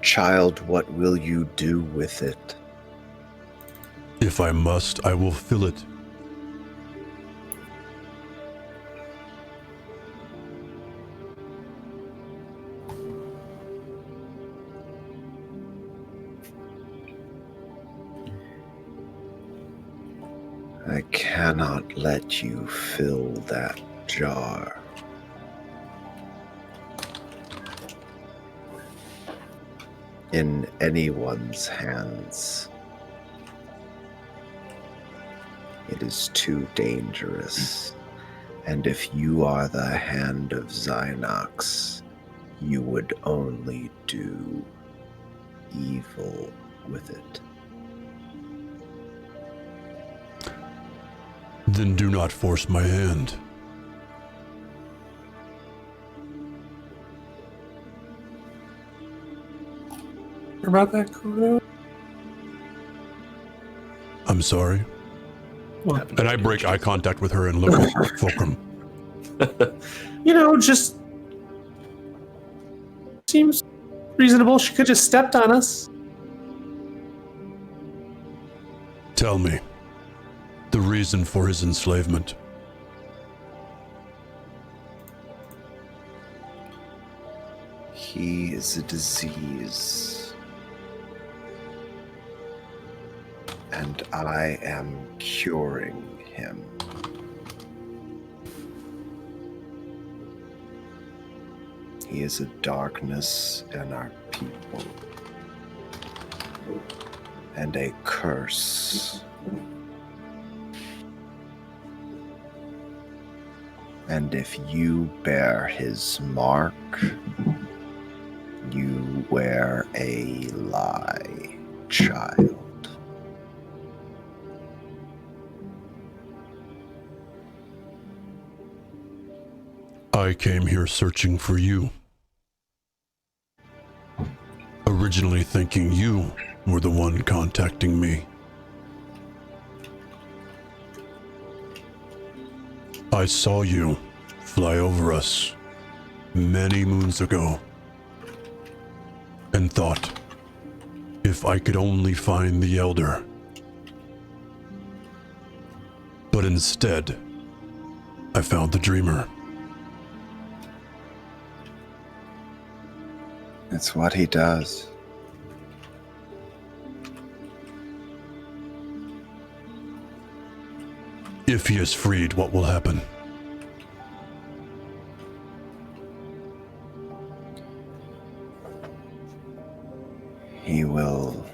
Child, what will you do with it? If I must, I will fill it. I cannot let you fill that jar. In anyone's hands. It is too dangerous. And if you are the hand of Zynox, you would only do evil with it. Then do not force my hand. About that, Kudo? I'm sorry. What? And I break eye contact with her and look at Fulcrum. Just seems reasonable. She could just stepped on us. Tell me the reason for his enslavement. He is a disease. And I am curing him. He is a darkness in our people. And a curse. And if you bear his mark, you wear a lie, child. I came here searching for you. Originally thinking you were the one contacting me. I saw you fly over us many moons ago and thought, if I could only find the Elder. But instead, I found the Dreamer. It's what he does. If he is freed, what will happen? He will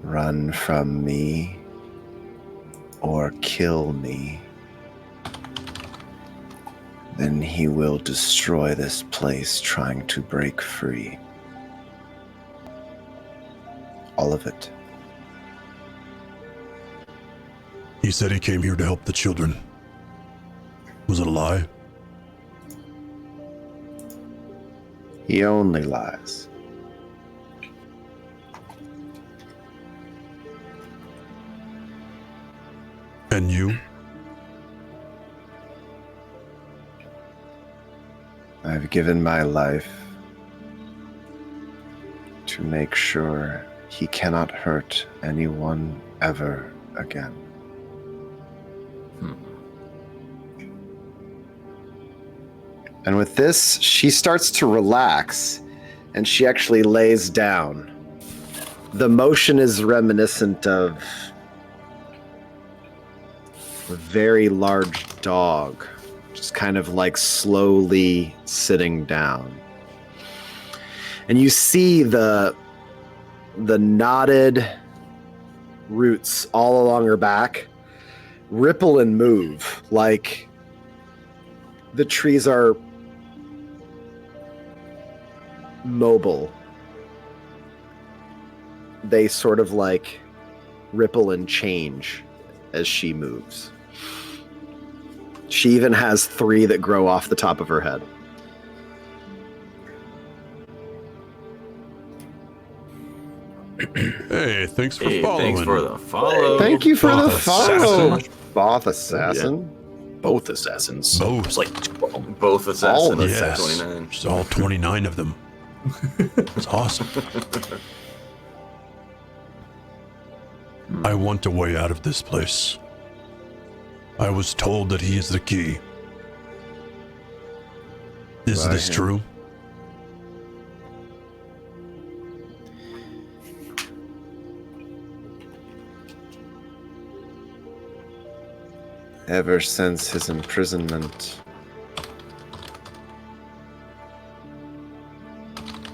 run from me or kill me. Then he will destroy this place trying to break free. All of it. He said he came here to help the children. Was it a lie? He only lies. And you? I've given my life to make sure he cannot hurt anyone ever again. And with this, she starts to relax, and she actually lays down. The motion is reminiscent of a very large dog, just kind of like slowly sitting down. And you see the knotted roots all along her back ripple and move, like the trees are mobile. They sort of like ripple and change as she moves. She even has 3 that grow off the top of her head. Hey, thanks for following. Thanks for the follow. Thank you for the Both follow. assassin. Both assassin. Both assassins. Both. There's like 12. Both assassins. Yes. 29. There's all 29 of them. It's awesome. I want a way out of this place. I was told that he is the key. Is By this him. true? Ever since his imprisonment,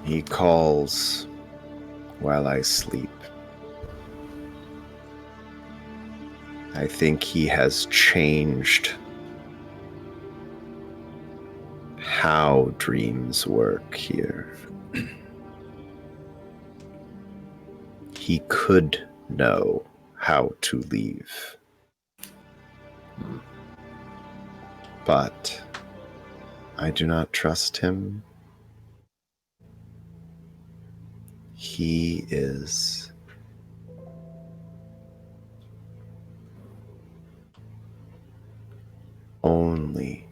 he calls while I sleep. I think he has changed how dreams work here. He could know how to leave. But I do not trust him. He is only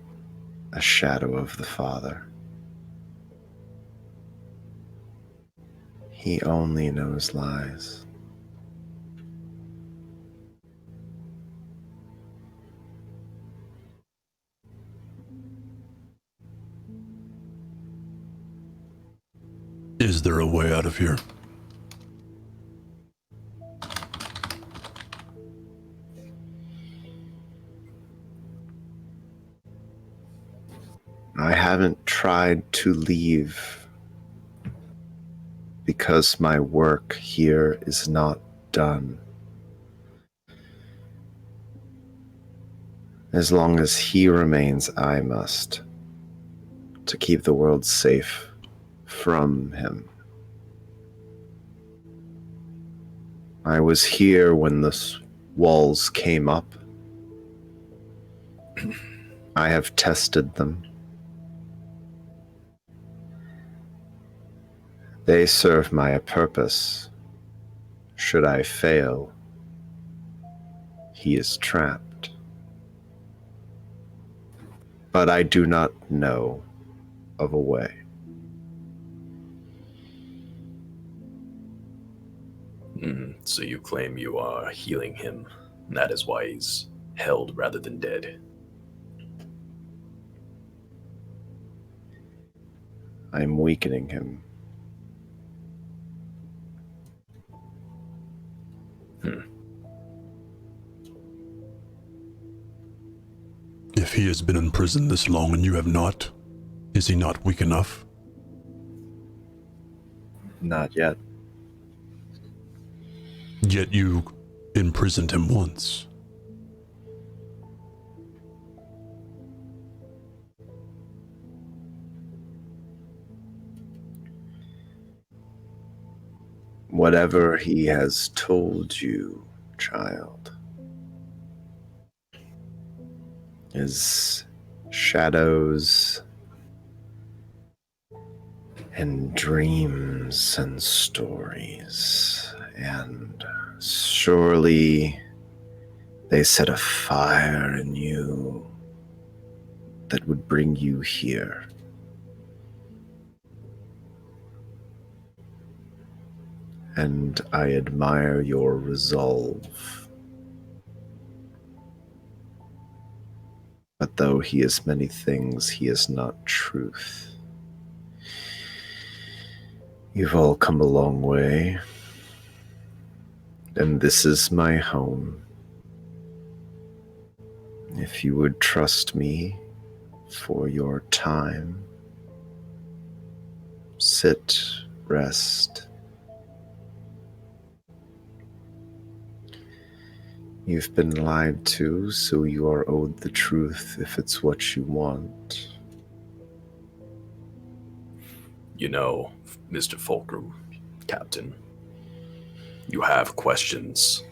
a shadow of the Father. He only knows lies. Is there a way out of here? I haven't tried to leave because my work here is not done. As long as he remains, I must, to keep the world safe from him. I was here when the walls came up. I have tested them. They serve my purpose. Should I fail, he is trapped. But I do not know of a way. So you claim you are healing him, and that is why he's held rather than dead. I'm weakening him. If he has been in prison this long and you have not, is he not weak enough? Not yet. Yet you imprisoned him once. Whatever he has told you, child, is shadows and dreams and stories, and surely they set a fire in you that would bring you here. And I admire your resolve. But though he is many things, he is not truth. You've all come a long way, and this is my home. If you would trust me for your time, sit, rest. You've been lied to, so you are owed the truth if it's what you want. You know, Mr. Fulcrum, Captain, you have questions.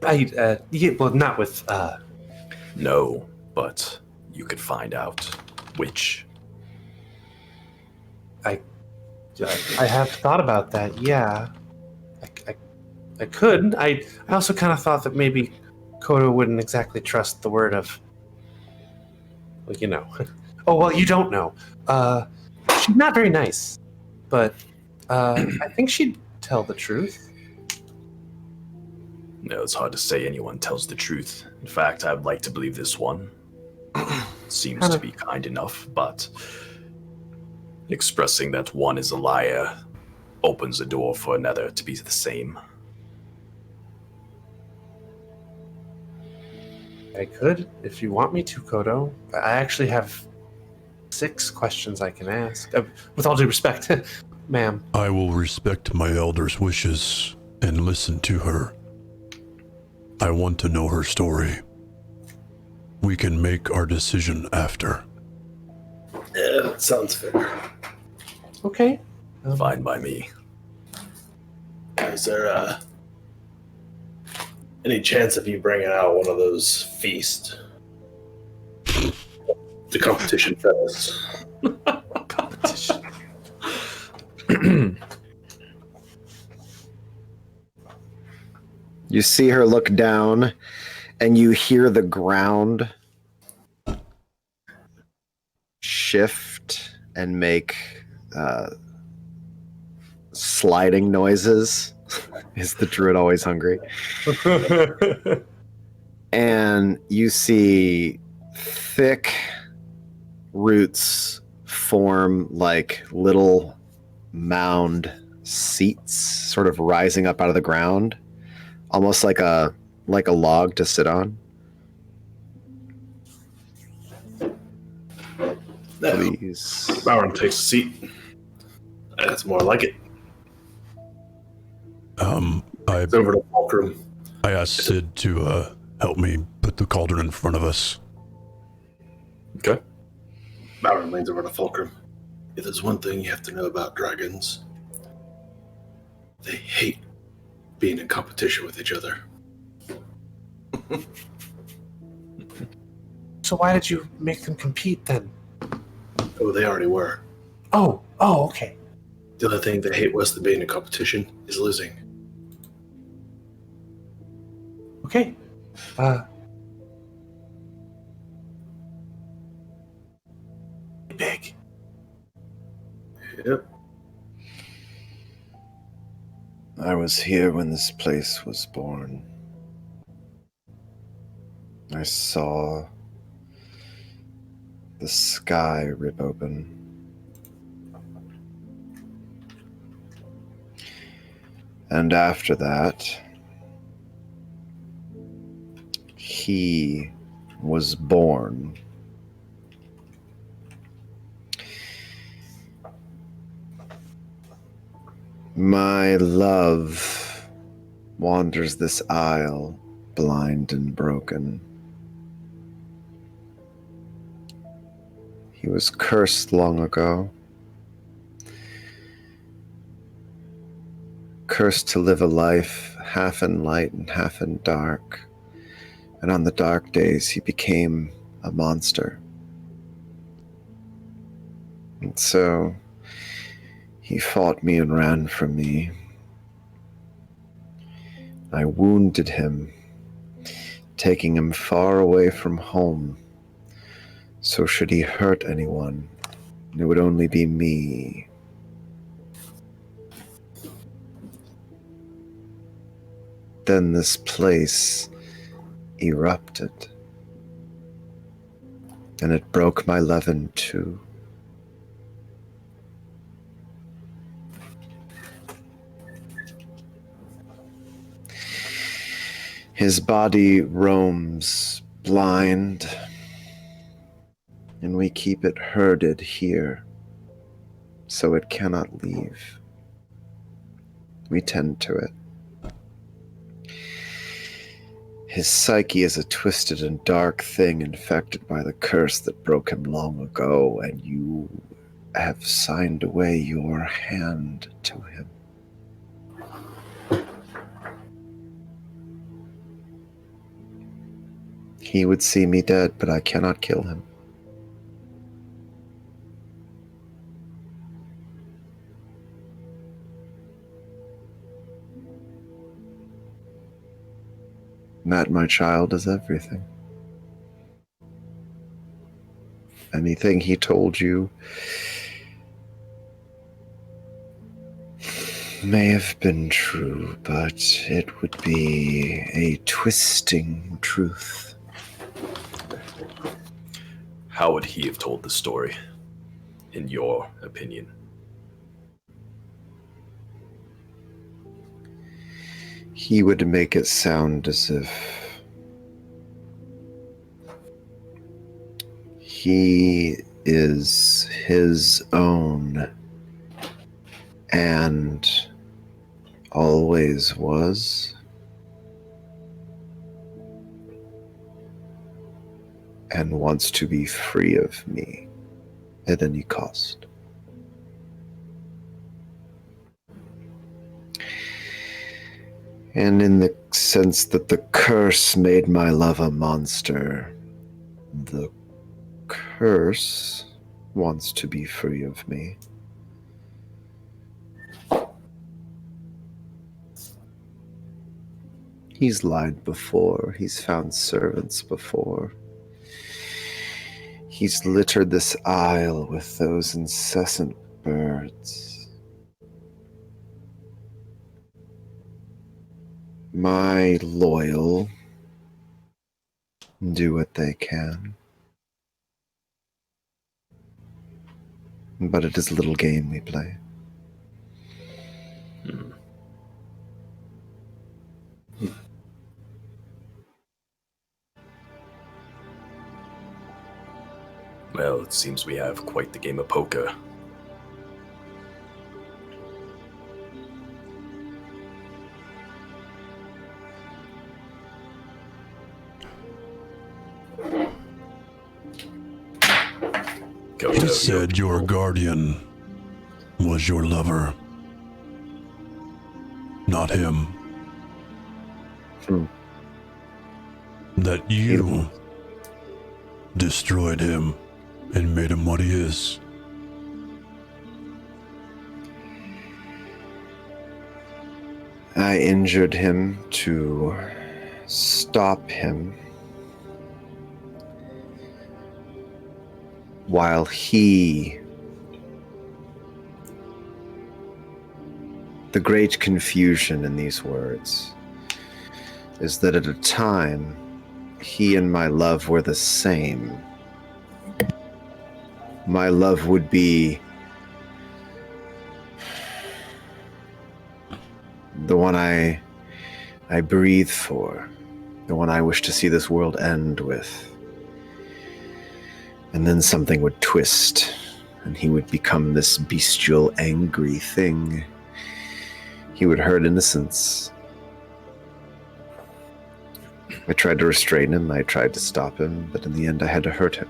Well, not with, No, but you could find out which. I have thought about that, yeah. I could. I also kind of thought that maybe Kodo wouldn't exactly trust the word of, well, you know. Oh, well, you don't know. She's not very nice, but I think she'd tell the truth. No, it's hard to say anyone tells the truth. In fact, I would like to believe this one seems to be kind enough, but expressing that one is a liar opens the door for another to be the same. I could, if you want me to, Kodo. I actually have 6 questions I can ask. With all due respect, ma'am. I will respect my elder's wishes and listen to her. I want to know her story. We can make our decision after. Yeah, that sounds fair. Okay. Fine by me. Is there any chance of you bringing out one of those feasts? The competition fellas. Competition. You see her look down, and you hear the ground shift and make sliding noises. Is the druid always hungry? And you see thick roots form like little mound seats sort of rising up out of the ground, almost like a log to sit on. Please. Byron takes a seat. That's more like it. It's over to Fulcrum. I asked Sid to help me put the cauldron in front of us. Okay. Byron leans over to Fulcrum. If there's one thing you have to know about dragons, they hate being in competition with each other. So why did you make them compete then? Oh, they already were. Oh, okay. The other thing they hate worse than being in competition is losing. Okay. Big. Yep. I was here when this place was born. I saw the sky rip open. And after that, he was born. My love wanders this aisle, blind and broken. He was cursed long ago. Cursed to live a life half in light and half in dark. And on the dark days, he became a monster. And so he fought me and ran from me. I wounded him, taking him far away from home. So should he hurt anyone, it would only be me. Then this place erupted, and it broke my love in two. His body roams blind, and we keep it herded here, so it cannot leave. We tend to it. His psyche is a twisted and dark thing infected by the curse that broke him long ago, and you have signed away your hand to him. He would see me dead, but I cannot kill him. That, my child, is everything. Anything he told you may have been true, but it would be a twisting truth. How would he have told the story, in your opinion? He would make it sound as if he is his own and always was, and wants to be free of me at any cost. And in the sense that the curse made my love a monster, the curse wants to be free of me. He's lied before. He's found servants before. He's littered this isle with those incessant birds. My loyal do what they can. But it is a little game we play. Well, it seems we have quite the game of poker. He said your guardian was your lover, not him. That you destroyed him and made him what he is. I injured him to stop him while he... The great confusion in these words is that at a time, he and my love were the same. My love would be the one I breathe for, the one I wish to see this world end with. And then something would twist, and he would become this bestial, angry thing. He would hurt innocence. I tried to restrain him, I tried to stop him, but in the end I had to hurt him.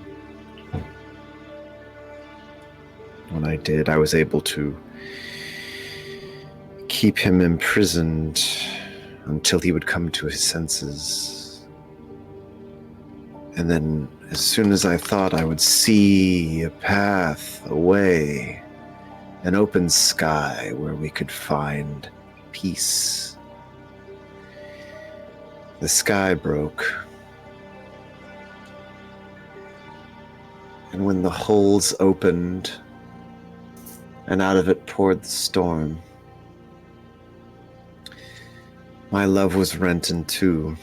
When I did, I was able to keep him imprisoned until he would come to his senses. And then, as soon as I thought I would see a path, a way, an open sky where we could find peace, the sky broke. And when the holes opened and out of it poured the storm, my love was rent in two.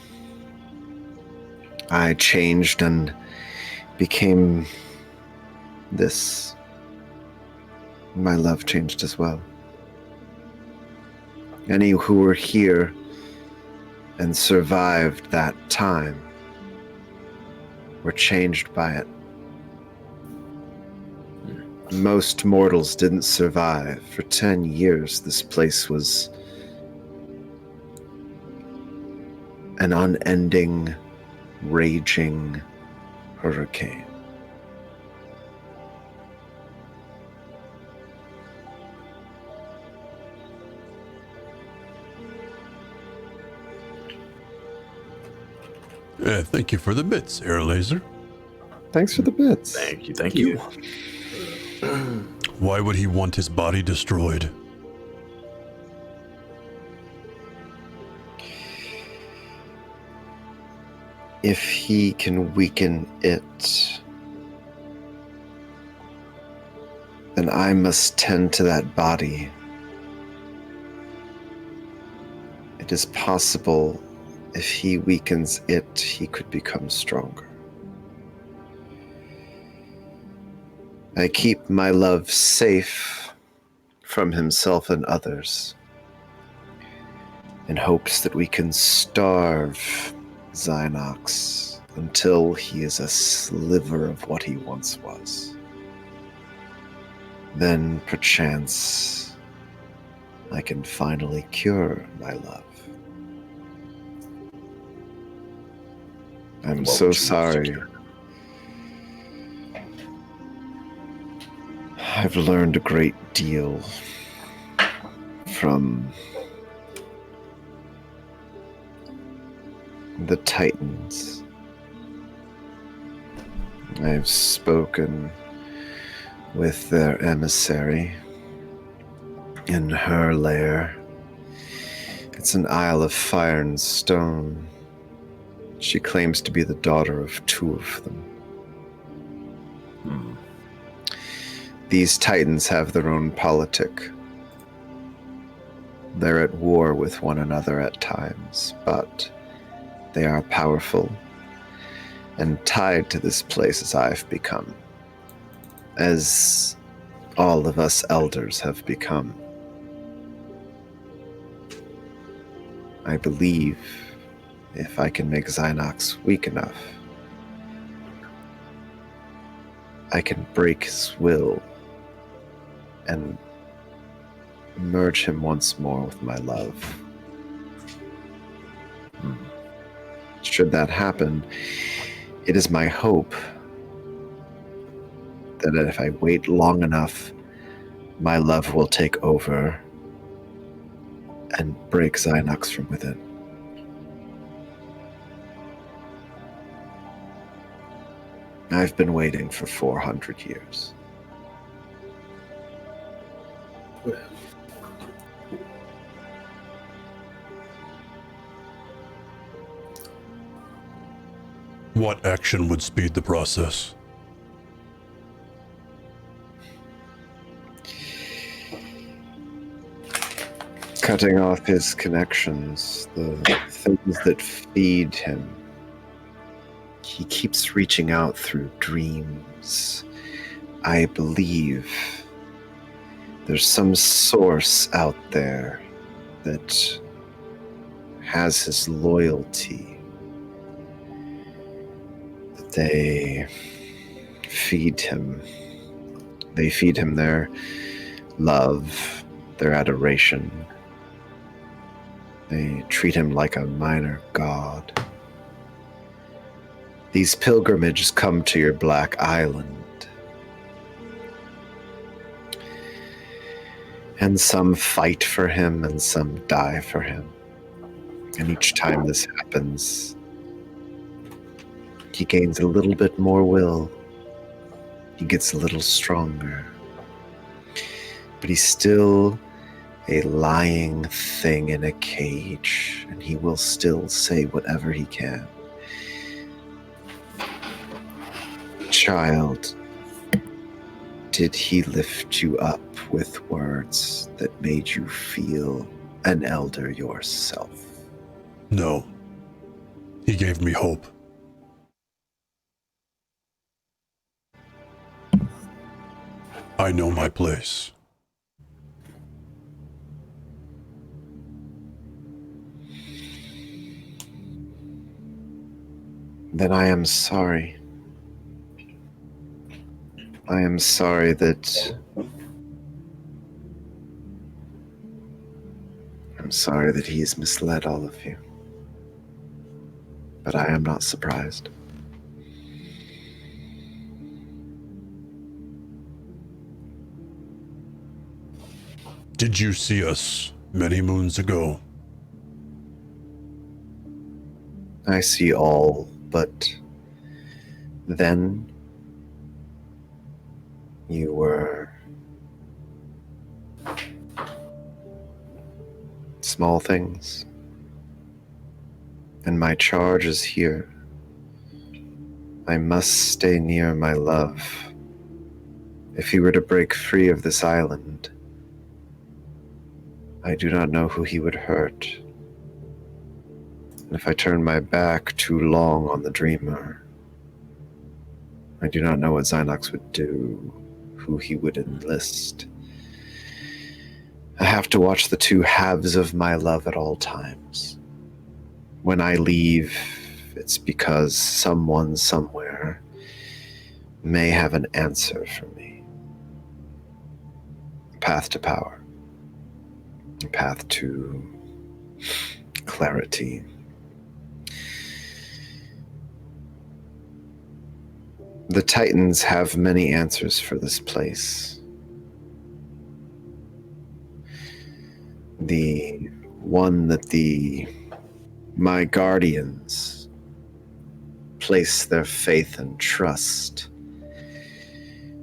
I changed and became this. My love changed as well. Any who were here and survived that time were changed by it. Most mortals didn't survive. For 10 years, this place was an unending, raging hurricane. Thank you for the bits, Air Laser. Thanks for the bits. Thank you. Why would he want his body destroyed? If he can weaken it, then I must tend to that body. It is possible if he weakens it, he could become stronger. I keep my love safe from himself and others in hopes that we can starve Xynox until he is a sliver of what he once was. Then, perchance, I can finally cure my love. I'm so sorry. I've learned a great deal from the Titans. I've spoken with their emissary in her lair. It's an isle of fire and stone. She claims to be the daughter of 2 of them. These Titans have their own politic. They're at war with one another at times, but they are powerful and tied to this place as I've become, as all of us elders have become. I believe if I can make Xynox weak enough, I can break his will and merge him once more with my love. Should that happen, it is my hope that if I wait long enough, my love will take over and break Xynox from within. I've been waiting for 400 years. What action would speed the process? Cutting off his connections, the things that feed him. He keeps reaching out through dreams. I believe there's some source out there that has his loyalty. They feed him. They feed him their love, their adoration. They treat him like a minor god. These pilgrimages come to your Black Island. And some fight for him and some die for him. And each time this happens, he gains a little bit more will. He gets a little stronger. But he's still a lying thing in a cage, and he will still say whatever he can. Child, did he lift you up with words that made you feel an elder yourself? No. He gave me hope. I know my place. Then I am sorry. I am sorry that... I'm sorry that he's misled all of you. But I am not surprised. Did you see us many moons ago? I see all, but then you were small things. And my charge is here. I must stay near my love. If he were to break free of this island, I do not know who he would hurt. And if I turn my back too long on the dreamer, I do not know what Zynox would do, who he would enlist. I have to watch the two halves of my love at all times. When I leave, it's because someone somewhere may have an answer for me. A path to power. A path to clarity. The Titans have many answers for this place. The one that my guardians place their faith and trust.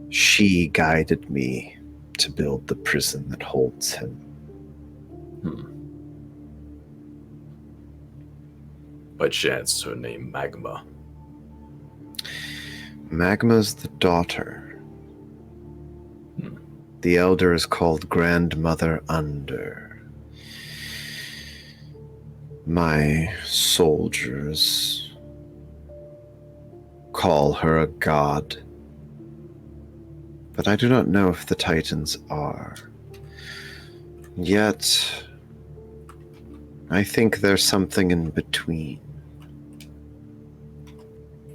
She guided me to build the prison that holds him. By chance, her name Magma. Magma's the daughter. The elder is called Grandmother Under. My soldiers call her a god, but I do not know if the Titans are. Yet, I think there's something in between.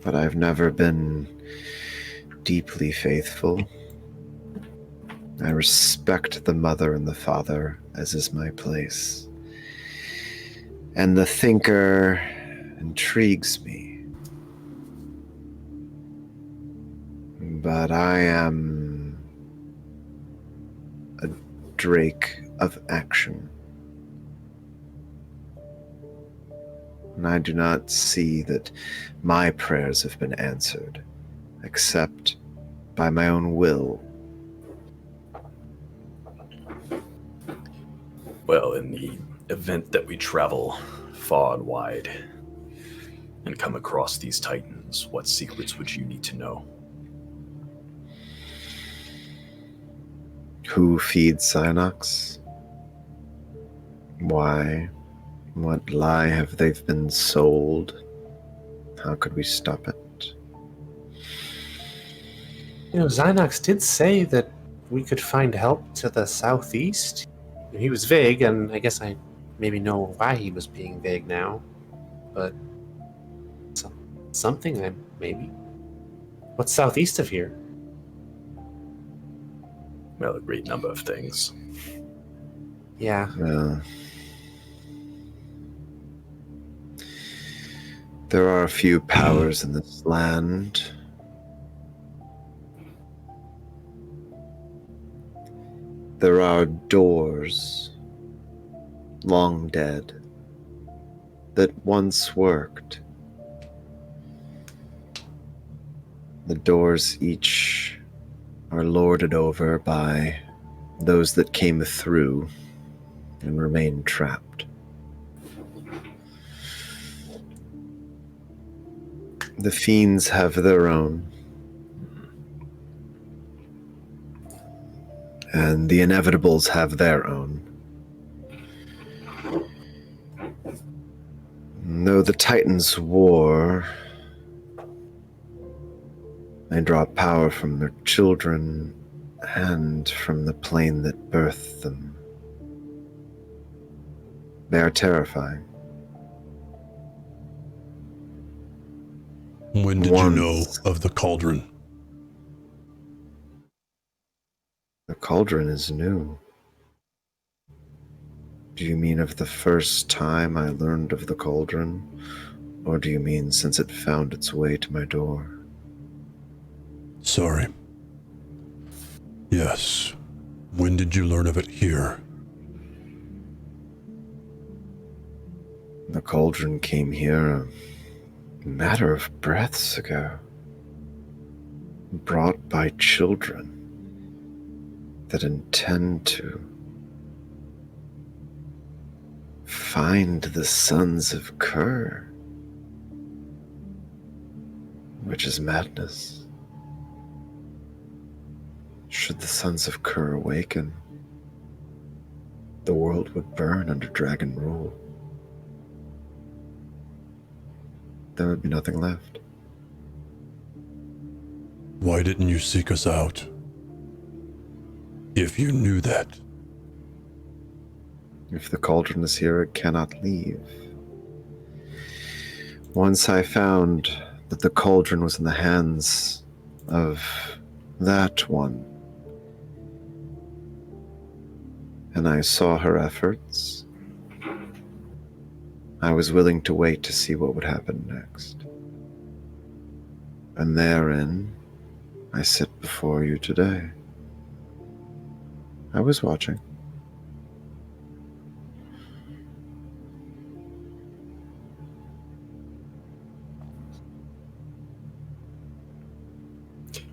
But I've never been deeply faithful. I respect the mother and the father, as is my place. And the thinker intrigues me. But I am a drake of action. And I do not see that my prayers have been answered, except by my own will. Well, in the event that we travel far and wide and come across these Titans, what secrets would you need to know? Who feeds Zynox? Why? What lie have they been sold? How could we stop it? You know, Zynox did say that we could find help to the southeast. He was vague, and I guess I maybe know why he was being vague now. But something, maybe. What's southeast of here? Well, a great number of things. Yeah. Well, there are a few powers in this land. There are doors, long dead, that once worked. The doors each are lorded over by those that came through and remain trapped. The fiends have their own, and the inevitables have their own. Though the Titans war, they draw power from their children and from the plane that birthed them. They are terrifying. When did you know of the cauldron? The cauldron is new. Do you mean of the first time I learned of the cauldron? Or do you mean since it found its way to my door? Sorry. Yes. When did you learn of it here? The cauldron came here a matter of breaths ago. Brought by children that intend to find the sons of Kerr, which is madness. Should the sons of Kerr awaken, the world would burn under dragon rule. There would be nothing left. Why didn't you seek us out? If you knew that. If the cauldron is here, it cannot leave. Once I found that the cauldron was in the hands of that one, and I saw her efforts, I was willing to wait to see what would happen next. And therein, I sit before you today. I was watching.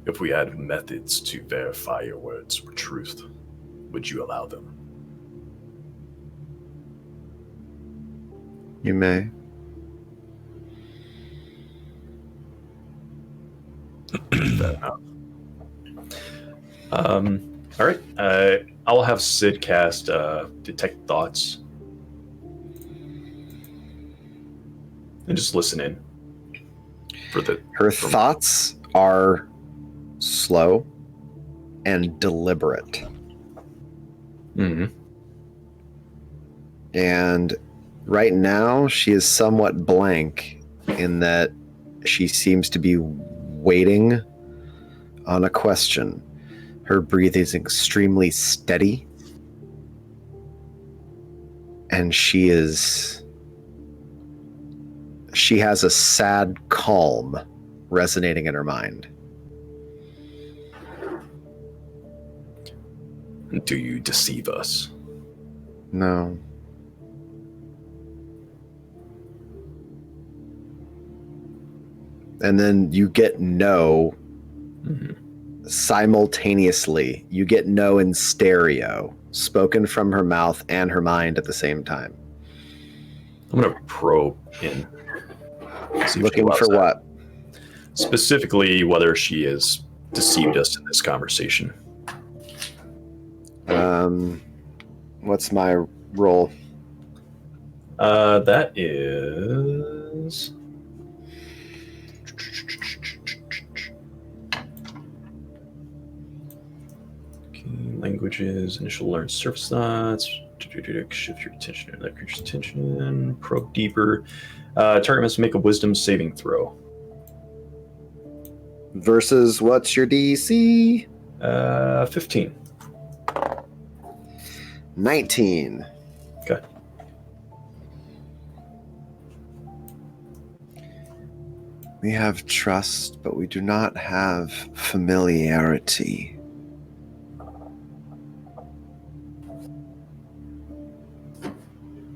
If we had methods to verify your words were truth, would you allow them? You may. Fair enough. All right. I'll have Sid cast Detect Thoughts. And just listen in. Her thoughts are slow and deliberate. Mm-hmm. And right now, she is somewhat blank in that she seems to be waiting on a question. Her breathing is extremely steady. And she has a sad calm resonating in her mind. Do you deceive us? No. And then you get no simultaneously. You get no in stereo, spoken from her mouth and her mind at the same time. I'm going to probe in. Looking for what? Specifically, whether she has deceived us in this conversation. What's my role? That is... Languages, initial learned surface thoughts, shift your attention to that creature's attention, probe deeper. Target must make a wisdom saving throw. Versus what's your DC? 15. 19. Okay. We have trust, but we do not have familiarity.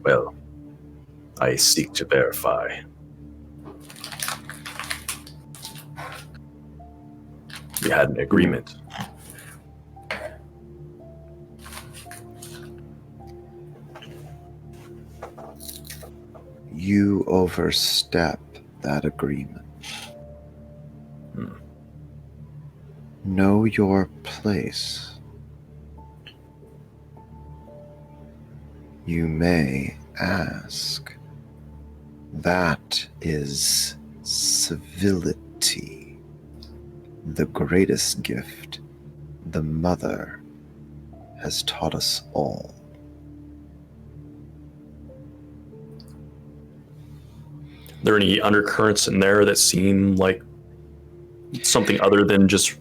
Well, I seek to verify. We had an agreement. You overstep that agreement. Know your place. You may ask. That is civility. The greatest gift the Mother has taught us all. there any undercurrents in there that seem like something other than just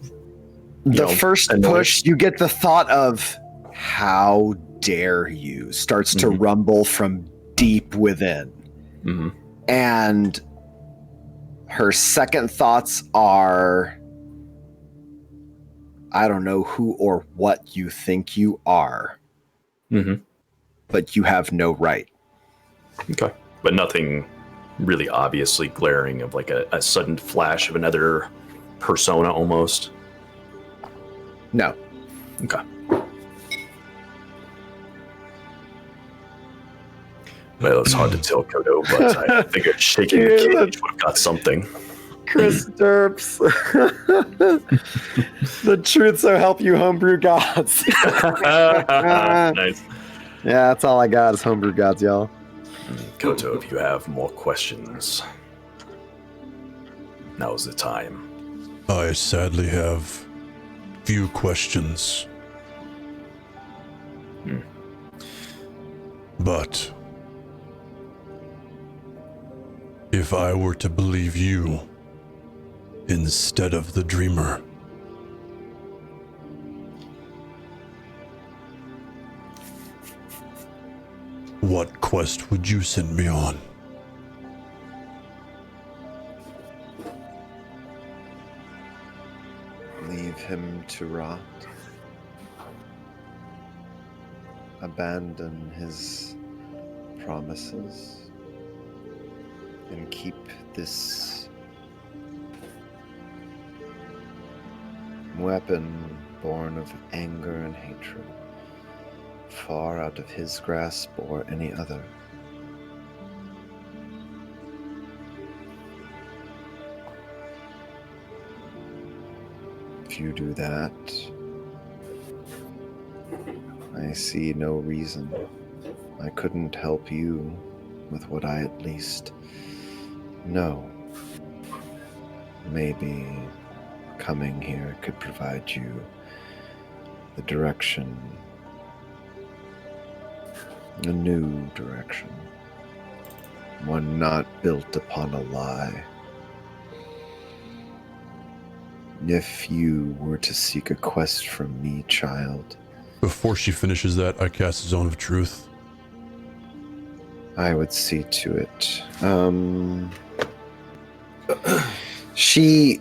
the first push? You get the thought of "How dare you?" starts to rumble from deep within, and her second thoughts are, I don't know who or what you think you are, but you have no right. Okay. But nothing really obviously glaring of like a sudden flash of another persona almost? No. Okay. Well, it's hard to tell, Kodo, but I figured shaking the cage would have got something. Chris Derps. The truth so help you, homebrew gods. Nice. Yeah, that's all I got is homebrew gods, y'all. Koto, if you have more questions, now's the time. I sadly have few questions. But if I were to believe you instead of the dreamer, what quest would you send me on? Leave him to rot. Abandon his promises. And keep this weapon born of anger and hatred far out of his grasp or any other. If you do that, I see no reason I couldn't help you with what I at least know. Maybe coming here could provide you the direction, a new direction, one not built upon a lie. If you were to seek a quest from me, child. Before she finishes that, I cast Zone of Truth. I would see to it. She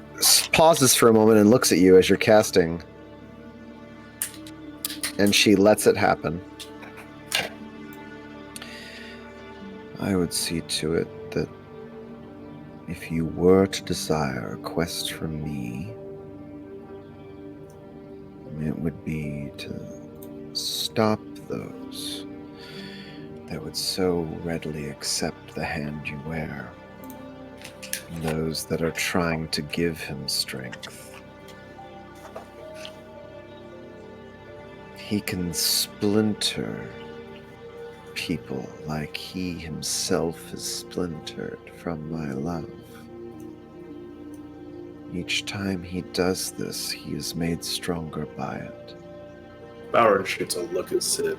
pauses for a moment and looks at you as you're casting. And she lets it happen. I would see to it that if you were to desire a quest from me, it would be to stop those that would so readily accept the hand you wear, those that are trying to give him strength. He can splinter people like he himself is splintered from my love. Each time he does this, he is made stronger by it. Bauer shoots a look at Sid.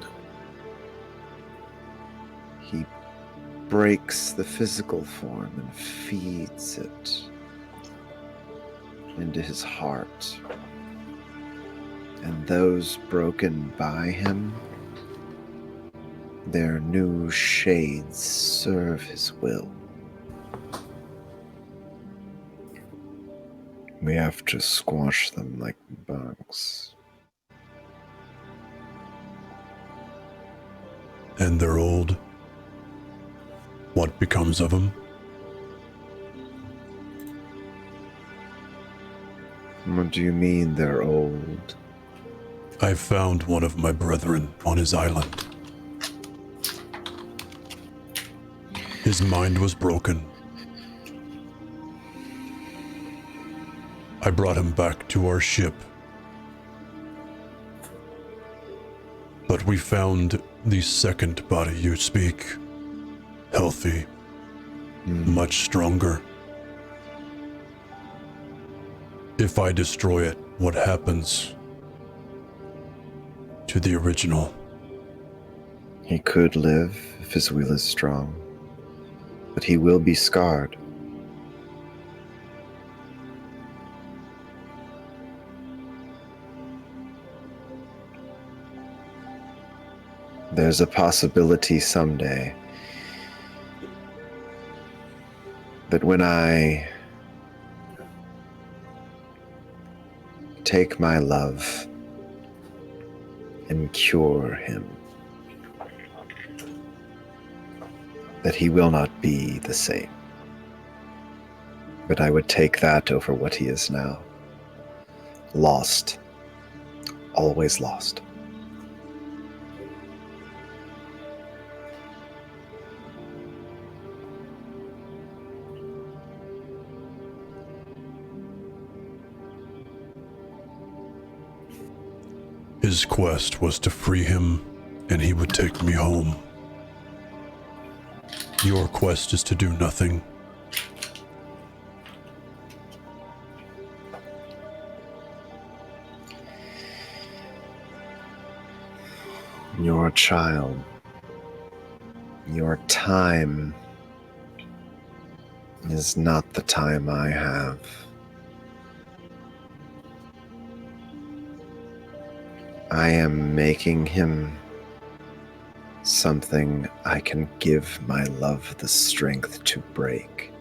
He breaks the physical form and feeds it into his heart. And those broken by him, their new shades serve his will. We have to squash them like bugs. And they're old. What becomes of them? What do you mean they're old? I found one of my brethren on his island. His mind was broken. I brought him back to our ship. But we found the second body you speak. Healthy. Much stronger. If I destroy it, what happens to the original? He could live if his will is strong. but he will be scarred. There's a possibility someday that when I take my love and cure him, that he will not be the same. But I would take that over what he is now. Lost. Always lost. His quest was to free him, and he would take me home. Your quest is to do nothing. Your child, your time is not the time I have. I am making him something I can give my love the strength to break.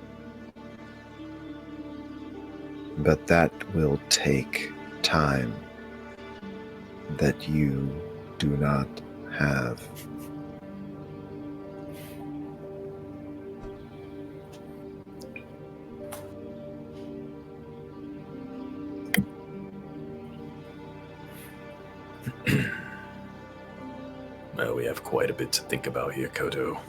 But that will take time that you do not have. Well, we have quite a bit to think about here, Koto.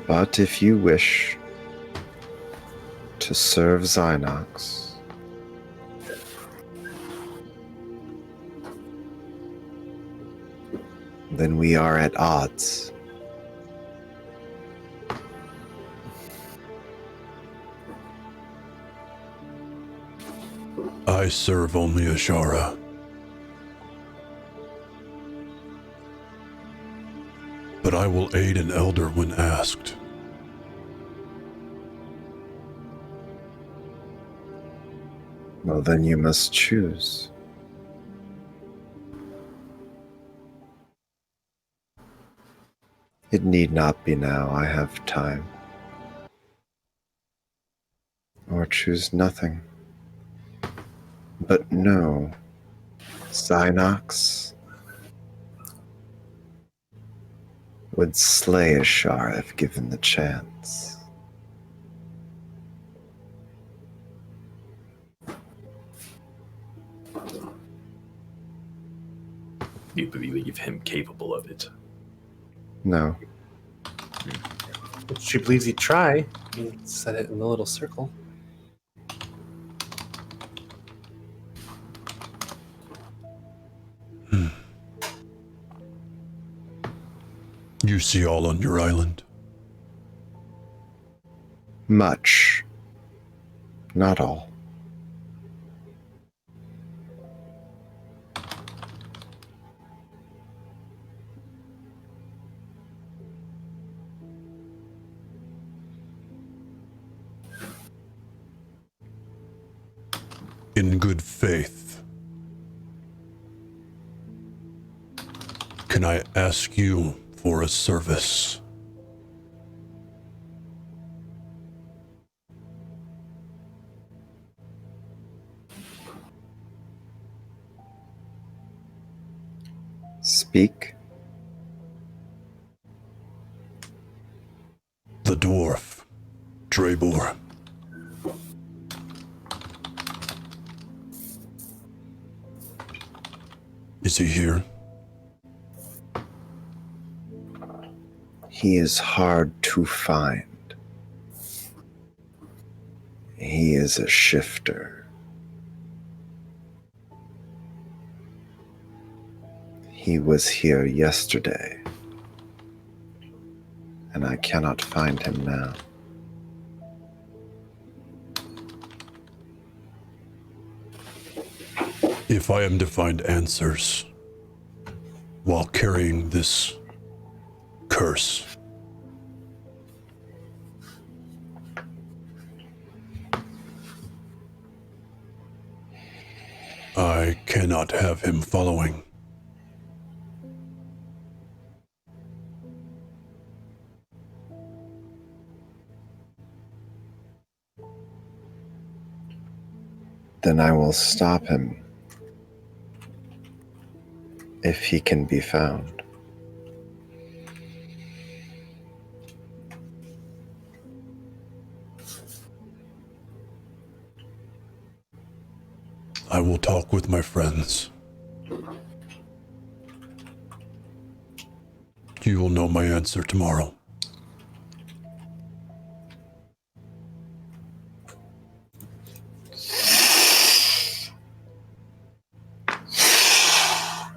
But if you wish to serve Xynox, then we are at odds. I serve only Ashara. But I will aid an elder when asked. Well, then you must choose. It need not be now. I have time. Or choose nothing. But no, Xynox would slay Ashara if given the chance. You believe him capable of it? No. She believes he'd try. He said it in the little circle. You see all on your island? Much. Not all. In good faith, can I ask you for a service? Speak. The dwarf, Drebor. Is he here? He is hard to find. He is a shifter. He was here yesterday, and I cannot find him now. If I am to find answers, while carrying this curse. I cannot have him following. Then I will stop him if he can be found. I will talk with my friends. You will know my answer tomorrow.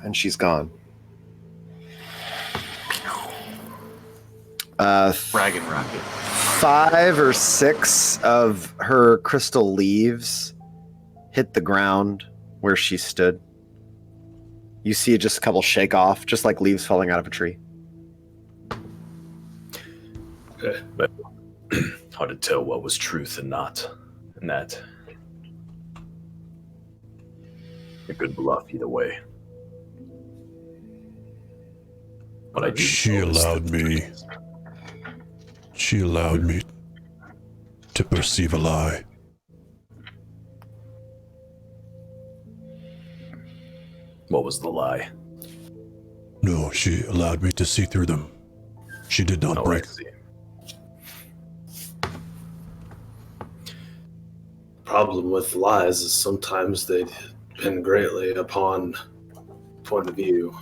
And she's gone. Fragging rocket. 5 or 6 of her crystal leaves hit the ground where she stood. You see just a couple shake off, just like leaves falling out of a tree. But hard to tell what was truth and not. And that. A good bluff either way. But I do She know is allowed me. She allowed me to perceive a lie. What was the lie? No, she allowed me to see through them. She did not break. I see. Problem with lies is sometimes they depend greatly upon point of view.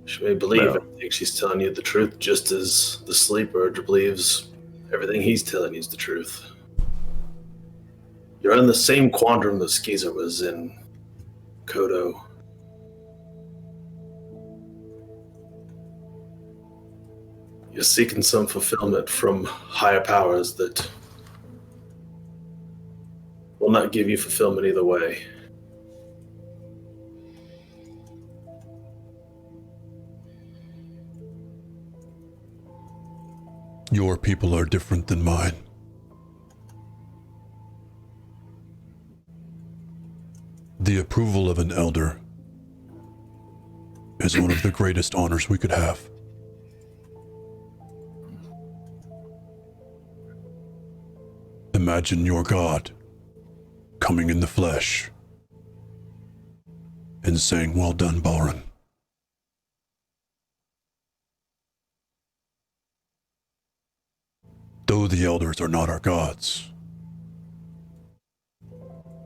She may believe and think she's telling you the truth, just as the sleeper believes everything he's telling you is the truth. You're in the same quandrum that Skeezer was in, Kodo. You're seeking some fulfillment from higher powers that will not give you fulfillment either way. Your people are different than mine. The approval of an elder is one of the greatest honors we could have. Imagine your God coming in the flesh and saying, "Well done, Balrin." Though the elders are not our gods,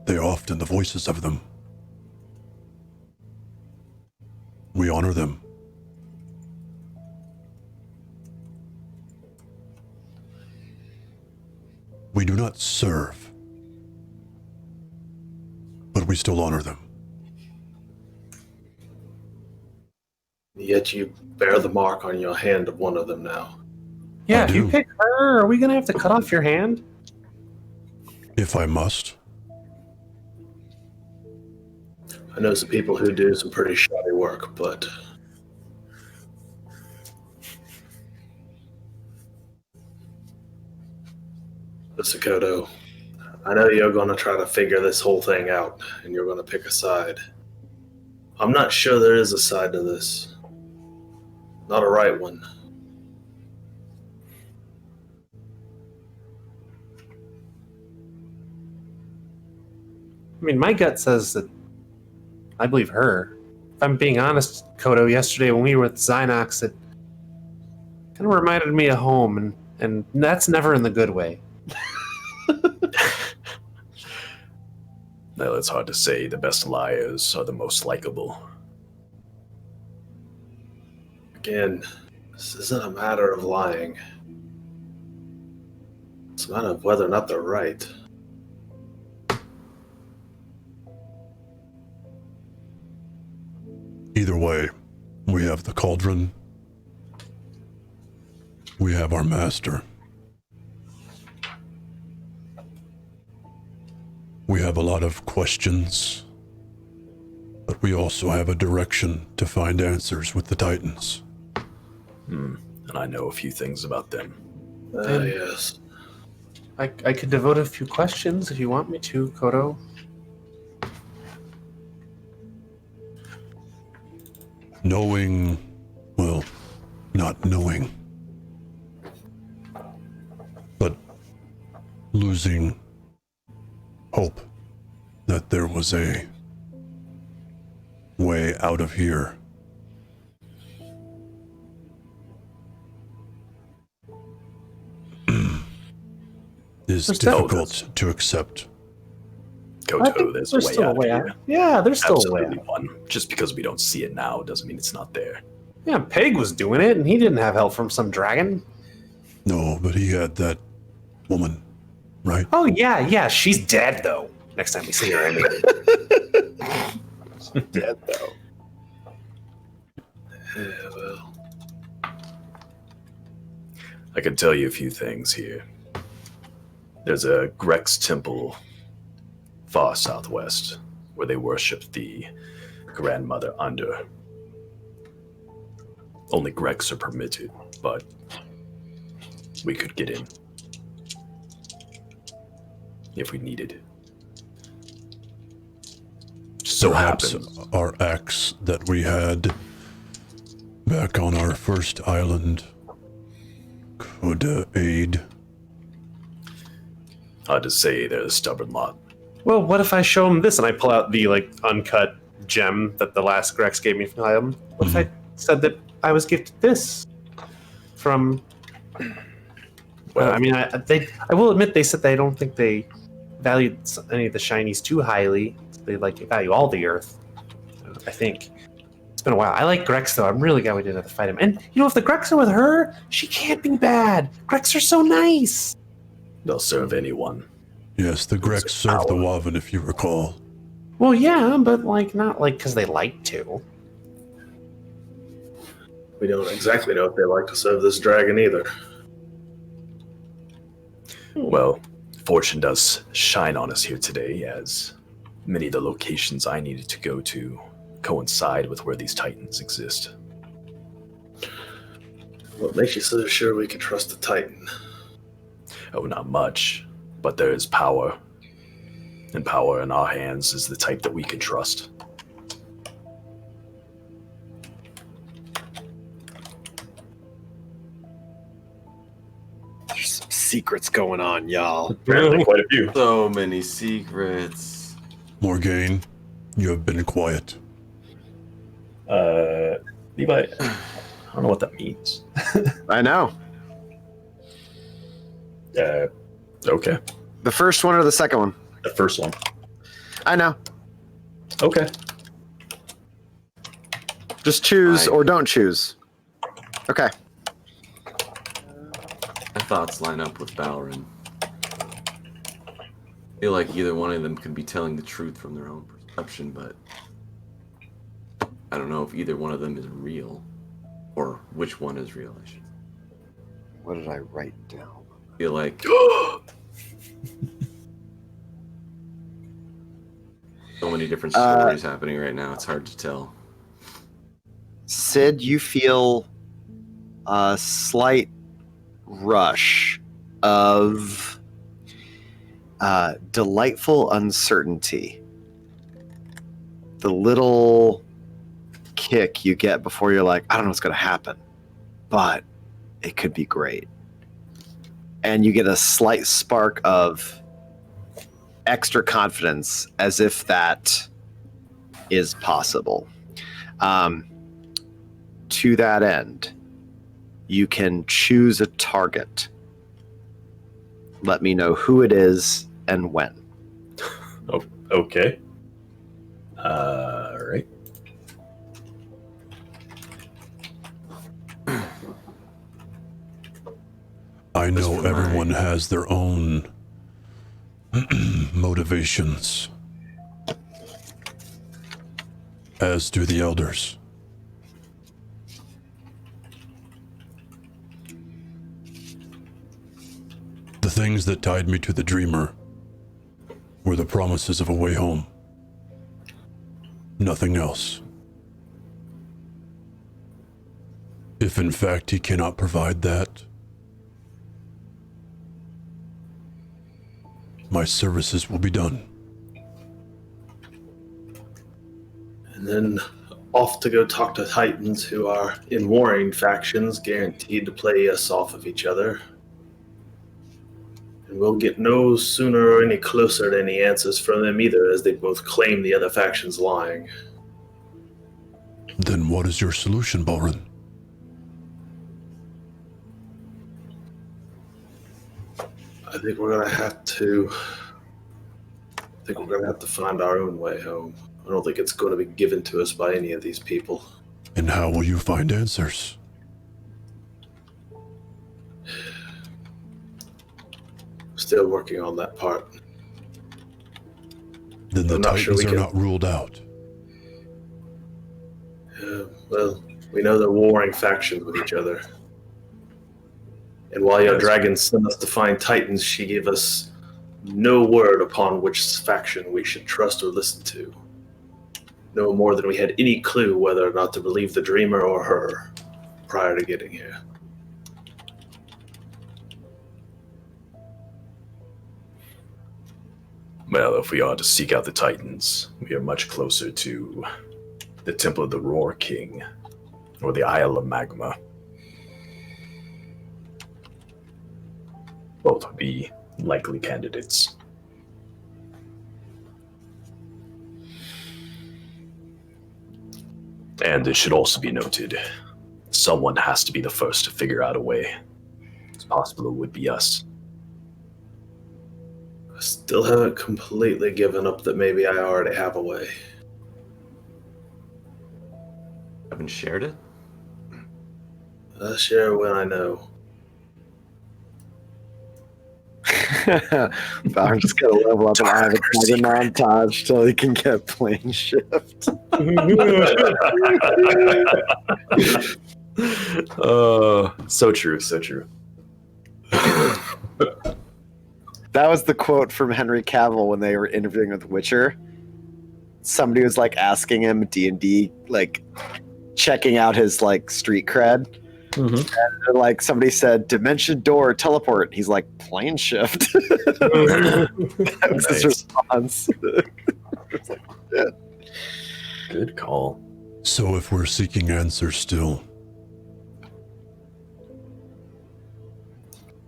they are often the voices of them. We honor them. We do not serve, but we still honor them. Yet you bear the mark on your hand of one of them now. Yeah, if you pick her, are we going to have to cut off your hand? If I must. I know some people who do some pretty shoddy work, but Mr. Kodo, I know you're going to try to figure this whole thing out, and you're going to pick a side. I'm not sure there is a side to this. Not a right one. I mean, my gut says that I believe her. If I'm being honest, Kodo, yesterday when we were with Zynox, it kind of reminded me of home, and that's never in the good way. No, it's hard to say. The best liars are the most likable. Again, this isn't a matter of lying. It's a matter of whether or not they're right. Either way, we have the cauldron. We have our master. We have a lot of questions But we also have a direction to find answers with the Titans. And I know a few things about them. Yes. I could devote a few questions if you want me to, Kodo. Knowing, well, not knowing, but losing hope that there was a way out of here. Is difficult to accept. Koto, there's a way out. Yeah, there's still a way Absolutely out. one. Just because we don't see it now doesn't mean it's not there. Yeah, Peg was doing it, and he didn't have help from some dragon. No, but he had that woman, right? Oh, yeah, she's dead, though. Next time we see her, I mean. She's dead, though. Yeah, well. I can tell you a few things here. There's a Grex temple far southwest where they worship the grandmother under. Only Grex are permitted, but we could get in if we needed. So perhaps happens. our axe that we had back on our first island could aid. Hard to say, they're a stubborn lot. Well, what if I show him this and I pull out the uncut gem that the last Grex gave me from the item? What if I said that I was gifted this from? Well, I mean, I will admit they said they don't think they valued any of the shinies too highly. They value all the Earth. I think it's been a while. I like Grex though. I'm really glad we didn't have to fight him. And you know, if the Grex are with her, she can't be bad. Grex are so nice. They'll serve anyone. Yes, the Grex served the Waven, if you recall. Well, yeah, but not because they like to. We don't exactly know if they like to serve this dragon either. Well, fortune does shine on us here today, as many of the locations I needed to go to coincide with where these Titans exist. What makes you so sure we can trust the Titan? Oh, not much, but there is power. And power in our hands is the type that we can trust. There's some secrets going on, y'all. Apparently quite a few. So many secrets. Morgaine, you have been quiet. Levi, I don't know what that means. I know. Okay. The first one or the second one? The first one. I know. Okay. Just choose or don't choose. Okay. My thoughts line up with Balrin. I feel like either one of them could be telling the truth from their own perception, but I don't know if either one of them is real, or which one is real, I should say. What did I write down? I feel like so many different stories happening right now, it's hard to tell. Sid, you feel a slight rush of delightful uncertainty. The little kick you get before you're like, I don't know what's going to happen, but it could be great. And you get a slight spark of extra confidence as if that is possible. To that end, you can choose a target. Let me know who it is and when. Oh, okay. Right. I know everyone has their own motivations, as do the elders. The things that tied me to the dreamer were the promises of a way home. Nothing else. If in fact he cannot provide that, my services will be done. And then off to go talk to Titans who are in warring factions, guaranteed to play us off of each other. And we'll get no sooner or any closer to any answers from them either, as they both claim the other faction's lying. Then what is your solution, Balrin? I think we're gonna have to find our own way home. I don't think it's going to be given to us by any of these people. And how will you find answers? Still working on that part. Then the Titans are not ruled out. Well, we know they're warring factions with each other. And while your dragon sent us to find Titans, she gave us no word upon which faction we should trust or listen to. No more than we had any clue whether or not to believe the dreamer or her prior to getting here. Well, if we are to seek out the Titans, we are much closer to the Temple of the Roar King, or the Isle of Magma. Both would be likely candidates. And it should also be noted, someone has to be the first to figure out a way. It's possible it would be us. I still haven't completely given up that maybe I already have a way. Haven't shared it? I'll share when I know. I'm just gonna level up and have a montage till he can get plane shift. So true, so true. That was the quote from Henry Cavill when they were interviewing with Witcher. Somebody was like asking him D&D, like checking out his like street cred. And like somebody said, dimension door, teleport. He's like, plane shift. That was his response. It's like, yeah. Good call. So if we're seeking answers still,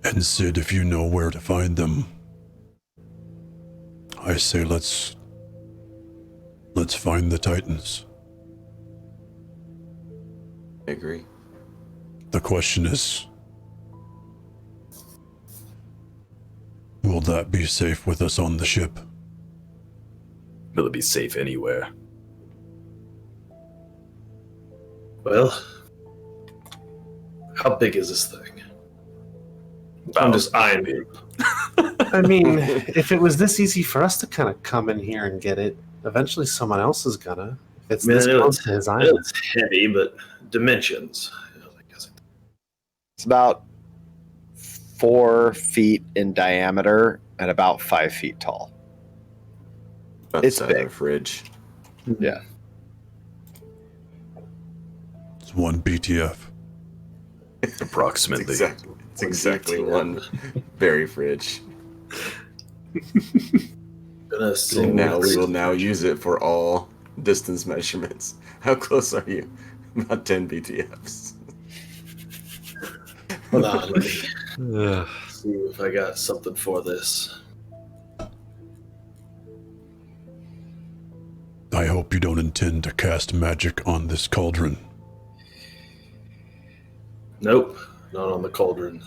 and Sid, if you know where to find them, I say let's find the Titans. I agree. The question is, will that be safe with us on the ship? Will it be safe anywhere? Well, how big is this thing? I'm just eyeing it. I mean, if it was this easy for us to kind of come in here and get it, eventually someone else is gonna. If it's this close to his island. It's heavy, but dimensions. It's about 4 feet in diameter and about 5 feet tall. It's big. Fridge. Yeah. It's 1 BTF. Approximately. It's exactly one berry fridge. And now we will now use it for all distance measurements. How close are you? About 10 BTFs. Hold on, let me see if I got something for this. I hope you don't intend to cast magic on this cauldron. Nope, not on the cauldron.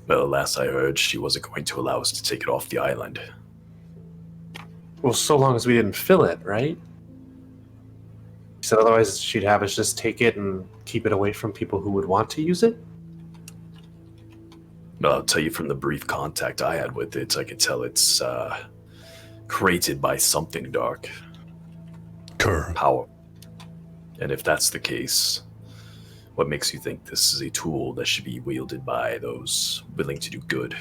Well, last I heard, she wasn't going to allow us to take it off the island. Well, so long as we didn't fill it, right? So otherwise she'd have us just take it and keep it away from people who would want to use it? No, I'll tell you from the brief contact I had with it, I could tell it's created by something dark. Power. And if that's the case, what makes you think this is a tool that should be wielded by those willing to do good?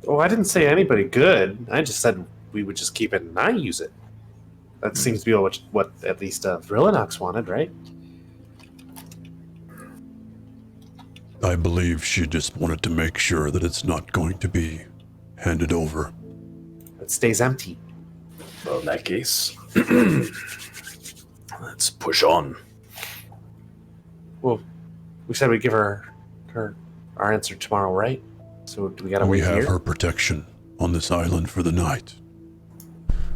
Oh, I didn't say anybody good. I just said we would just keep it and not use it. That seems to be what at least Vrillinox wanted, right? I believe she just wanted to make sure that it's not going to be handed over. It stays empty. Well, in that case, let's push on. Well, we said we'd give her our answer tomorrow, right? So do we gotta We wait have here? her protection on this island for the night.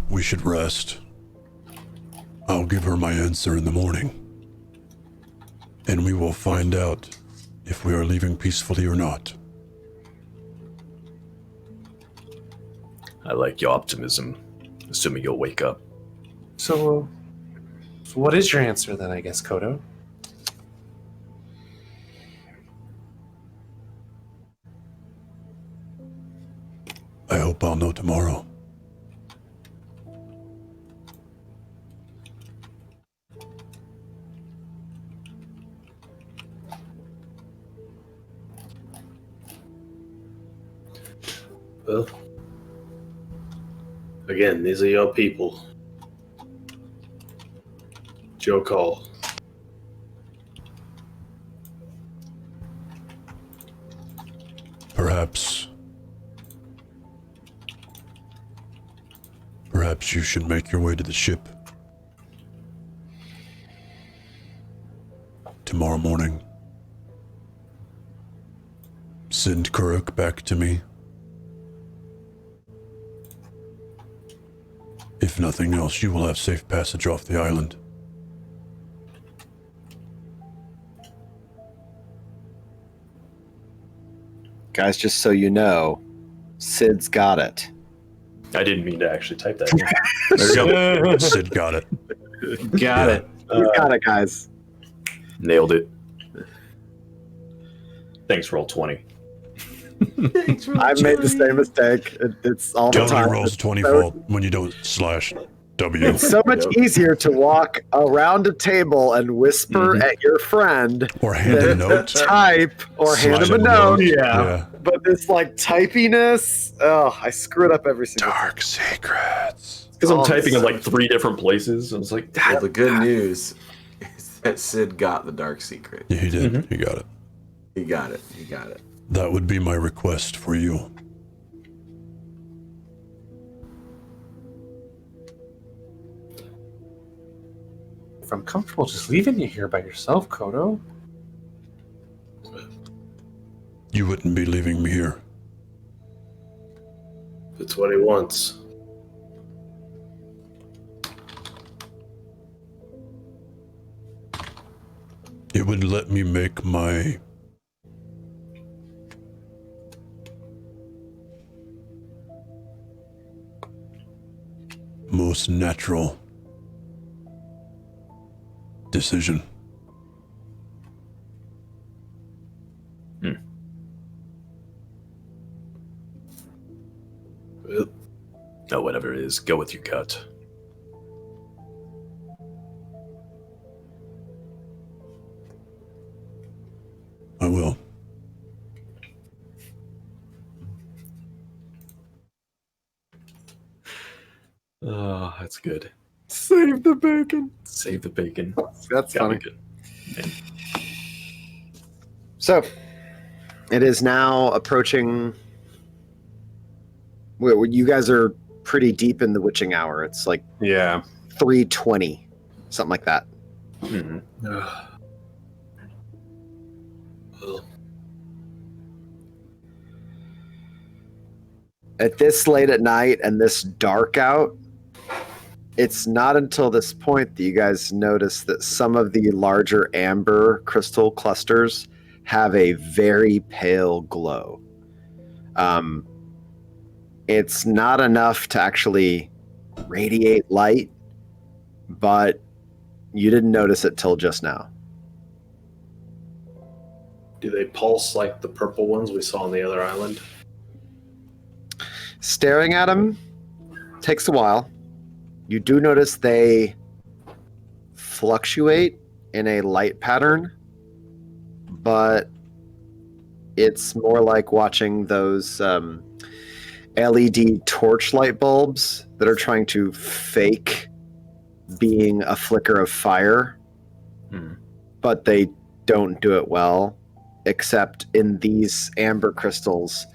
We should rest. I'll give her my answer in the morning. And we will find out if we are leaving peacefully or not. I like your optimism, assuming you'll wake up. So what is your answer then, I guess, Kodo? I hope I'll know tomorrow. Well, again, these are your people. It's your call. Perhaps you should make your way to the ship tomorrow morning. Send Kuruk back to me. If nothing else, you will have safe passage off the island. Guys, just so you know, Sid's got it. I didn't mean to actually type that. There we go. Sid got it. Got it. You got it, guys. Nailed it. Thanks, Roll20. I've made the same mistake. It's all the Tony time. rolls 20 So- fault when you don't /W. It's so much easier to walk around a table and whisper at your friend, Or hand a than note. type or hand Slide him a a note. note. Yeah. But this like typiness, I screw it up every single time. Dark secrets. Because I'm Oh, typing in so- like 3 different places. I was like, Well, the good news is that Sid got the dark secret. Yeah, he did. He got it. He got it. He got it. That would be my request for you. If I'm comfortable just leaving you here by yourself, Kodo. You wouldn't be leaving me here. It's what he wants. It would let me make my most natural decision. no, whatever it is, go with your gut. I will. Oh, that's good. Save the bacon. Save the bacon. That's Gotta funny. be good. So, it is now approaching. You guys are pretty deep in the witching hour. It's like 3:20, something like that. Mm-hmm. Well, At this late at night and this dark out, it's not until this point that you guys notice that some of the larger amber crystal clusters have a very pale glow. It's not enough to actually radiate light, but you didn't notice it till just now. do they pulse like the purple ones we saw on the other island? Staring at them takes a while. You do notice they fluctuate in a light pattern, but it's more like watching those LED torchlight bulbs that are trying to fake being a flicker of fire, but they don't do it well, except in these amber crystals,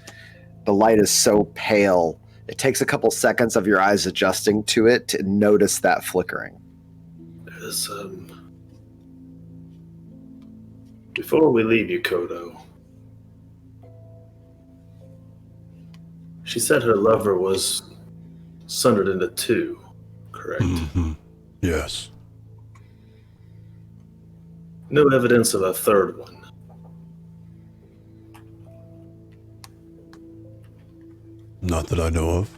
the light is so pale, it takes a couple seconds of your eyes adjusting to it to notice that flickering. There's, before we leave you, Kodo, she said her lover was sundered into two, correct? Mm-hmm. Yes. No evidence of a third one. Not that I know of.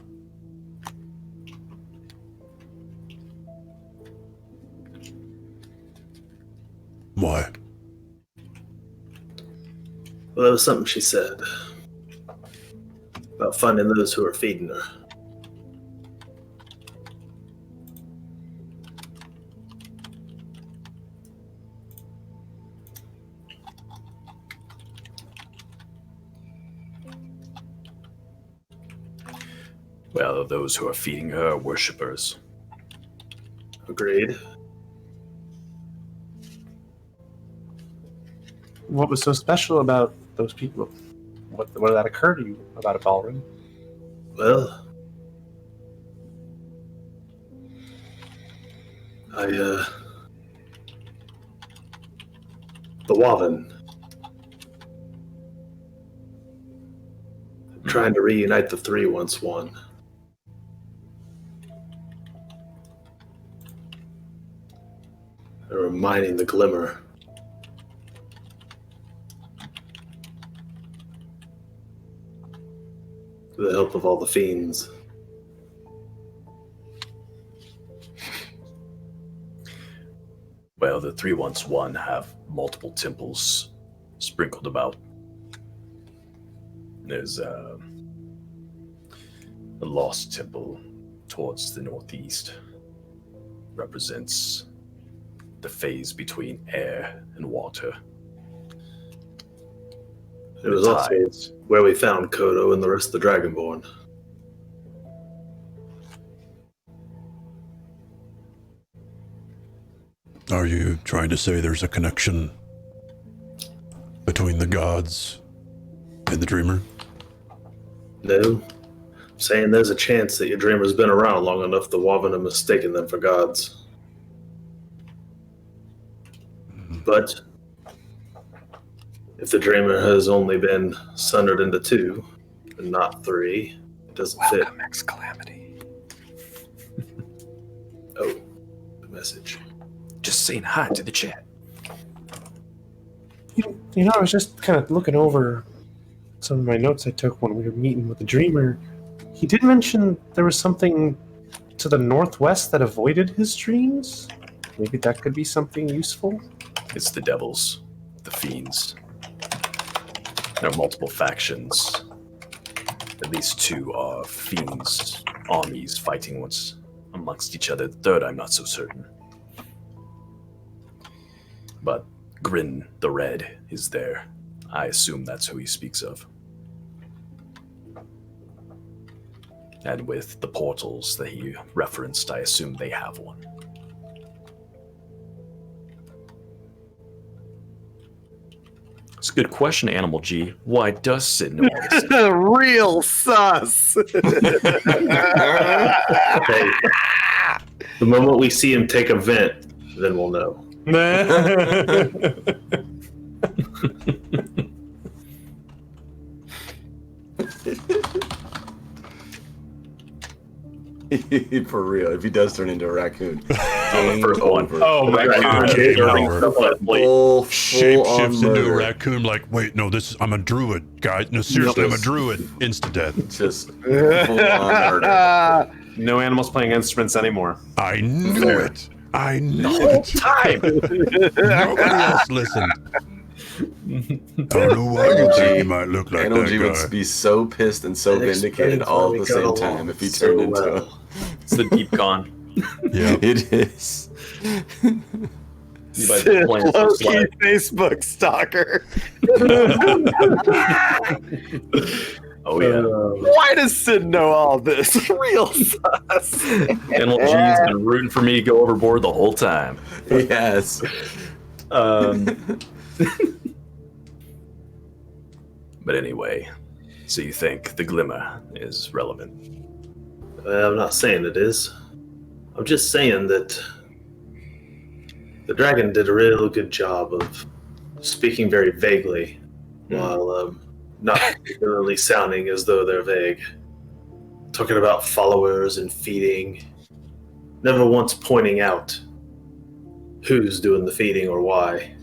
Why? Well, that was something she said about finding those who are feeding her. Well, those who are feeding her are worshippers. Agreed. What was so special about those people? What did that occur to you about a ballroom? Well, the Wavin, trying to reunite the three once one. They were mining the glimmer. With the help of all the fiends. Well, the 311 have multiple temples sprinkled about. There's a lost temple towards the northeast. Represents the phase between air and water. It was also where we found Kodo and the rest of the Dragonborn. Are you trying to say there's a connection between the gods and the Dreamer? No. I'm saying there's a chance that your Dreamer's been around long enough the Wavin have mistaken them for gods. But if the Dreamer has only been sundered into two, and not three, it doesn't fit. X Calamity. Oh, the message. Just saying hi to the chat. You know, I was just kind of looking over some of my notes I took when we were meeting with the Dreamer. He did mention there was something to the northwest that avoided his dreams. Maybe that could be something useful. It's the devils, the fiends. There are multiple factions. At least two are fiends, armies fighting once amongst each other. The third, I'm not so certain. But Grin the Red is there. I assume that's who he speaks of. And with the portals that he referenced, I assume they have one. It's a good question, Animal G. Why does Sid know all this? Real sus. Okay. The moment we see him take a vent, then we'll know. For real, if he does turn into a raccoon. First one. Oh my god. Full Shapeshifts into a murder. raccoon like, wait, no, I'm a druid, guys. No, seriously, I'm a druid. Insta-death. Just full on murder. No animals playing instruments anymore. I knew it. I knew it. Time. Nobody else listened. I don't know why you think you might look like Animal G that would guy. be so pissed and so That vindicated explains all why at we the got same along time if he so turned into well. It's the deep con. Yeah. It is. Low-key Facebook stalker. Oh yeah. Why does Sid know all this? Real sus. NLG's been rooting for me to go overboard the whole time. Yes. But anyway, so you think the glimmer is relevant? I'm not saying it is. I'm just saying that the dragon did a real good job of speaking very vaguely, while not particularly sounding as though they're vague. Talking about followers and feeding, never once pointing out who's doing the feeding or why.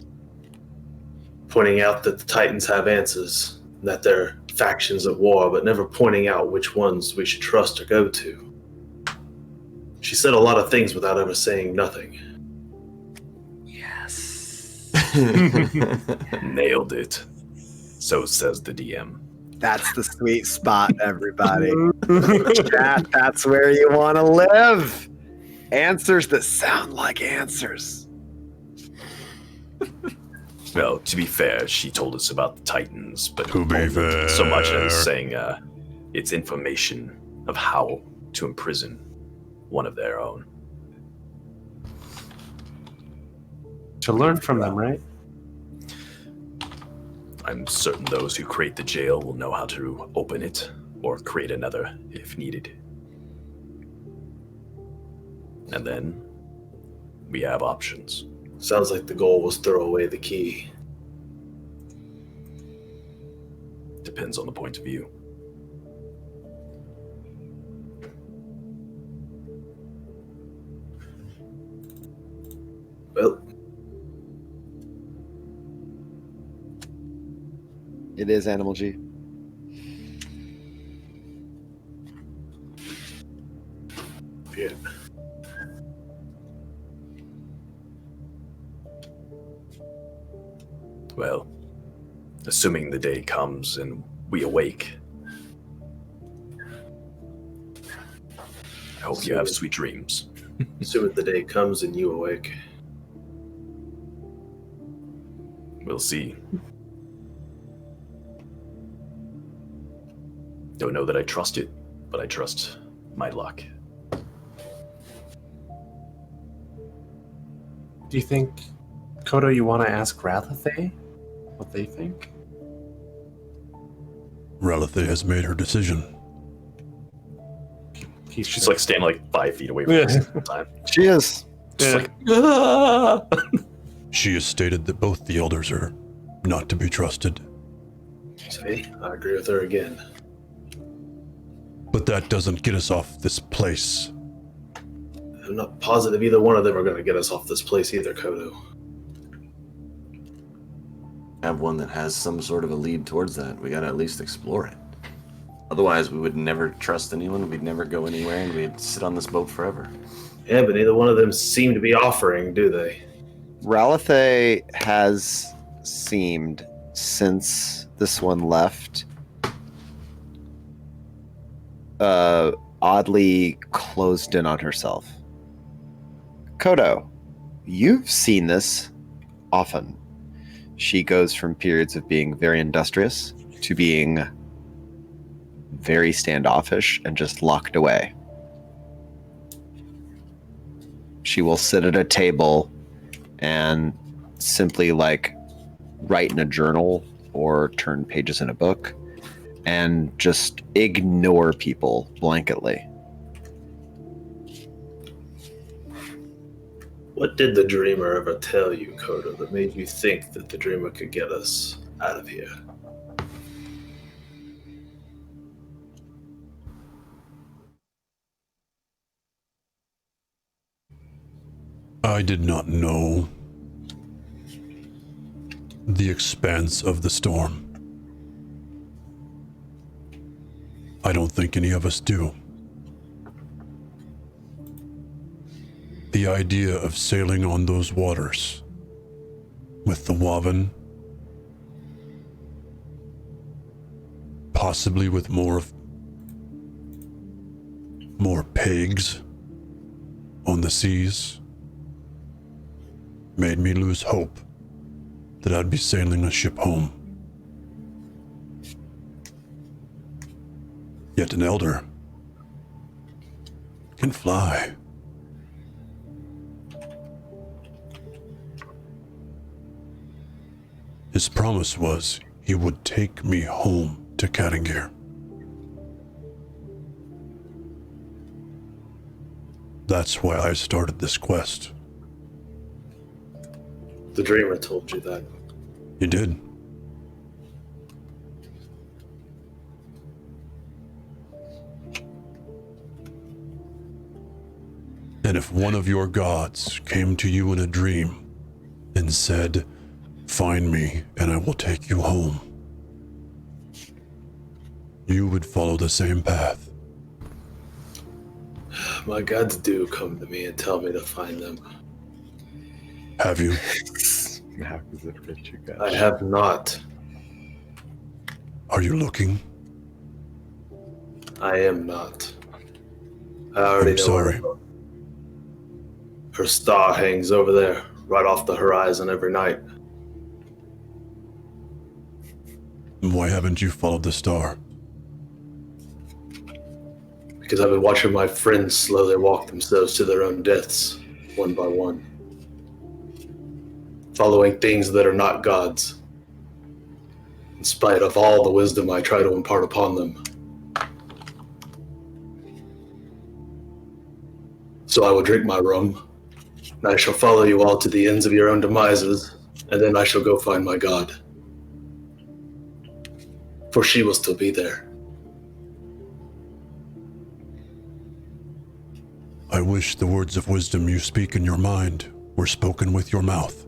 Pointing out that the Titans have answers, and that they're factions at war, but never pointing out which ones we should trust or go to. She said a lot of things without ever saying nothing. Nailed it. So says the DM. That's the sweet spot, everybody. Chat, that's where you want to live. Answers that sound like answers. Well, to be fair, she told us about the Titans, but To be fair. so much as saying it's information of how to imprison one of their own. To learn from them, right? I'm certain those who create the jail will know how to open it or create another if needed. And then we have options. Sounds like the goal was throw away the key. Depends on the point of view. Well, It is Animal G. yeah. Well, assuming the day comes and we awake, I hope you have sweet dreams. Assuming the day comes and you awake. We'll see. Don't know that I trust it, but I trust my luck. Do you think, Kodo, you want to ask Rathathay what they think? Relithe has made her decision. She's like standing like 5 feet away from us the whole time. She is. Just like, ah! She has stated that both the elders are not to be trusted. See, I agree with her again. But that doesn't get us off this place. I'm not positive either one of them are going to get us off this place either, Kodo. Have one that has some sort of a lead towards that. We gotta at least explore it. Otherwise, we would never trust anyone. We'd never go anywhere, and we'd sit on this boat forever. Yeah, but neither one of them seem to be offering, do they? Ralithe has seemed, since this one left, oddly closed in on herself. Kodo, you've seen this often. She goes from periods of being very industrious to being very standoffish and just locked away. She will sit at a table and simply like write in a journal or turn pages in a book and just ignore people blanketly. What did the dreamer ever tell you, Kodo, that made you think that the dreamer could get us out of here? I did not know the expanse of the storm. I don't think any of us do. The idea of sailing on those waters with the Waven, possibly with more pigs on the seas, made me lose hope that I'd be sailing a ship home. Yet an elder can fly. His promise was he would take me home to Kattingir. That's why I started this quest. The dreamer told you that. He did. And if one of your gods came to you in a dream and said, "Find me and I will take you home," you would follow the same path. My gods do come to me and tell me to find them. Have you? How is it rich, you guys? I have not. Are you looking? I am not. I already I'm know sorry. where her star hangs over there, right off the horizon every night. Why haven't you followed the star? Because I've been watching my friends slowly walk themselves to their own deaths, one by one. Following things that are not gods, in spite of all the wisdom I try to impart upon them. So I will drink my rum, and I shall follow you all to the ends of your own demises, and then I shall go find my God. For she will still be there. I wish the words of wisdom you speak in your mind were spoken with your mouth.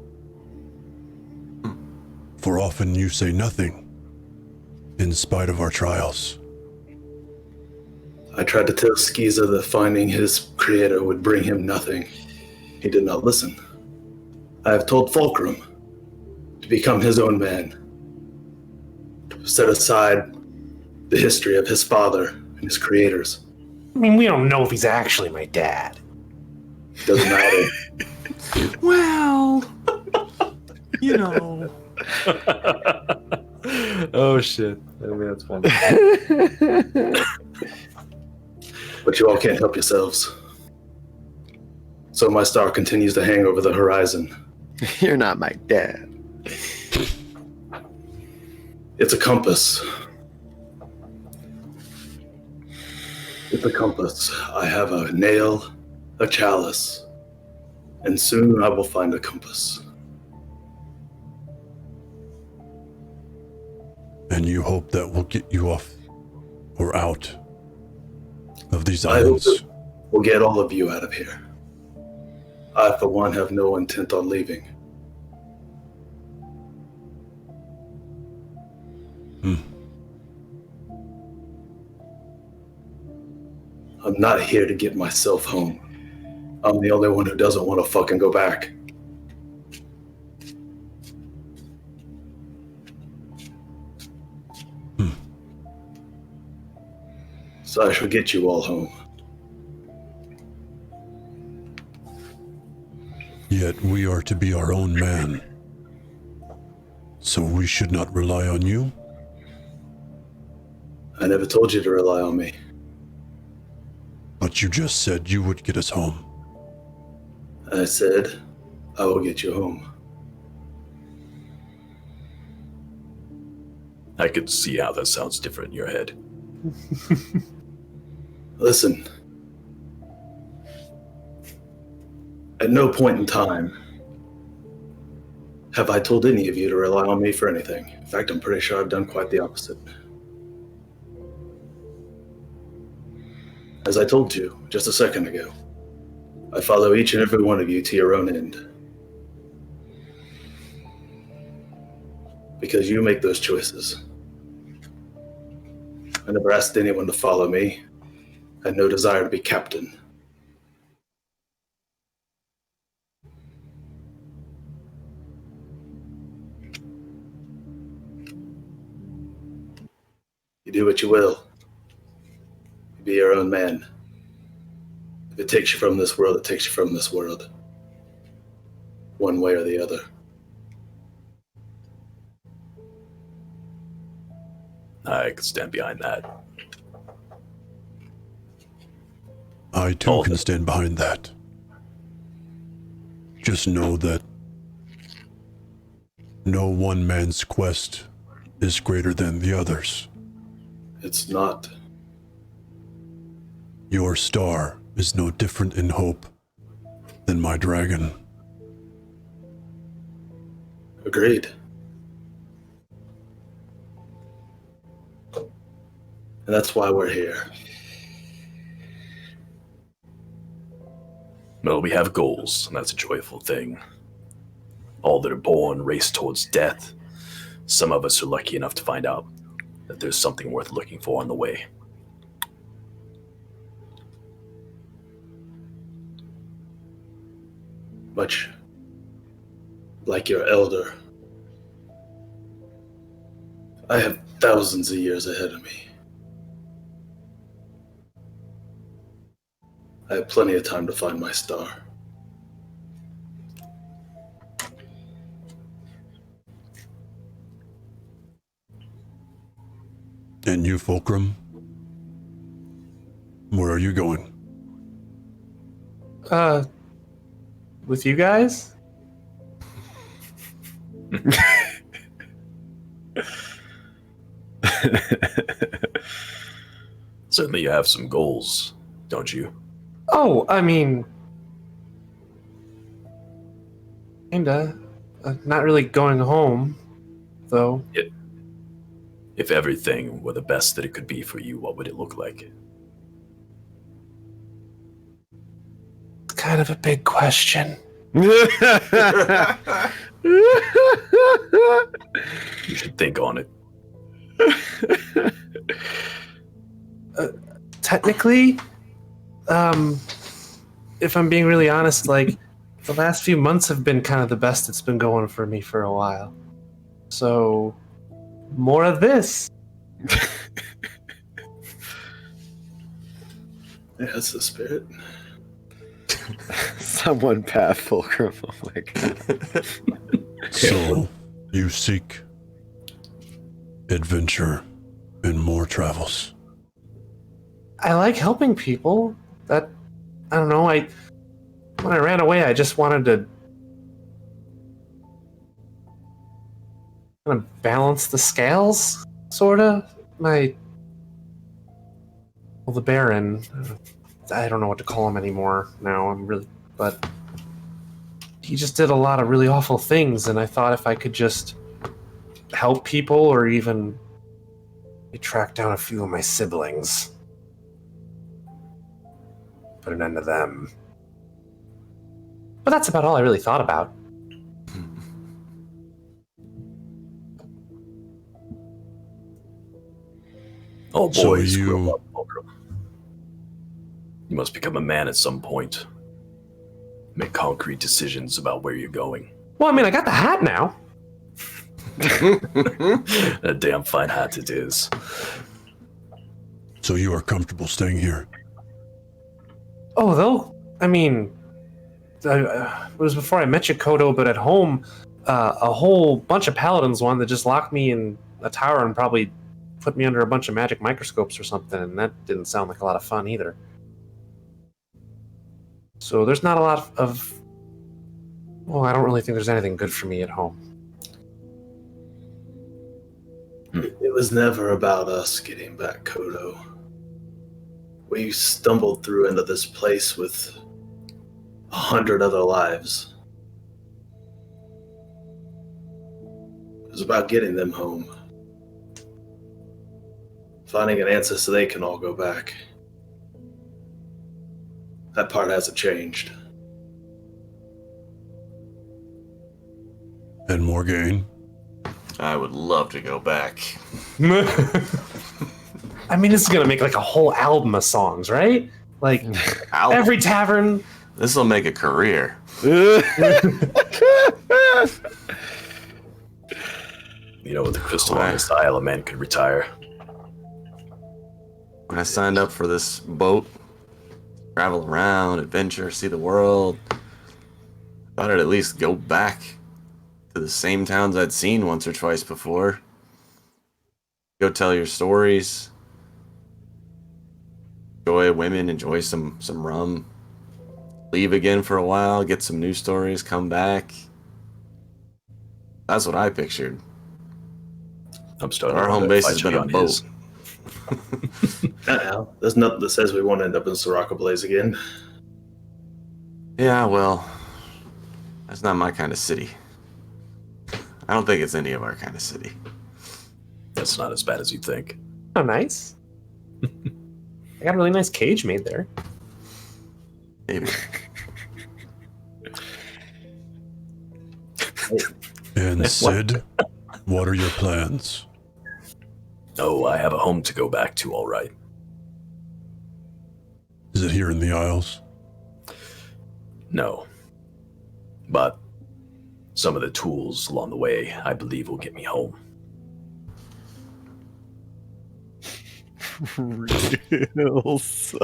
For often you say nothing, in spite of our trials. I tried to tell Skiza that finding his creator would bring him nothing. He did not listen. I have told Fulcrum to become his own man, to set aside the history of his father and his creators. I mean, we don't know if he's actually my dad. Doesn't matter. Well, you know. Oh shit! I mean, that's funny. But you all can't help yourselves. So my star continues to hang over the horizon. You're not my dad. It's a compass. It's a compass. I have a nail, a chalice, and soon I will find a compass. And you hope that will get you off or out of these I hope islands. that we'll get all of you out of here. I, for one, have no intent on leaving. I'm not here to get myself home. I'm the only one who doesn't want to fucking go back. So I shall get you all home. Yet we are to be our own man. So we should not rely on you? I never told you to rely on me. But you just said you would get us home. I said, I will get you home. I could see how that sounds different in your head. Listen. At no point in time have I told any of you to rely on me for anything. In fact, I'm pretty sure I've done quite the opposite. As I told you just a second ago, I follow each and every one of you to your own end. Because you make those choices. I never asked anyone to follow me. I had no desire to be captain. You do what you will. You be your own man. If it takes you from this world, it takes you from this world. One way or the other. I could stand behind that. I too can stand behind that. Just know that no one man's quest is greater than the other's. It's not. Your star is no different in hope than my dragon. Agreed. And that's why we're here. Well, we have goals, and that's a joyful thing. All that are born race towards death. Some of us are lucky enough to find out that there's something worth looking for on the way. Much like your elder, I have thousands of years ahead of me. I have plenty of time to find my star. And you, Fulcrum? Where are you going? With you guys? Certainly you have some goals, don't you? Oh, I mean, kinda. Not really going home, though. If everything were the best that it could be for you, what would it look like? It's kind of a big question. You should think on it. Technically, if I'm being really honest, like, the last few months have been kind of the best it's been going for me for a while. So, more of this. Yeah, that's the spirit. Someone pat Fulcrum. Oh my god. So, you seek adventure and more travels. I like helping people. That, I don't know, when I ran away, I just wanted to kind of balance the scales, sort of. The Baron, I don't know what to call him anymore now, but he just did a lot of really awful things, and I thought if I could just help people or even track down a few of my siblings, put an end to them. But that's about all I really thought about. Oh, So boys, you- grow up, Fulcrum. You must become a man at some point. Make concrete decisions about where you're going. Well, I mean, I got the hat now. A damn fine hat it is. So you are comfortable staying here? Oh, it was before I met you, Kodo, but at home, a whole bunch of paladins wanted to just lock me in a tower and probably put me under a bunch of magic microscopes or something, and that didn't sound like a lot of fun either. So there's not a lot of... Well, I don't really think there's anything good for me at home. It was never about us getting back, Kodo. We stumbled through into this place with 100 other lives. It was about getting them home. Finding an answer so they can all go back. That part hasn't changed. And Morgaine? I would love to go back. I mean, this is gonna make like a whole album of songs, right? Like every tavern. This will make a career. You know, with the crystal on his dial, a man could retire. When I signed up for this boat, travel around, adventure, see the world, I thought I'd at least go back to the same towns I'd seen once or twice before. Go tell your stories. enjoy women, enjoy some rum, leave again for a while, get some news stories, come back. That's what I pictured. I'm starting Our to home wonder base if I has should been be a on boat. his. There's nothing that says we won't end up in Sirocco Blaze again. Yeah, well, that's not my kind of city. I don't think it's any of our kind of city. That's not as bad as you think. Oh, nice. I got a really nice cage made there. Maybe. And Sid, what are your plans? Oh, I have a home to go back to, all right. Is it here in the Isles? No. But some of the tools along the way, I believe, will get me home. Reels.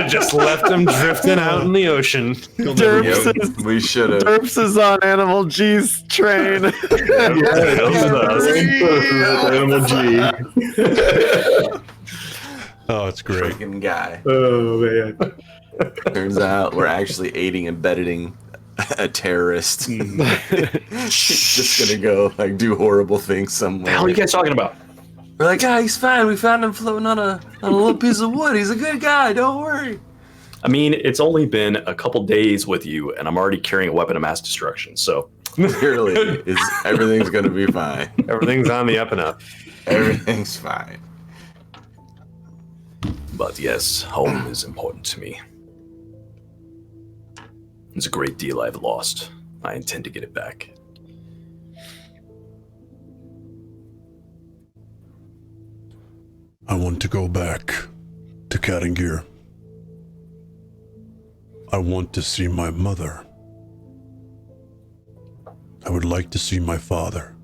Just left him drifting out in the ocean. We should have. Derps is on Animal G's train. Animal G. Oh, it's great. Freaking guy. Oh man. Turns out we're actually aiding and abetting a terrorist. He's just gonna go like do horrible things somewhere. What the hell are you guys talking about? We're like, he's fine. We found him floating on a little piece of wood. He's a good guy. Don't worry. I mean, it's only been a couple days with you, and I'm already carrying a weapon of mass destruction, so... Clearly, everything's gonna be fine. Everything's on the up and up. Everything's fine. But yes, home is important to me. It's a great deal I've lost. I intend to get it back. I want to go back to Kattingir. I want to see my mother. I would like to see my father.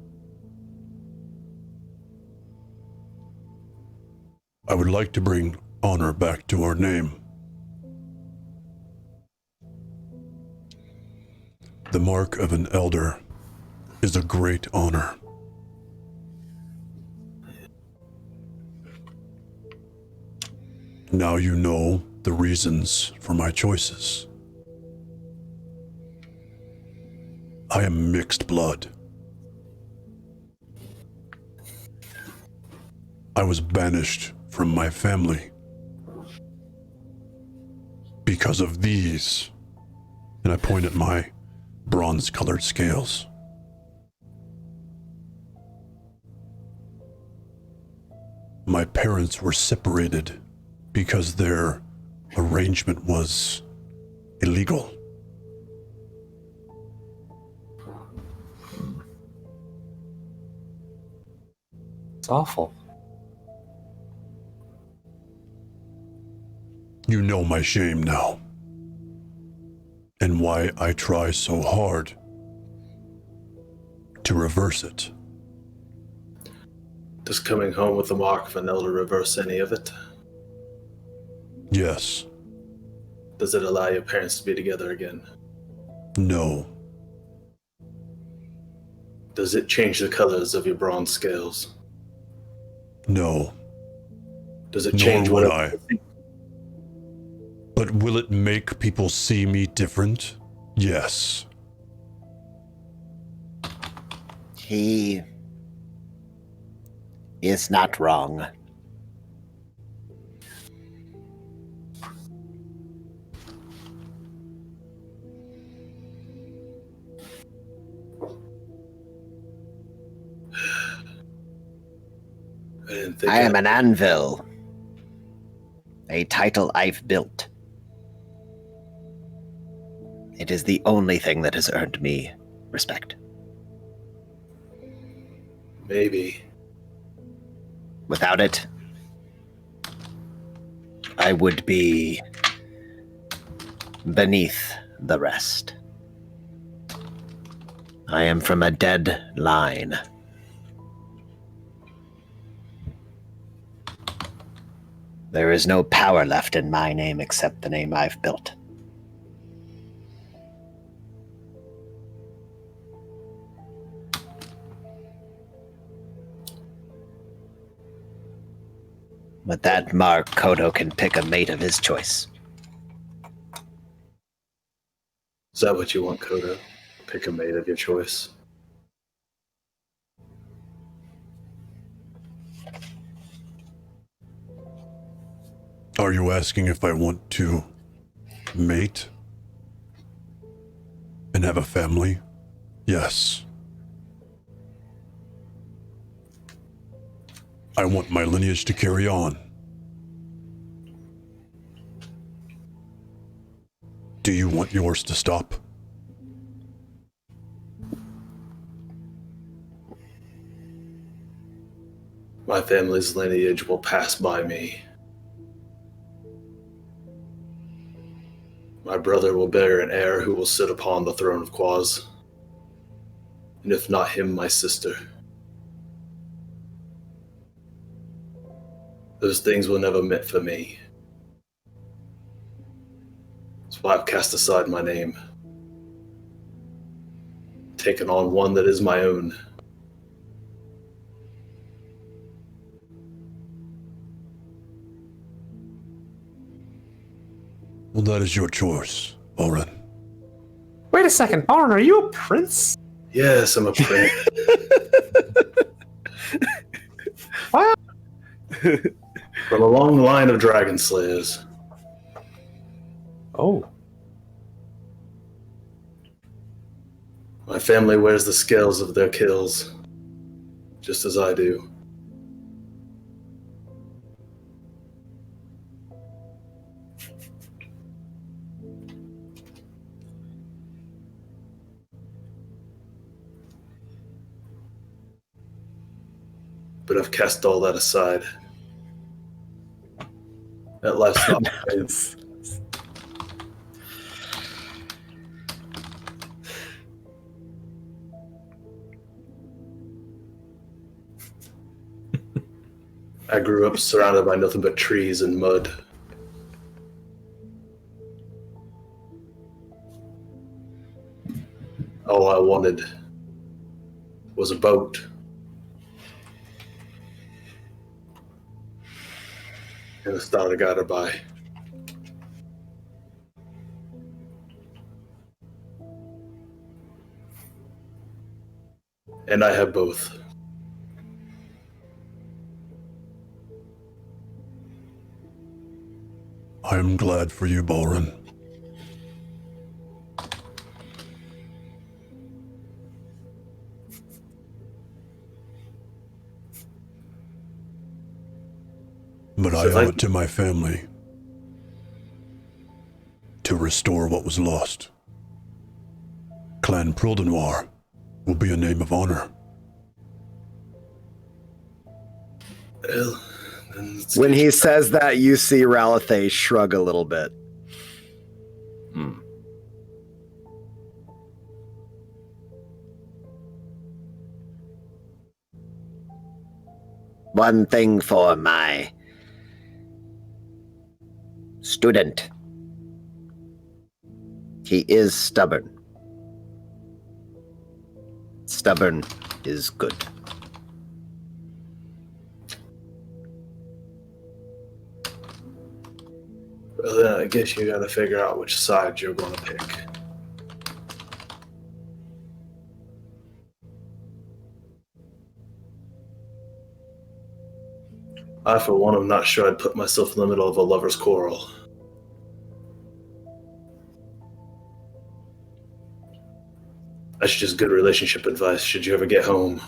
I would like to bring honor back to our name. The mark of an elder is a great honor. Now you know the reasons for my choices. I am mixed blood. I was banished from my family because of these, and I point at my bronze-colored scales. My parents were separated because their arrangement was illegal. It's awful. You know my shame now, and why I try so hard to reverse it. Does coming home with the mark of an elder reverse any of it? Yes. Does it allow your parents to be together again? No. Does it change the colors of your bronze scales? No. Does it change Nor would what I. But will it make people see me different? Yes. He is not wrong. I am an anvil. A title I've built. It is the only thing that has earned me respect. Maybe. Without it, I would be beneath the rest. I am from a dead line. There is no power left in my name except the name I've built. With that mark, Kodo can pick a mate of his choice. Is that what you want, Kodo? Pick a mate of your choice. Are you asking if I want to mate and have a family? Yes. I want my lineage to carry on. Do you want yours to stop? My family's lineage will pass by me. My brother will bear an heir who will sit upon the throne of Quaz. And if not him, my sister. Those things were never meant for me. That's why I've cast aside my name. Taken on one that is my own. Well, that is your choice, Oren. Wait a second, Oren, are you a prince? Yes, I'm a prince. Wow. From a long line of dragon slayers. Oh. My family wears the scales of their kills, just as I do. But I've cast all that aside. That life's not mine. I grew up surrounded by nothing but trees and mud. All I wanted was a boat. And a star to guide her by. And I have both. I'm glad for you, Boren. But I owe it to my family to restore what was lost. Clan Prildenoir will be a name of honor. Well, when he says that, you see Ralithay shrug a little bit. One thing for my student. He is stubborn. Stubborn is good. Well, then I guess you gotta figure out which side you're gonna pick. I, for one, am not sure I'd put myself in the middle of a lover's quarrel. That's just good relationship advice should you ever get home.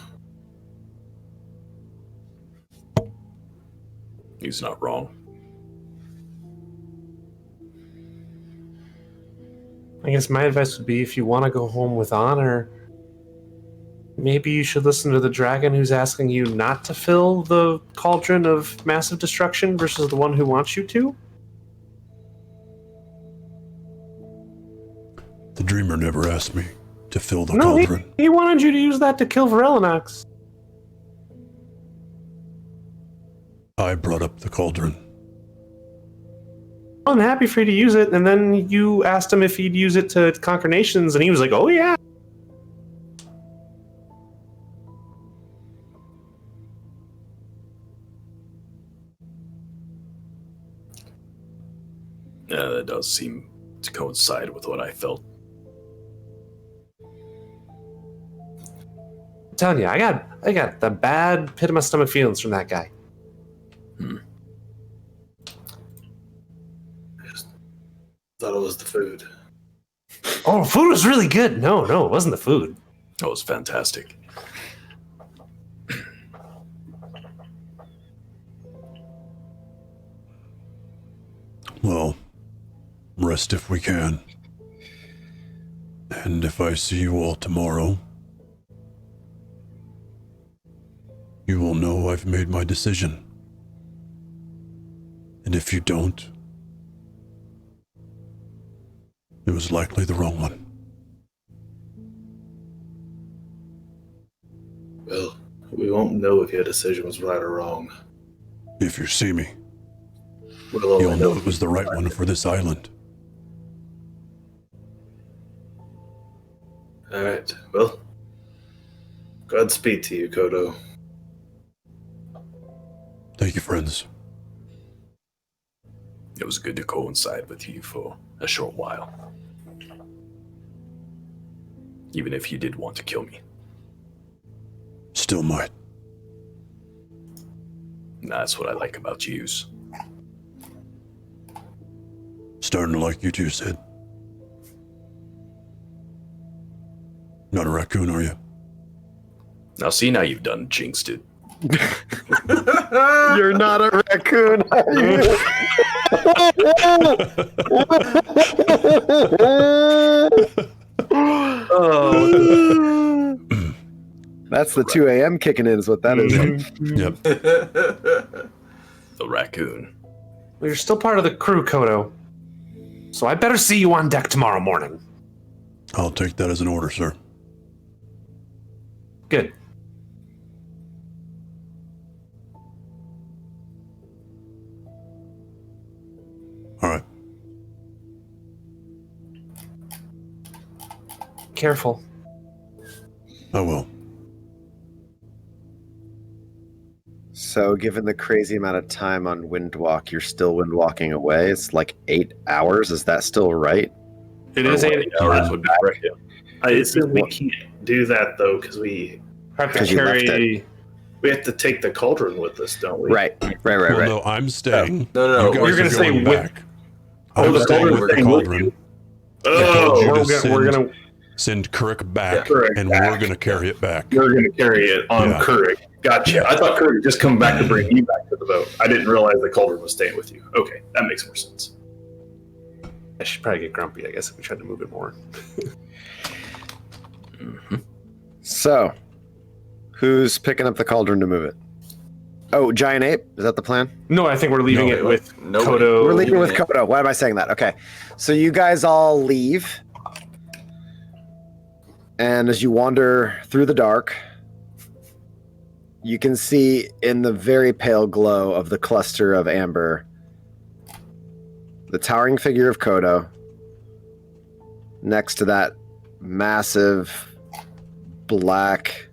He's not wrong. I guess my advice would be if you want to go home with honor, maybe you should listen to the dragon who's asking you not to fill the cauldron of massive destruction versus the one who wants you to. The dreamer never asked me to fill the No, cauldron. he wanted you to use that to kill Varelanox. I brought up the cauldron. I'm happy for you to use it, and then you asked him if he'd use it to conquer nations, and he was like, oh yeah. That does seem to coincide with what I felt. I'm telling you, I got the bad pit of my stomach feelings from that guy. Thought it was the food. Oh, food was really good. No, it wasn't the food. It was fantastic. Well, rest if we can. And if I see you all tomorrow, you will know I've made my decision. And if you don't, it was likely the wrong one. Well, we won't know if your decision was right or wrong. If you see me, We'll you'll know it was the right one for this island. All right. Well, Godspeed to you, Kodo. Thank you, friends. It was good to coincide with you for a short while. Even if you did want to kill me. Still might. That's what I like about yous. Starting to like you too, Sid. Not a raccoon, are you? Now see, now you've done jinxed it. You're not a raccoon, are you? Oh. That's the 2 a.m. kicking in, is what that is. Yep. The raccoon. Well, you're still part of the crew, Kodo. So I better see you on deck tomorrow morning. I'll take that as an order, sir. Good. All right. Careful. I will. So, given the crazy amount of time on Windwalk, you're still windwalking away. It's like 8 hours. Is that still right? It is 8 hours would be correct. Yeah. I assume we can't do that though, because we have to 'Cause you left carry. we have to take the cauldron with us, don't we? Right. Well, no, I'm staying. No. You guys You're gonna are stay going with- back. I'm the staying cauldron's with the staying with cauldron. you. I told you Oh, to we're gonna. send Kirk back, Kirk and back. we're going to carry it back. you're going to carry it on Yeah. Kurg. Gotcha. I thought Kurg would just come back to bring you back to the boat. I didn't realize the cauldron was staying with you. Okay, that makes more sense. I should probably get grumpy, I guess, if we tried to move it more. So, who's picking up the cauldron to move it? Oh, Giant Ape? Is that the plan? No, I think we're leaving No. it with Nobody. Kodo. We're leaving with yeah. Kodo. Why am I saying that? Okay. So, you guys all leave. And as you wander through the dark, you can see in the very pale glow of the cluster of amber the towering figure of Kodo next to that massive black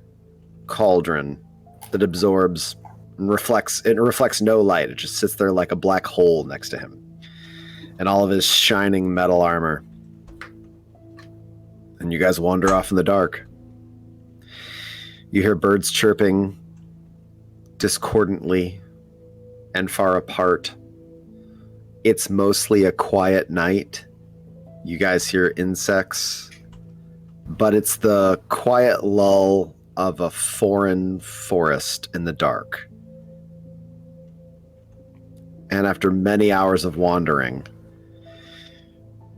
cauldron that absorbs and reflects no light. It just sits there like a black hole next to him. And all of his shining metal armor. And you guys wander off in the dark. You hear birds chirping discordantly and far apart. It's mostly a quiet night. You guys hear insects, but it's the quiet lull of a foreign forest in the dark. And after many hours of wandering,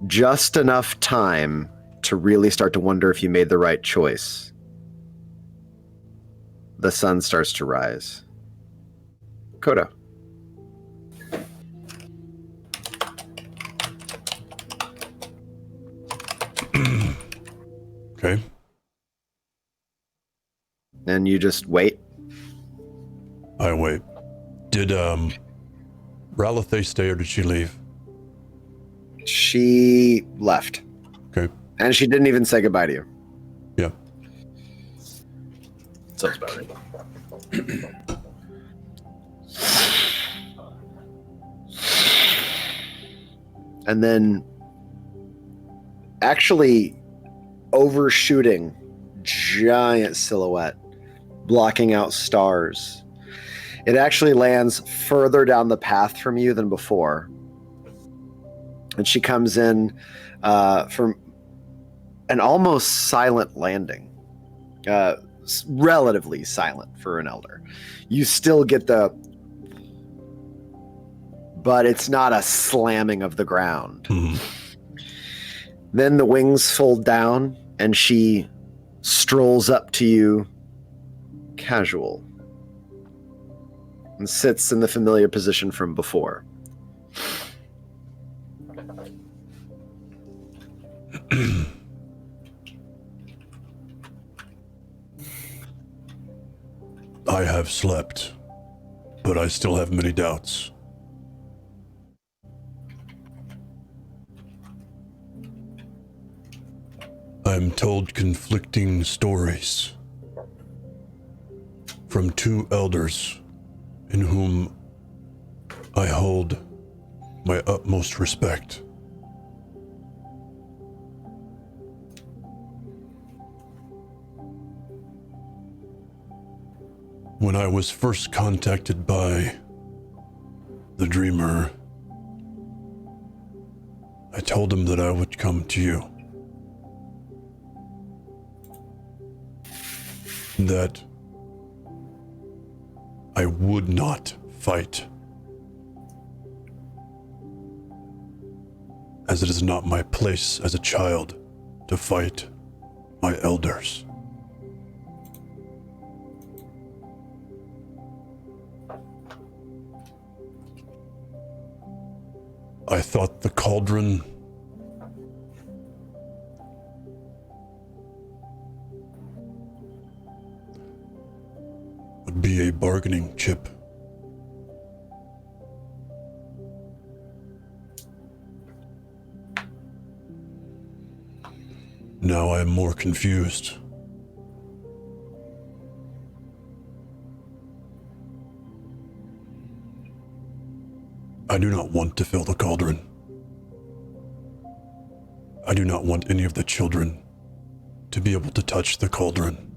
just enough time to really start to wonder if you made the right choice, the sun starts to rise. Kodo. Okay. And you just wait. I wait. Did Ralithay stay or did she leave? She left. Okay. And she didn't even say goodbye to you. Yeah. Sounds about right. And then actually overshooting, giant silhouette, blocking out stars. It actually lands further down the path from you than before. And she comes in from an almost silent landing. Relatively silent for an elder. You still get but it's not a slamming of the ground. Then the wings fold down and she strolls up to you casual and sits in the familiar position from before. I have slept, but I still have many doubts. I'm told conflicting stories from two elders in whom I hold my utmost respect. When I was first contacted by the Dreamer, I told him that I would come to you. That I would not fight, as it is not my place as a child to fight my elders. I thought the cauldron would be a bargaining chip. Now I am more confused. I do not want to fill the cauldron. I do not want any of the children to be able to touch the cauldron.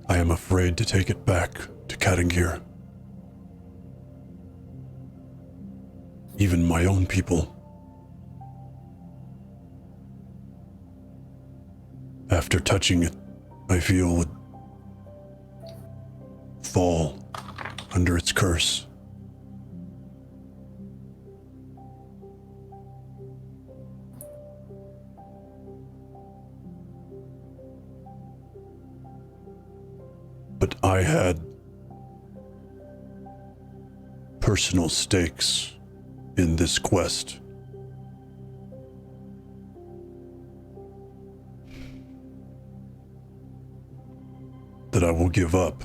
I am afraid to take it back to Katangir. Even my own people. After touching it, I feel would fall under its curse. But I had personal stakes in this quest. That I will give up.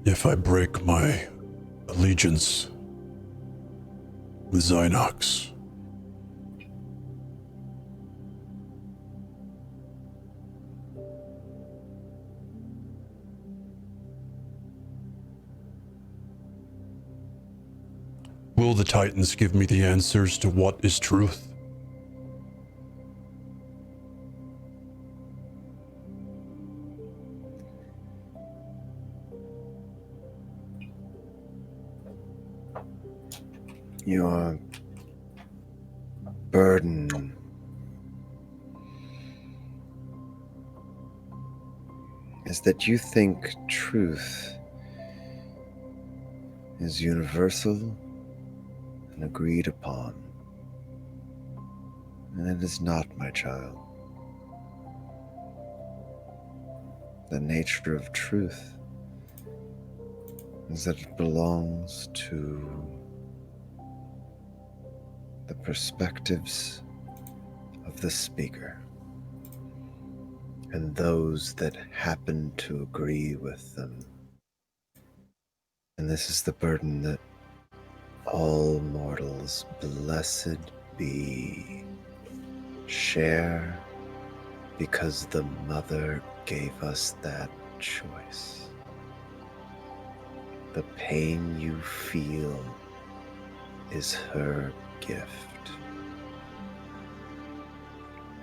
If I break my allegiance with Xynox. Will the Titans give me the answers to what is truth? Your burden is that you think truth is universal and agreed upon. And it is not, my child. The nature of truth is that it belongs to the perspectives of the speaker and those that happen to agree with them. And this is the burden that all mortals, blessed be, share, because the mother gave us that choice. The pain you feel is her gift.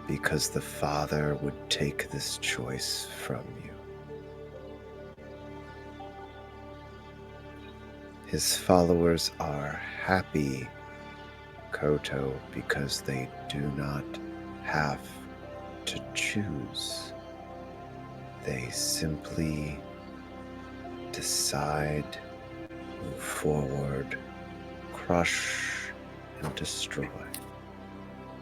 Because the Father would take this choice from you. His followers are happy, Koto, because they do not have to choose. They simply decide, move forward, crush, and destroy.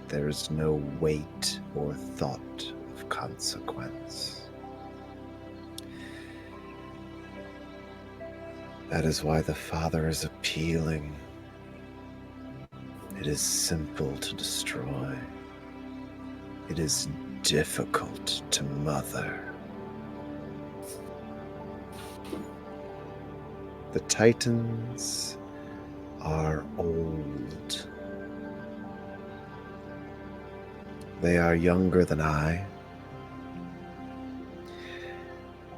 There is no weight or thought of consequence. That is why the Father is appealing. It is simple to destroy. It is difficult to mother. The Titans are old. They are younger than I,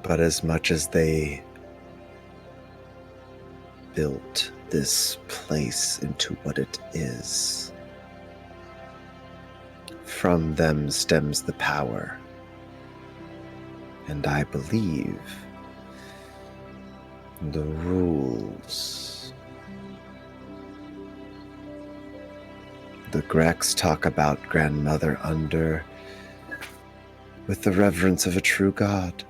but as much as they built this place into what it is, from them stems the power. And I believe the rules. The Greeks talk about grandmother under with the reverence of a true god.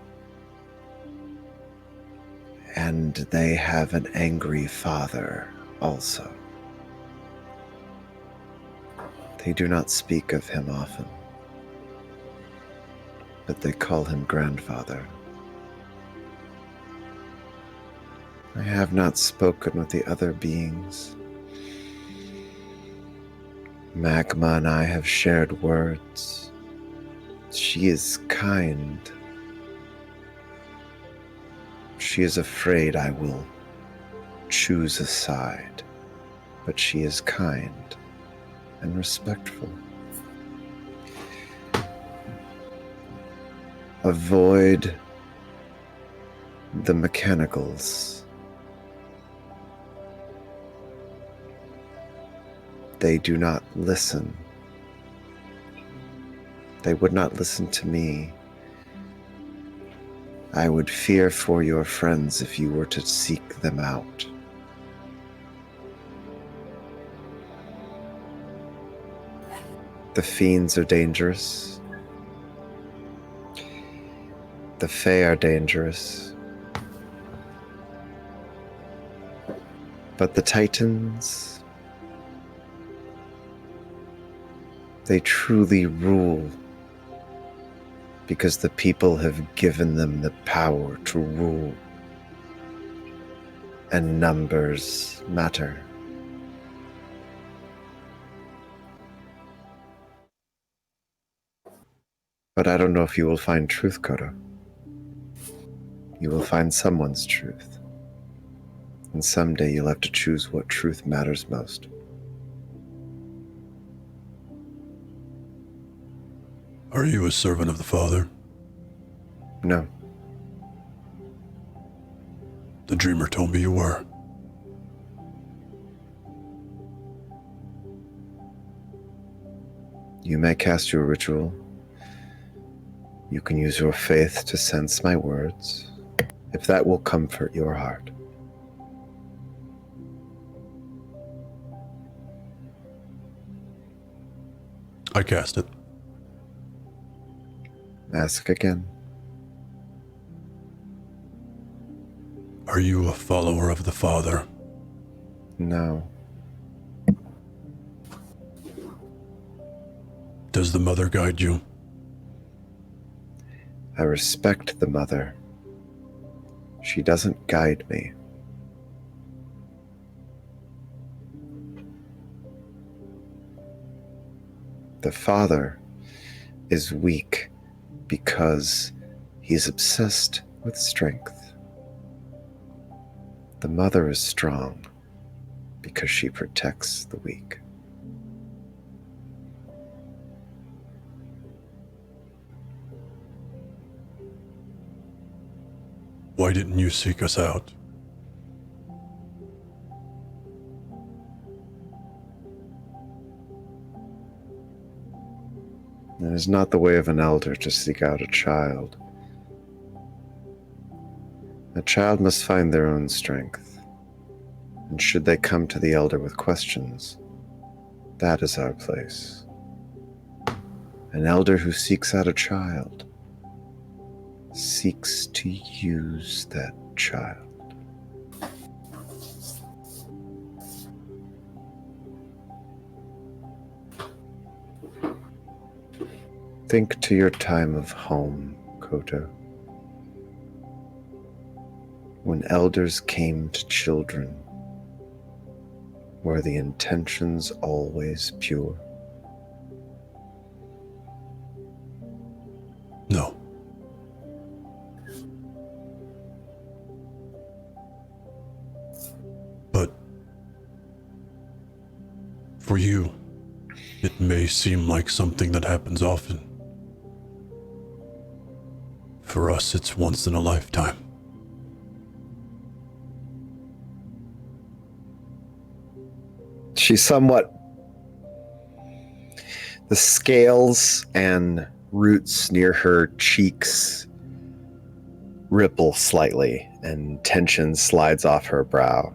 And they have an angry father also. They do not speak of him often, but they call him grandfather. I have not spoken with the other beings. Magma and I have shared words. She is kind. She is afraid I will choose a side, but she is kind and respectful. Avoid the mechanicals. They do not listen. They would not listen to me. I would fear for your friends if you were to seek them out. The fiends are dangerous. The Fae are dangerous. But the Titans, they truly rule because the people have given them the power to rule. And numbers matter. But I don't know if you will find truth, Kodo. You will find someone's truth. And someday you'll have to choose what truth matters most. Are you a servant of the Father? No. The dreamer told me you were. You may cast your ritual. You can use your faith to sense my words, if that will comfort your heart. I cast it. Ask again. Are you a follower of the Father? No. Does the Mother guide you? I respect the Mother. She doesn't guide me. The Father is weak because he's obsessed with strength. The Mother is strong because she protects the weak. Why didn't you seek us out? It is not the way of an elder to seek out a child. A child must find their own strength. And should they come to the elder with questions, that is our place. An elder who seeks out a child seeks to use that child. Think to your time of home, Koto. When elders came to children, were the intentions always pure? No. But for you, it may seem like something that happens often. For us, it's once in a lifetime. She's somewhat... The scales and roots near her cheeks ripple slightly, and tension slides off her brow.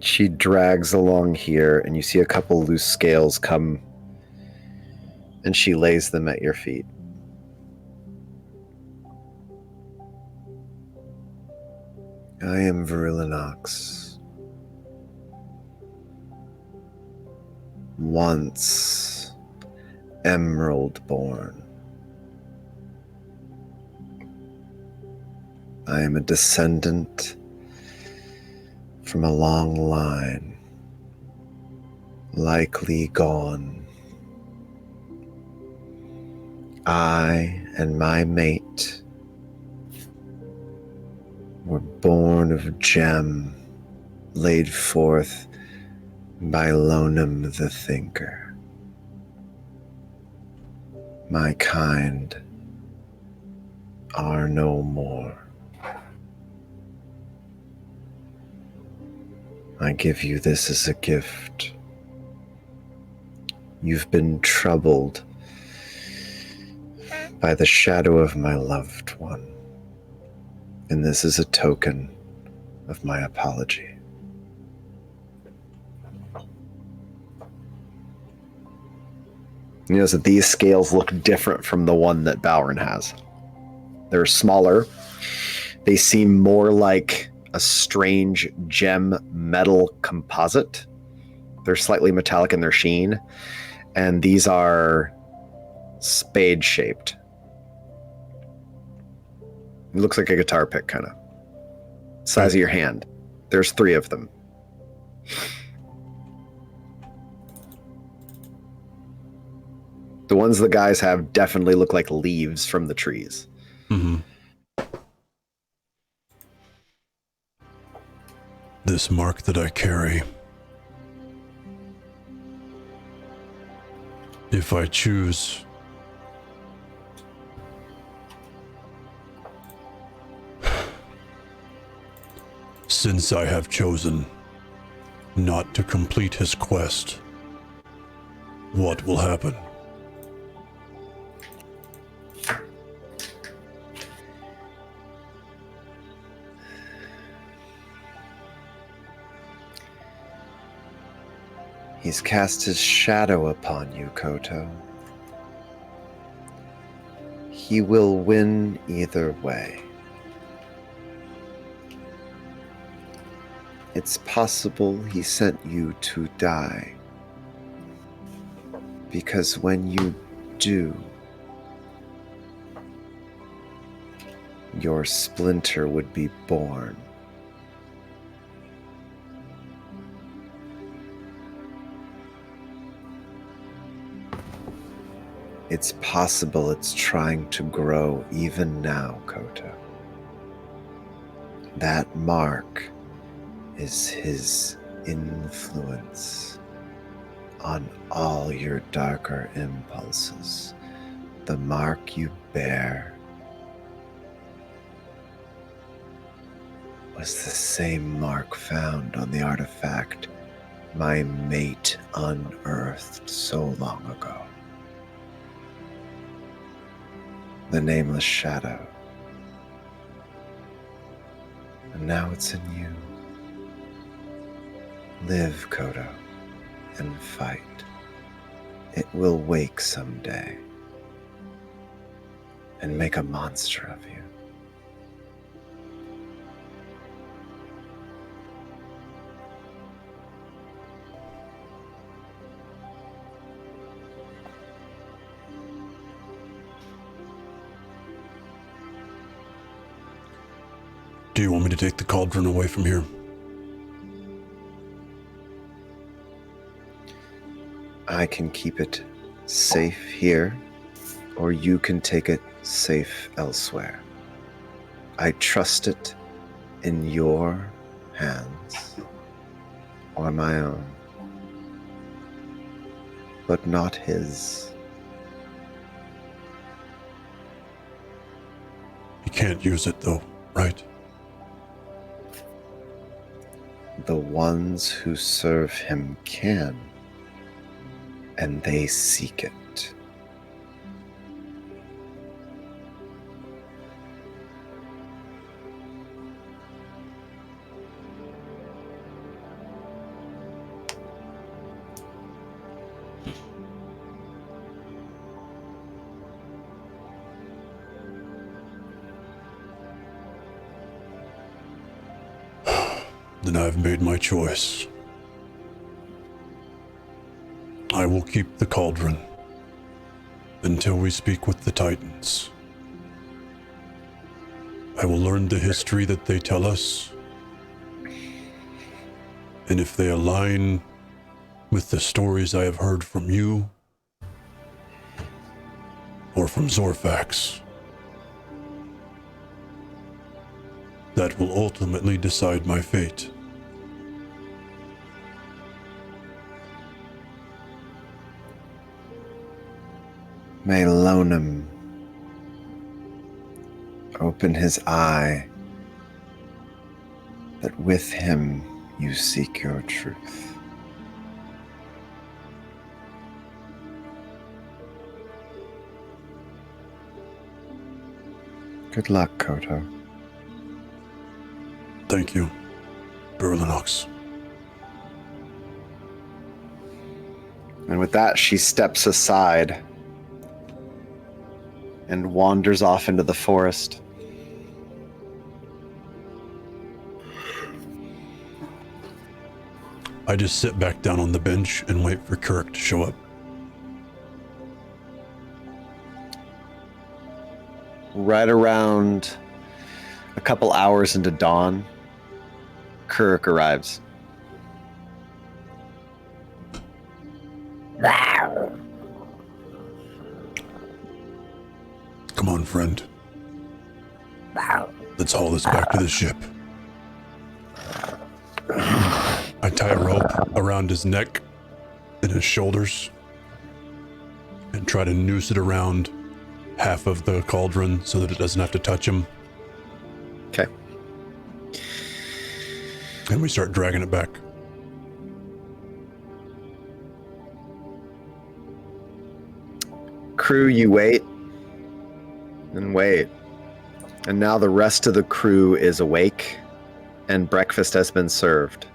She drags along here, and you see a couple loose scales come, and she lays them at your feet. I am Verulinox. Once Emerald born. I am a descendant from a long line, likely gone. I and my mate were born of a gem laid forth by Lonum the Thinker. My kind are no more. I give you this as a gift. You've been troubled by the shadow of my loved one, and this is a token of my apology. You notice that these scales look different from the one that Balrin has. They're smaller. They seem more like a strange gem metal composite. They're slightly metallic in their sheen, and these are spade shaped. It looks like a guitar pick, kind of size of your hand. There's 3 of them. The ones the guys have definitely look like leaves from the trees. Mm-hmm. This mark that I carry, if I choose, since I have chosen not to complete his quest, what will happen? He's cast his shadow upon you, Koto. He will win either way. It's possible he sent you to die. Because when you do, your splinter would be born. It's possible it's trying to grow even now, Koto. That mark is his influence. on all your darker impulses. The mark you bear was the same mark found on the artifact my mate unearthed so long ago. The nameless shadow. And now it's in you. Live, Kodo, and fight. It will wake someday and make a monster of you. Do you want me to take the cauldron away from here? I can keep it safe here, or you can take it safe elsewhere. I trust it in your hands, or my own, but not his. You can't use it though, right? The ones who serve him can, and they seek it. Then I've made my choice. I will keep the cauldron until we speak with the Titans. I will learn the history that they tell us, and if they align with the stories I have heard from you or from Zorfax, that will ultimately decide my fate. May Lonem open his eye, that with him you seek your truth. Good luck, Koto. Thank you, Berlinox. And with that, she steps aside and wanders off into the forest. I just sit back down on the bench and wait for Kirk to show up. Right around a couple hours into dawn, Kirk arrives. Come on, friend. Let's haul this back to the ship. I tie a rope around his neck and his shoulders and try to noose it around half of the cauldron so that it doesn't have to touch him. Okay. And we start dragging it back. Crew, you wait and wait. And now the rest of the crew is awake and breakfast has been served.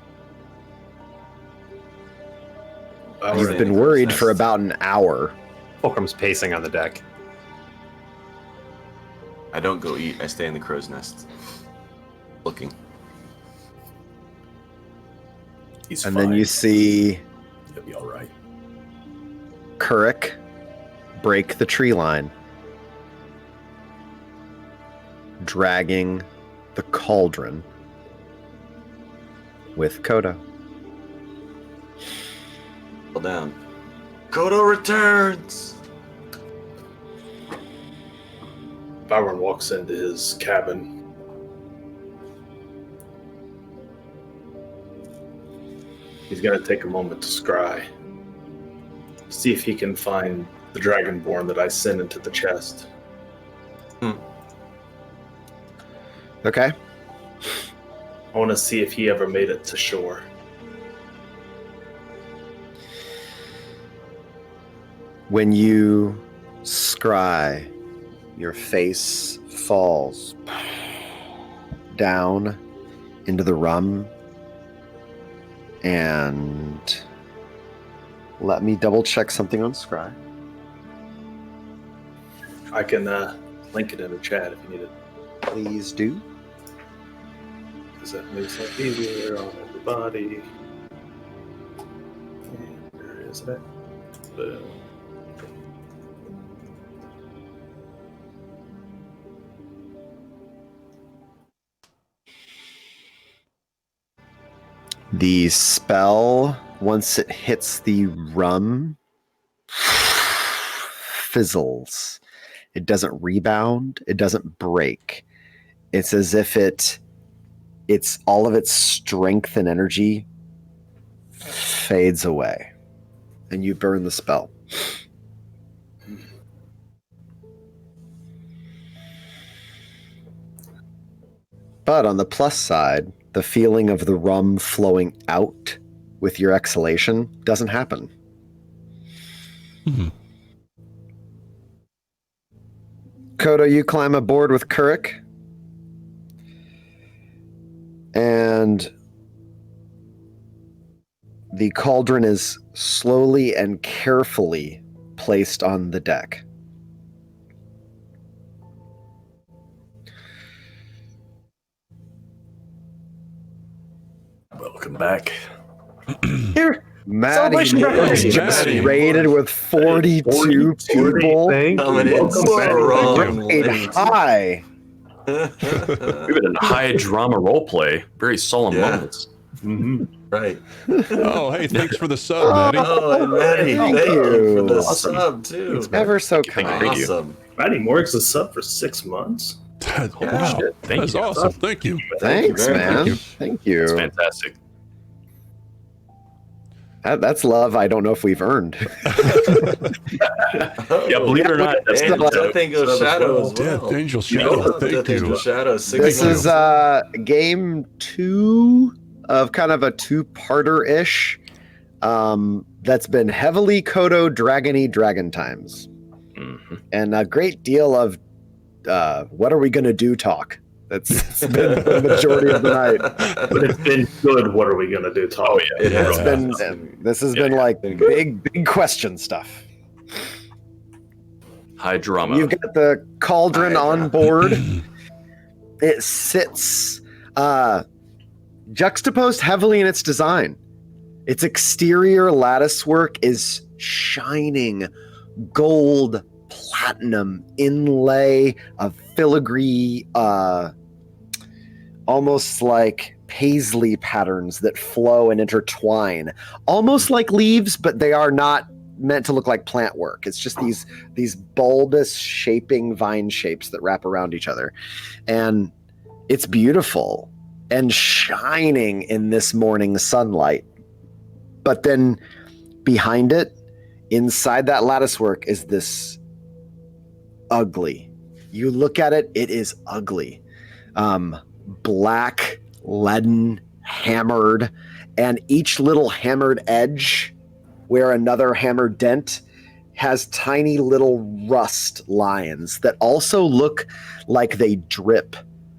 You've been worried for about an hour. Fulcrum's pacing on the deck. I don't go eat. I stay in the crow's nest. Looking. He's and fine. then you see He'll be all right. Kurik break the tree line, dragging the cauldron with Kodo. Fall down. Kodo returns! Byron walks into his cabin. He's going to take a moment to scry. see if he can find the Dragonborn that I sent into the chest. Okay. I want to see if he ever made it to shore. When you scry, your face falls down into the rum, and let me double check something on scry. I can link it in the chat if you need it. Please do. Because that makes life easier on everybody. And where is that? Boom. The spell, once it hits the rum, fizzles. It doesn't rebound. It doesn't break. It's as if it's all of its strength and energy fades away, and you burn the spell. But on the plus side, the feeling of the rum flowing out with your exhalation doesn't happen. Kodo, you climb aboard with Kurik, and the cauldron is slowly and carefully placed on the deck. Welcome back. Here, Maddie celebration is just raided with 42 people. Coming in strong. Raid high. We've been in high drama roleplay. Very solemn moments. Right. Oh, hey, thanks for the sub, Maddie. Oh, and Maddie, Thank thank you for you. the Awesome. sub, too. It's ever so kind. Awesome. Maddie Morg's a sub for 6 months. Wow, shit. Thank that's you. awesome. Thank you. Thanks, very man. much. Thank you. It's fantastic. That's love I don't know if we've earned. Yeah, believe it or not, that's And the Death Angel Shadow as Death well. Angel Shadow, thank Death Angel you. Shadow, 6 This months. is game 2 of kind of a two-parter-ish that's been heavily Kodo Dragony Dragon Times. And a great deal of what are we going to do talk. That's been the majority of the night. But it's been good. What are we going to do? Talk. Oh, yeah. It has This has been like big question stuff. high drama. You've got the cauldron on board. It sits juxtaposed heavily in its design. Its exterior lattice work is shining gold, platinum inlay of filigree, almost like paisley patterns that flow and intertwine, almost like leaves, but they are not meant to look like plant work. It's just these bulbous shaping vine shapes that wrap around each other, and it's beautiful and shining in this morning sunlight. But then behind it, inside that lattice work, is this ugly. You look at it, it is ugly. Black, leaden, hammered, and each little hammered edge where another hammered dent has tiny little rust lines that also look like they drip,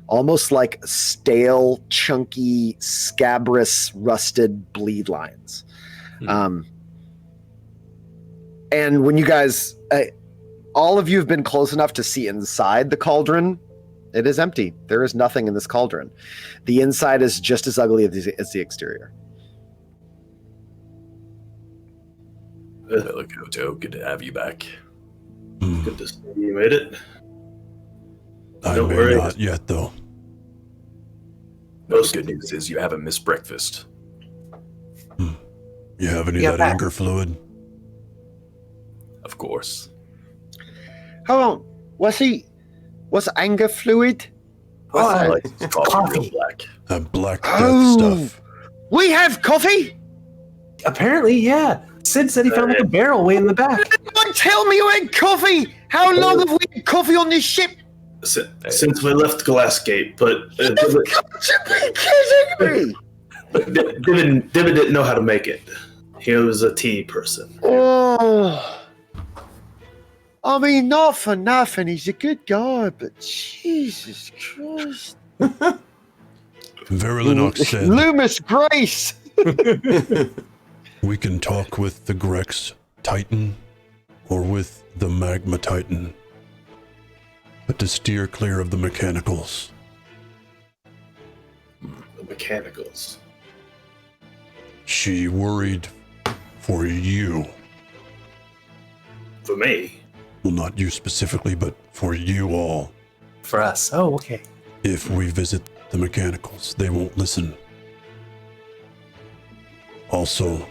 almost like stale, chunky, scabrous, rusted bleed lines. And when you guys, all of you have been close enough to see inside the cauldron, it is empty. There is nothing in this cauldron. The inside is just as ugly as the exterior. Hello, Koto. Good to have you back. Good to see you made it. I Don't may worry. not yet, though. No, the good news is you haven't missed breakfast. You have any of that anger fluid? Of course. Hold on. What's anger fluid? I like coffee real black. That black death Oh. stuff. We have coffee? Apparently, yeah. Sid said he found like a barrel way in the back. Don't tell me you had coffee! How long have we had coffee on this ship? Since we left Glassgate, but You've got to be kidding me! Divin didn't know how to make it. He was a tea person. Oh, I mean, not for nothing. He's a good guy, but Jesus Christ. Verilinox said, Loomis Grace! we can talk with the Grex Titan or with the Magma Titan, but to steer clear of the mechanicals. The mechanicals. She worried for you. For me? Well, not you specifically, but for you all. For us. Oh, okay. If we visit the mechanicals, they won't listen. Also,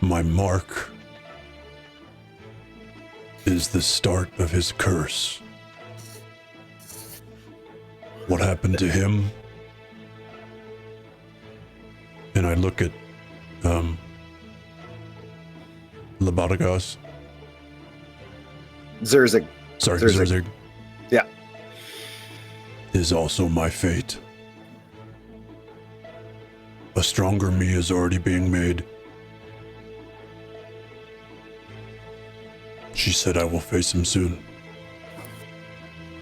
my mark is the start of his curse. What happened to him? And I look at Labadagas. Zerzig. Sorry, Zerzig. Yeah. Is also my fate. A stronger me is already being made. She said I will face him soon.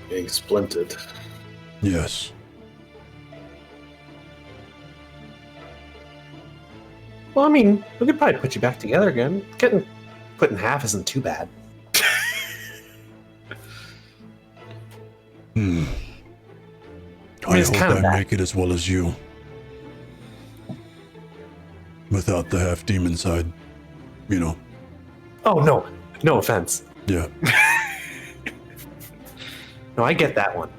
Being splintered. Yes. Well, I mean, we could probably put you back together again. Getting put in half isn't too bad. I mean, it's hope kinda I bad. make it as well as you. Without the half demon side, you know. Oh, no. No offense. Yeah. No, I get that one.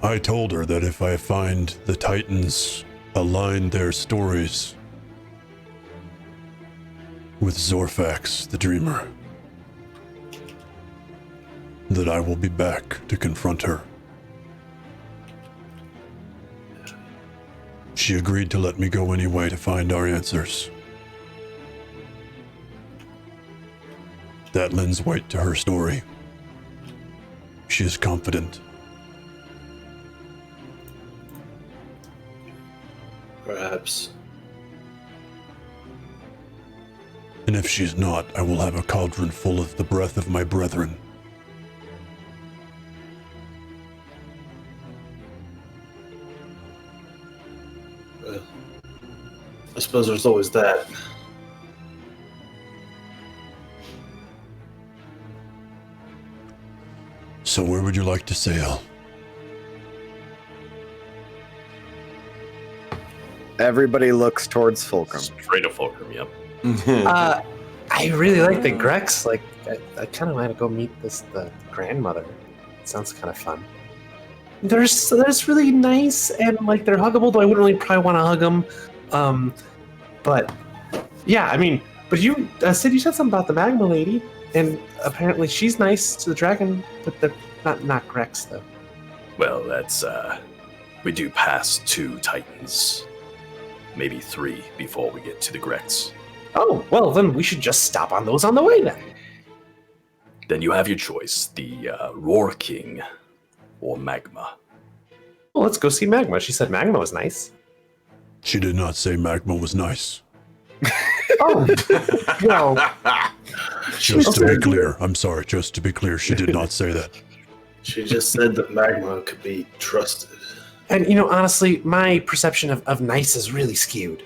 I told her that if I find the Titans align their stories with Zorfax, the Dreamer, that I will be back to confront her. She agreed to let me go anyway to find our answers. That lends weight to her story. She is confident. Perhaps. And if she's not, I will have a cauldron full of the breath of my brethren. Well, I suppose there's always that. So where would you like to sail? Everybody looks towards Fulcrum. Straight to Fulcrum, yep. I really like the Grex. Like, I kind of want to go meet the grandmother. It sounds kind of fun. They're really nice and like they're huggable. Though I wouldn't really probably want to hug them. But yeah, I mean, but you Sid, you said something about the magma lady, and apparently she's nice to the dragon, but they're not Grex though. Well, that's we do pass 2 Titans, maybe 3 before we get to the Grex. Oh, well then we should just stop on those on the way then. Then you have your choice: the Roar King or Magma. Well, let's go see Magma. She said Magma was nice. She did not say magma was nice. Oh, no. Just to be clear, I'm sorry, just to be clear, she did not say that. She just said that Magma could be trusted. And you know, honestly, my perception of nice is really skewed.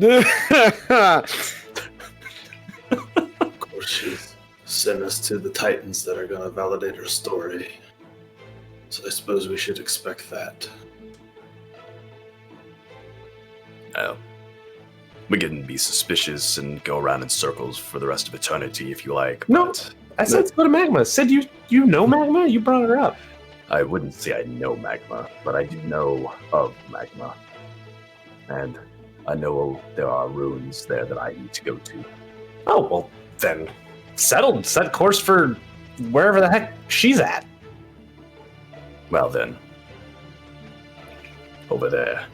Of course, she's sent us to the Titans that are going to validate her story. So I suppose we should expect that. We can be suspicious and go around in circles for the rest of eternity if you like. No, but I said let's go to Magma. Sid, you know Magma? You brought her up. I wouldn't say I know Magma, but I do know of Magma. And I know there are ruins there that I need to go to. Oh, well, then settled. Set course for wherever the heck she's at. Well then, over there.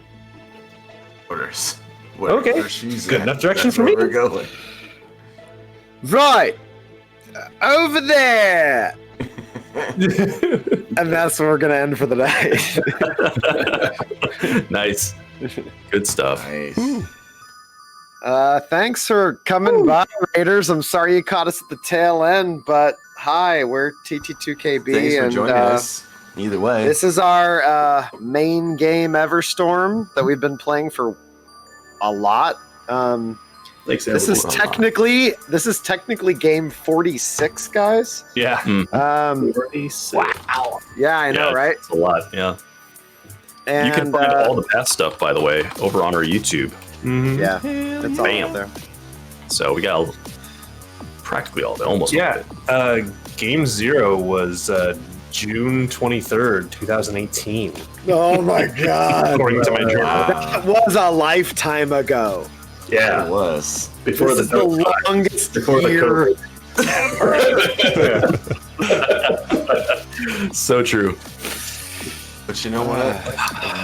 Orders. Okay. Where she's Good at, enough direction that's for where me. We're going. Right. Over there. And that's where we're going to end for the night. Nice. Good stuff. Nice. Thanks for coming by, Raiders. I'm sorry you caught us at the tail end, but hi, we're TT2KB. Thanks for joining us. Either way. This is our main game, Everstorm, that we've been playing for a lot. Thanks, This is technically game 46, guys. Yeah. 46. Wow. Yeah, I know, right? It's a lot, yeah. And You can find all the past stuff, by the way, over on our YouTube. Mhm. yeah, it's all Bam. up there. So we got practically all of it, almost all Yeah. of it. Game 0 was June 23rd, 2018. Oh my god. According to my journal. That was a lifetime ago. Yeah, It was. before This is the the longest before the year COVID. So true. But you know what?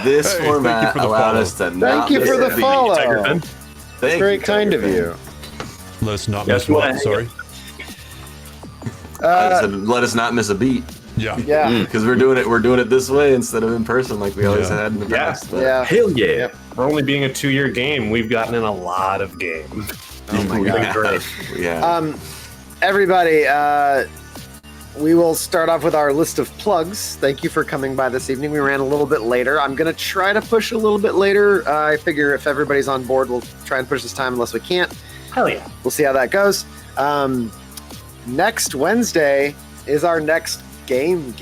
This Hey, format thank you for the allowed follow. us to not Thank you miss for the a beat. follow. Tigerfin. Thank Very you, kind of Tigerfin. you. Let's not Yeah, miss if you wanna one. hang Sorry. I said, let us not miss a beat Yeah. Yeah. because we're doing it this way instead of in person like we always Yeah. had in the Yeah. past. But Yeah. Hell yeah. For only being a 2-year game, we've gotten in a lot of games. Oh my we god. have. Yeah. Everybody, we will start off with our list of plugs. Thank you for coming by this evening. We ran a little bit later. I'm going to try to push a little bit later. I figure if everybody's on board, we'll try and push this time unless we can't. Hell yeah. We'll see how that goes. Next Wednesday is our next game.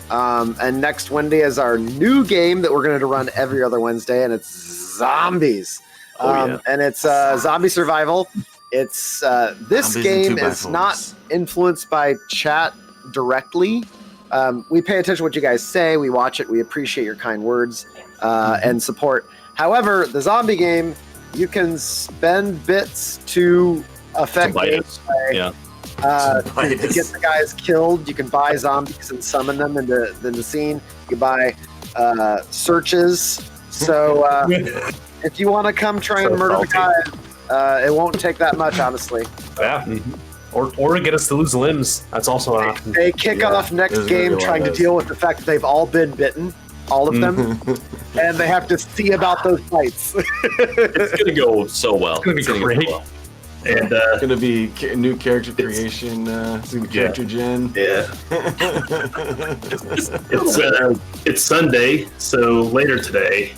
And next Wednesday is our new game that we're going to run every other Wednesday, and it's zombies. And it's zombie survival. It's this Zombies game and 2x4s. is not influenced by chat directly. We pay attention to what you guys say. We watch it. We appreciate your kind words and support. However, the zombie game, you can spend bits to affect Bias. gameplay. Yeah. To get the guys killed. You can buy zombies and summon them into the scene. You can buy searches. So if you want to come try and murder the guys, it won't take that much, honestly. Yeah. Or to get us to lose limbs. That's also an option. They kick off next there's game really trying to was. deal with the fact that they've all been bitten, all of them, and they have to see about those fights. It's going to go so well. It's gonna be great. Go well. And It's gonna be new character creation, it's gonna be character gen. yeah, it's Sunday, so later today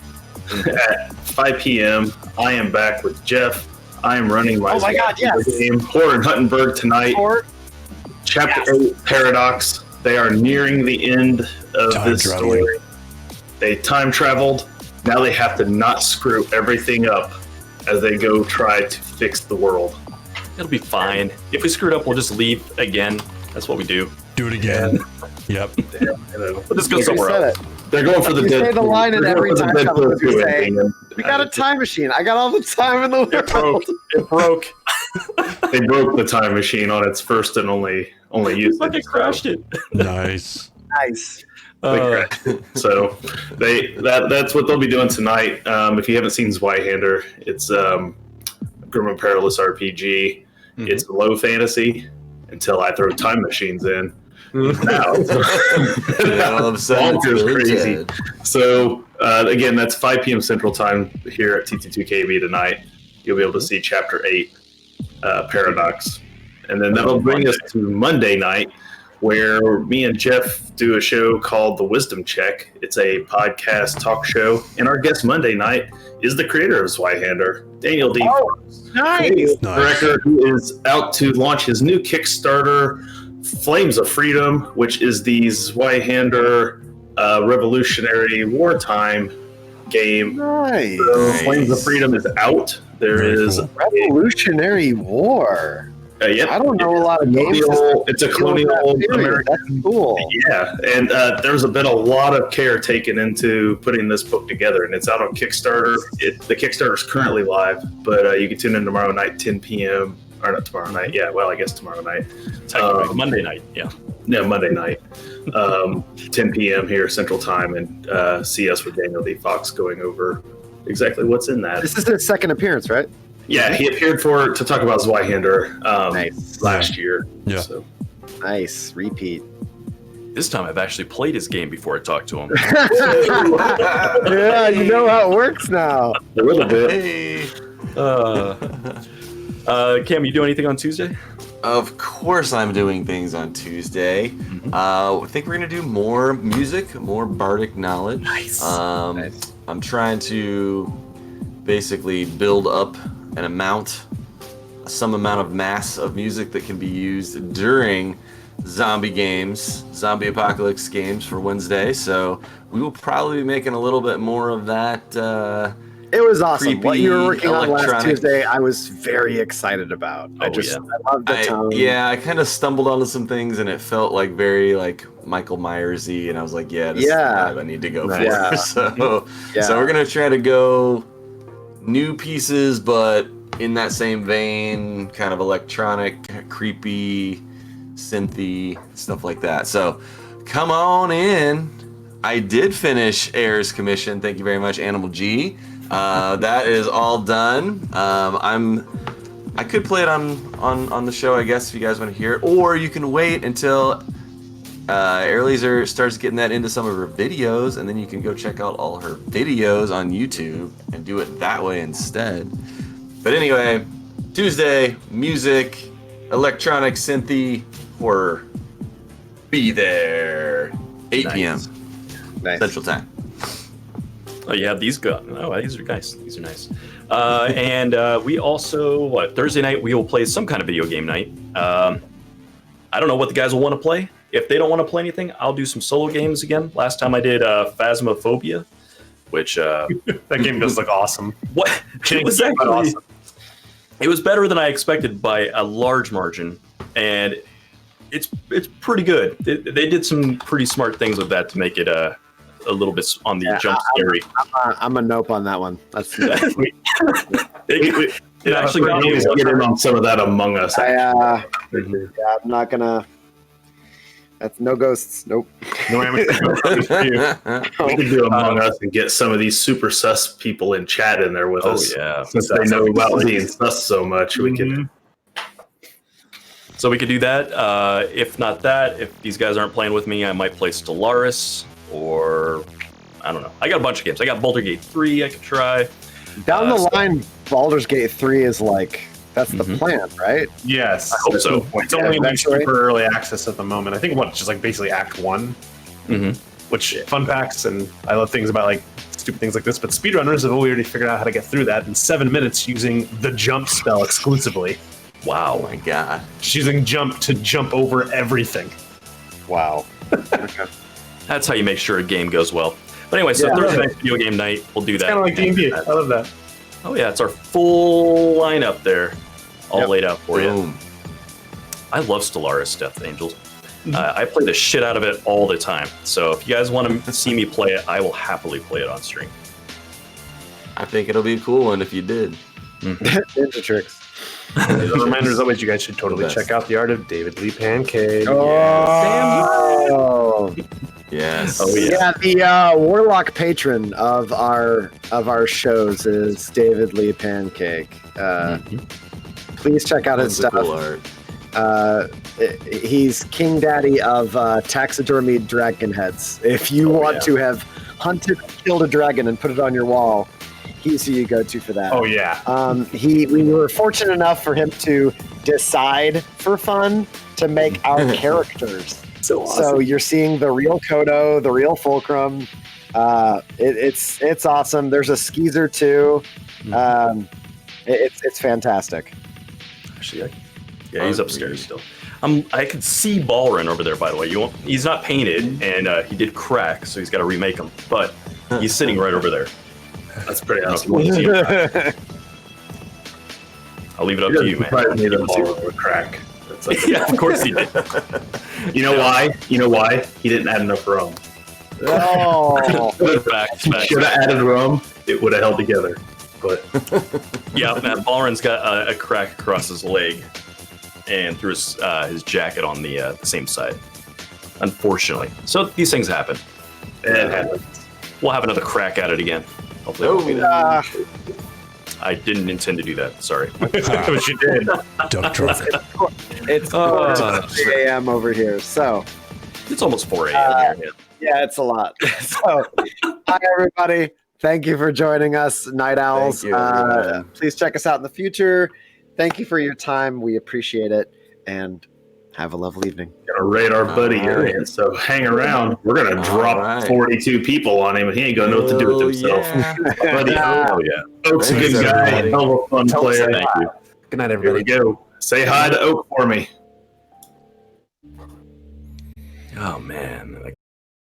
at 5 p.m. I am back with Jeff. I am running my Oh my God, yes. game Horror in Huttenberg tonight. Or Chapter 8 Paradox. They are nearing the end of Time this traveling. story. They time traveled. Now they have to not screw everything up as they go try to fix the world. It'll be fine. If we screw it up, we'll just leave again. That's what we do. Do it again. Yep. We'll just go you somewhere said else. it. They're going for the You say Deadpool. the line in They're every going for time the travel, Deadpool you say, ending, and We got a time machine. I got all the time in the world. It broke. It broke. They broke the time machine on its first and only usage. Fucking crashed it. Nice. Nice. So that's what they'll be doing tonight. If you haven't seen Zweihander, it's Grim and Perilous RPG. It's low fantasy until I throw time machines in. Now it's All of a sudden, it's bonkers really crazy. dead. So again, that's 5 p.m. Central Time here at TT2KB tonight. You'll be able to see Chapter 8 Paradox, and then that'll bring us to Monday night, where me and Jeff do a show called The Wisdom Check. It's a podcast talk show, and our guest Monday night is the creator of Zweihander, Daniel D. Nice. Director, who is out to launch his new Kickstarter, Flames of Freedom, which is the Zweihander revolutionary wartime game. Nice. So Flames of Freedom is out. There Very is cool. Revolutionary War. Yep. I don't know a lot of games. It's a colonial American. That's cool. Yeah, and there's been a lot of care taken into putting this book together, and it's out on Kickstarter. The Kickstarter is currently live, but you can tune in tomorrow night, 10 p.m. Or not tomorrow night. Yeah, well, I guess tomorrow night. Monday night. Yeah. Yeah, Monday night, 10 p.m. here Central Time, and see us with Daniel D. Fox going over exactly what's in that. This is his second appearance, right? Yeah, he appeared to talk about Zweihander last year. Yeah. So. Nice. Repeat. This time I've actually played his game before I talked to him. Yeah, you know how it works now. A little bit. Hey. Cam, you do anything on Tuesday? Of course I'm doing things on Tuesday. I think we're going to do more music, more bardic knowledge. Nice. I'm trying to basically build up some amount of mass of music that can be used during zombie apocalypse games for Wednesday. So we will probably be making a little bit more of that. It was awesome. Creepy What you were working on last electronic- Tuesday, I was very excited about. I loved the tone. I kind of stumbled onto some things and it felt like very like Michael Myers-y, and I was like, this is the vibe I need to go for. Yeah. So we're gonna try to go new pieces, but in that same vein, kind of electronic, creepy, synthy, stuff like that. So come on in. I did finish Air's commission. Thank you very much, Animal G. That is all done. I could play it on the show, I guess, if you guys want to hear it, or you can wait until Air Laser starts getting that into some of her videos, and then you can go check out all her videos on YouTube and do it that way instead. But anyway, Tuesday, music, electronic, synthy, horror. Be there. 8 p.m. Central Time. Oh, you have these go. Oh, these are nice. These are nice. And we also, Thursday night, we will play some kind of video game night. I don't know what the guys will want to play. If they don't want to play anything, I'll do some solo games again. Last time I did Phasmophobia, which... that game does look awesome. What? It was actually awesome. It was better than I expected by a large margin, and it's pretty good. They did some pretty smart things with that to make it a little bit on the jump scary. I'm a nope on that one. That's it actually got me get in on some of that Among Us. I'm not gonna. That's no ghosts. Nope. No amateur. We can do Among Us and get some of these super sus people in chat in there with us. Yeah, since they know about being sus so much, we could. So we could do that. If not that, if these guys aren't playing with me, I might play Stellaris, or I don't know. I got a bunch of games. I got Baldur's Gate 3 I could try. Down the line, Baldur's Gate 3 is like, that's the plan, right? Yes. I hope so. It's only in super early access at the moment. I think just like basically Act 1, which fun facts, and I love things about like stupid things like this, but speedrunners have already figured out how to get through that in 7 minutes using the jump spell exclusively. Wow. Oh my god. She's using jump to jump over everything. Wow. That's how you make sure a game goes well. But anyway, so Thursday night video game night, we'll do that. Kind of like D&D. I love that. Oh yeah, it's our full lineup there, all laid out for you. I love Stellaris Death Angels. I play the shit out of it all the time. So if you guys want to see me play it, I will happily play it on stream. I think it'll be a cool one if you did. Ninja tricks. As a reminder, as always, you guys should totally check out The Art of David Lee Pancake. Oh, yes. Oh yeah. The warlock patron of our shows is David Lee Pancake. Please check out his stuff. Cool art. He's king daddy of taxidermied dragon heads. If you want to have hunted, killed a dragon, and put it on your wall, he's who you go to for that. Oh yeah. We were fortunate enough for him to decide for fun to make our characters. So awesome. So you're seeing the real Kodo, the real Fulcrum. It's awesome. There's a Skeezer too. It's fantastic. Actually, he's upstairs still. I could see Balrin over there, by the way. He's not painted, and he did crack, so he's got to remake him. But he's sitting right over there. That's pretty awesome. Oh I'll leave it up to you, man. Surprised me that Ballroom would crack. That's like Yeah, of course he did. You know why? You know why? He didn't add enough rum. Oh, Facts. Should have added rum. It would have held together. But Yeah, man, Balrin's got a crack across his leg and through his jacket on the same side. Unfortunately. So these things happen. it happens. We'll have another crack at it again. Hopefully it won't be that. uh, I didn't intend to do that. Sorry. But you did. Duck truck. it's 3 a.m. over here, so It's almost 4 a.m. here. yeah, it's a lot. So, hi everybody. Thank you for joining us, Night Owls. Thank you, everyone. Please check us out in the future. Thank you for your time. We appreciate it, and have a lovely evening. Gonna raid our buddy Urian, so hang around. We're gonna drop right. 42 people on him, and he ain't gonna know what to do with himself. Buddy, Oh, yeah. Oak's a Thanks, good guy, everybody. hell of a fun Tell us player. Thank you. Good night, Here we everybody. go. Say hi to Oak for me. Oh, man.